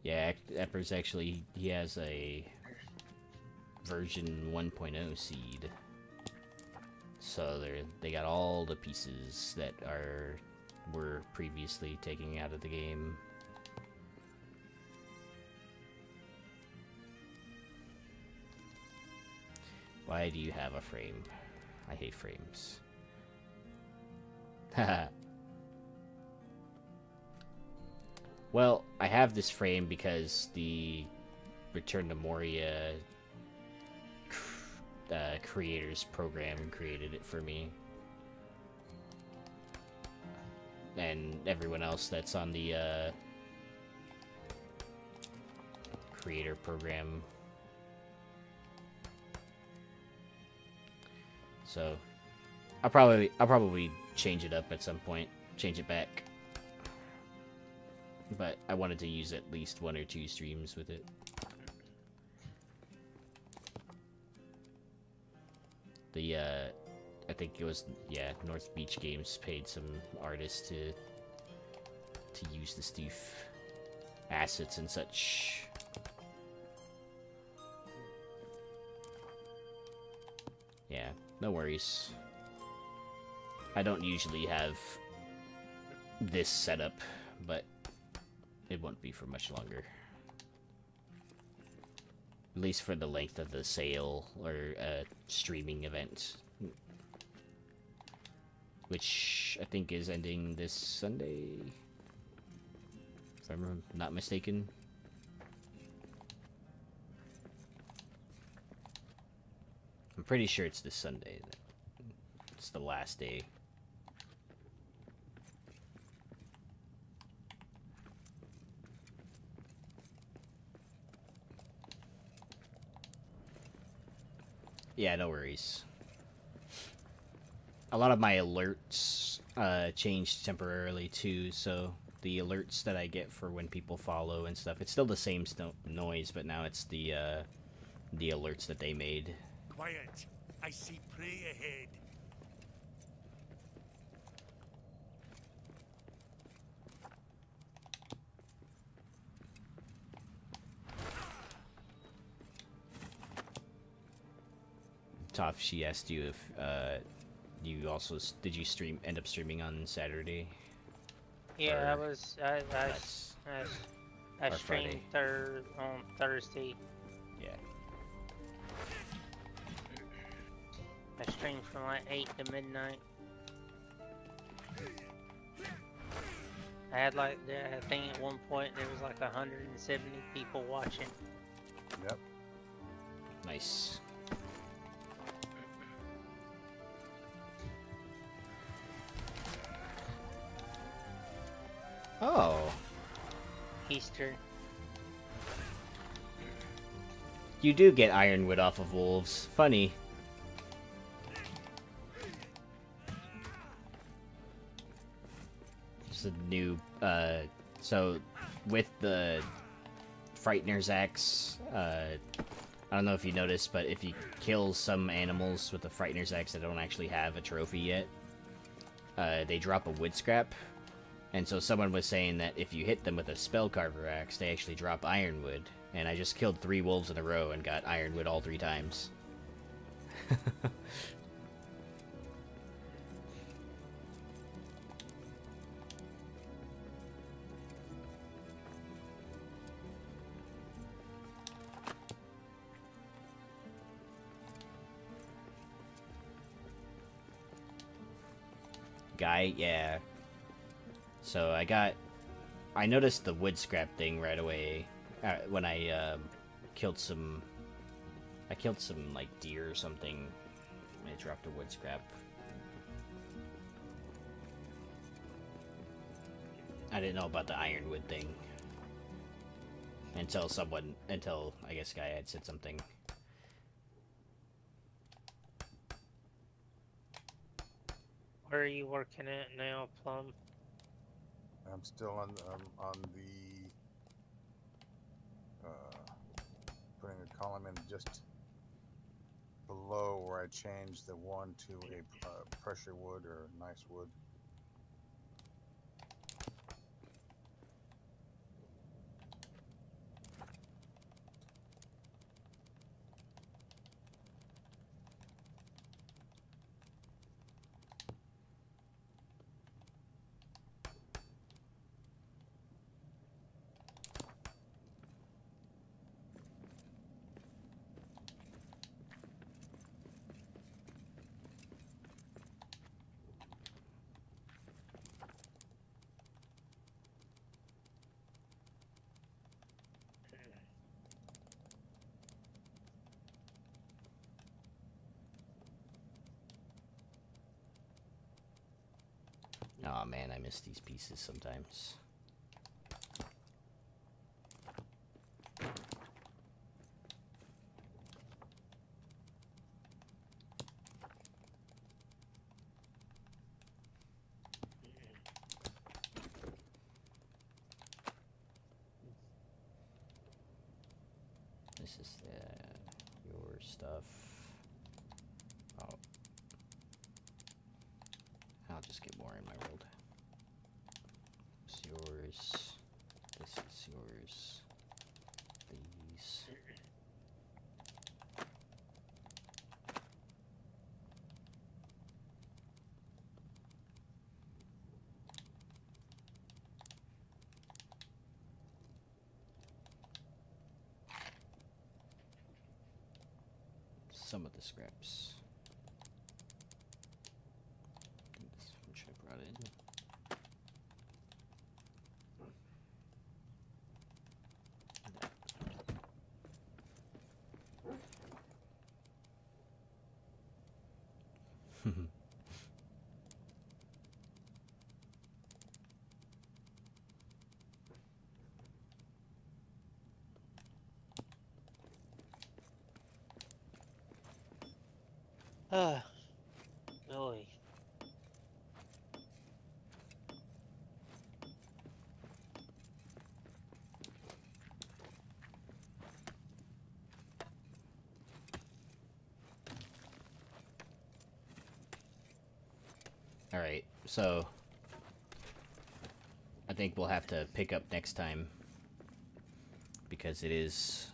Yeah, Epper's actually, he has a version 1.0 seed. So they got all the pieces that were previously taken out of the game. Why do you have a frame? I hate frames. Haha. Well, I have this frame because the Return to Moria creators program created it for me. And everyone else that's on the creator program. So I'll probably change it up at some point, change it back. But I wanted to use at least 1 or 2 streams with it. The I think it was, yeah, North Beach Games paid some artists to use the Steve assets and such. Yeah, no worries. I don't usually have this setup, but it won't be for much longer. At least for the length of the sale or streaming event. Which I think is ending this Sunday, if I'm not mistaken. I'm pretty sure it's this Sunday. It's the last day. Yeah, no worries. A lot of my alerts changed temporarily too, so the alerts that I get for when people follow and stuff, it's still the same noise, but now it's the alerts that they made. Quiet. I see prey ahead. Toph, she asked you if you also did you end up streaming on Saturday? Yeah, Or- That's- I or streamed on Thursday. yeah. I streamed from like 8 to midnight. I had like, I think at one point there was like 170 people watching. Yep. Nice. Oh, Easter. you do get ironwood off of wolves. Funny. It's a new, so with the Frightener's Axe, I don't know if you noticed, but if you kill some animals with the Frightener's Axe that don't actually have a trophy yet, they drop a wood scrap. And so someone was saying that if you hit them with a Spellcarver Axe, they actually drop ironwood. And I just killed 3 wolves in a row and got ironwood all 3 times. Guy, yeah. So I noticed the wood scrap thing right away when I killed some like deer or something. I dropped a wood scrap. I didn't know about the ironwood thing until I guess Guy had said something. Where are you working at now, Plum? I'm still on the putting a column in just below where I changed the one to a pressure wood or nice wood. Oh man, I miss these pieces sometimes. This is your stuff. Oh. I'll just get more in my world. It's yours. This is yours. These. Some of the scraps. I think this one should have brought it in. Oy. Alright, so I think we'll have to pick up next time because it is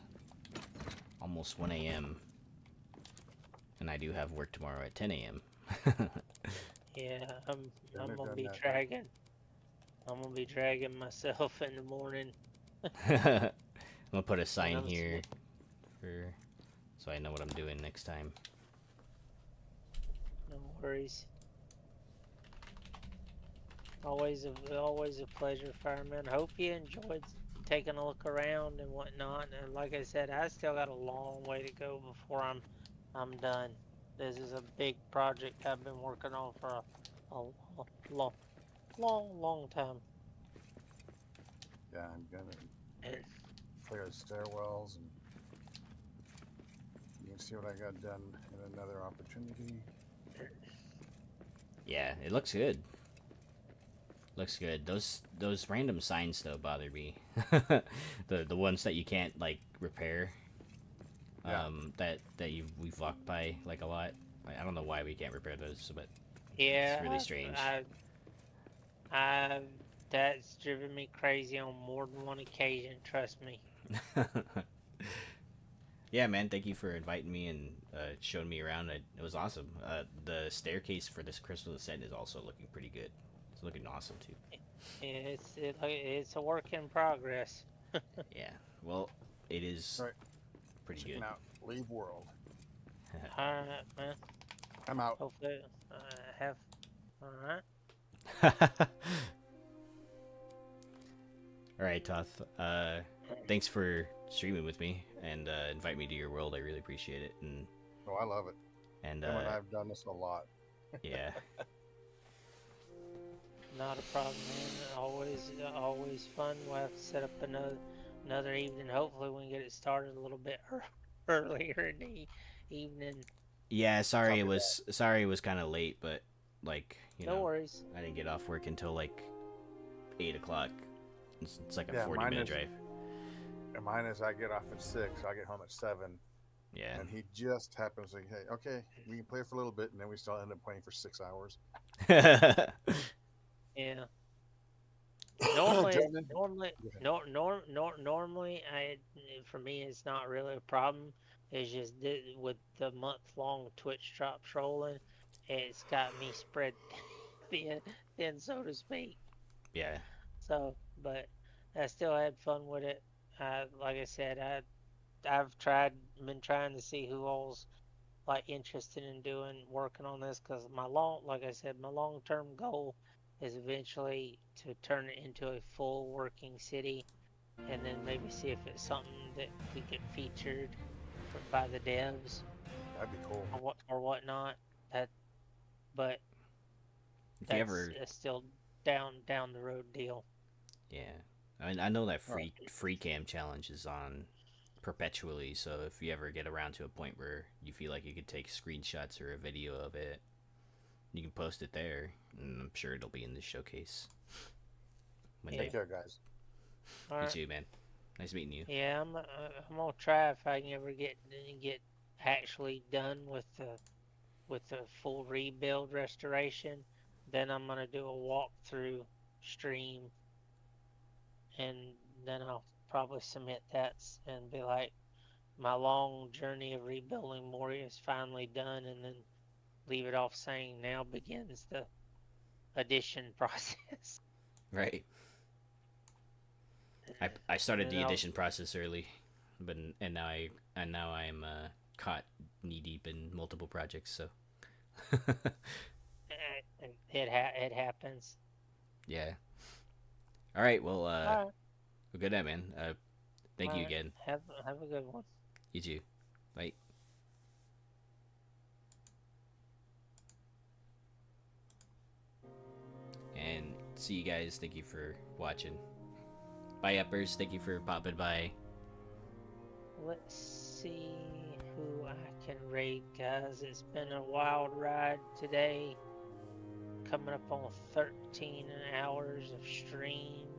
almost 1 a.m. and I do have work tomorrow at 10 a.m. Yeah, I'm Been there, gonna done be that. dragging. I'm gonna be dragging myself in the morning. I'm gonna put a sign I'm here for so I know what I'm doing next time. No worries. Always a pleasure, fireman. Hope you enjoyed taking a look around and whatnot. And like I said, I still got a long way to go before I'm done. This is a big project I've been working on for a long time. Yeah, I'm gonna And clear the stairwells, and you can see what I got done in another opportunity. Yeah, it looks good. Looks good. Those random signs though bother me. The ones that you can't like repair. Yeah. That we've walked by like a lot. I don't know why we can't repair those, but yeah, it's really strange. I that's driven me crazy on more than one occasion. Trust me. Yeah, man. Thank you for inviting me and showing me around. It was awesome. The staircase for this Crystal Descent is also looking pretty good. It's looking awesome too. It's a work in progress. Yeah. Well, it is Right. pretty Checking good. out Leave World. All right, man. I'm out. Hopefully, have. All right. All right, Toth. Thanks for streaming with me and invite me to your world. I really appreciate it. Oh, I love it. And Him and I have done this a lot. yeah, Not a problem, man. Always fun. We'll have to set up another evening. Hopefully, we can get it started a little bit earlier in the evening. yeah. Sorry, Copy it was kind of late, but like No worries. I didn't get off work until like 8 o'clock. It's like a Yeah, 40-minute drive. And mine is I get off at 6, I get home at 7, Yeah. and he just happens to say, hey, okay, we can play for a little bit, and then we still end up playing for 6 hours. Yeah. Normally, Gentlemen. normally, for me, it's not really a problem. It's just with the month-long Twitch drops rolling, it's got me spread thin, so to speak. Yeah. So, but I still had fun with it. Like I said, I've been trying to see who all's like interested in working on this, because like I said, my long-term goal is eventually to turn it into a full working city, and then maybe see if it's something that could get featured by the devs That'd be cool. or whatnot. But If that's you ever, still down the road deal. yeah. I mean, I know that free cam challenge is on perpetually, so if you ever get around to a point where you feel like you could take screenshots or a video of it, you can post it there, and I'm sure it'll be in the showcase. Take care, guys. All You right. too, man. Nice meeting you. Yeah, I'm gonna try if I can ever get actually done with the full rebuild restoration. Then I'm gonna do a walkthrough stream, and then I'll probably submit that and be like, my long journey of rebuilding Moria is finally done, and then leave it off saying now begins the addition process. Right. I started the I'll- addition process early, but and now I'm caught knee deep in multiple projects. So It happens. yeah. All right. Well, All right. well, good night, man. Thank you All right. again. Have a good one. You too. Bye. And see you guys. Thank you for watching. Bye, uppers. Thank you for popping by. Let's see who I can raid, guys. It's been a wild ride today. Coming up on 13 hours of stream.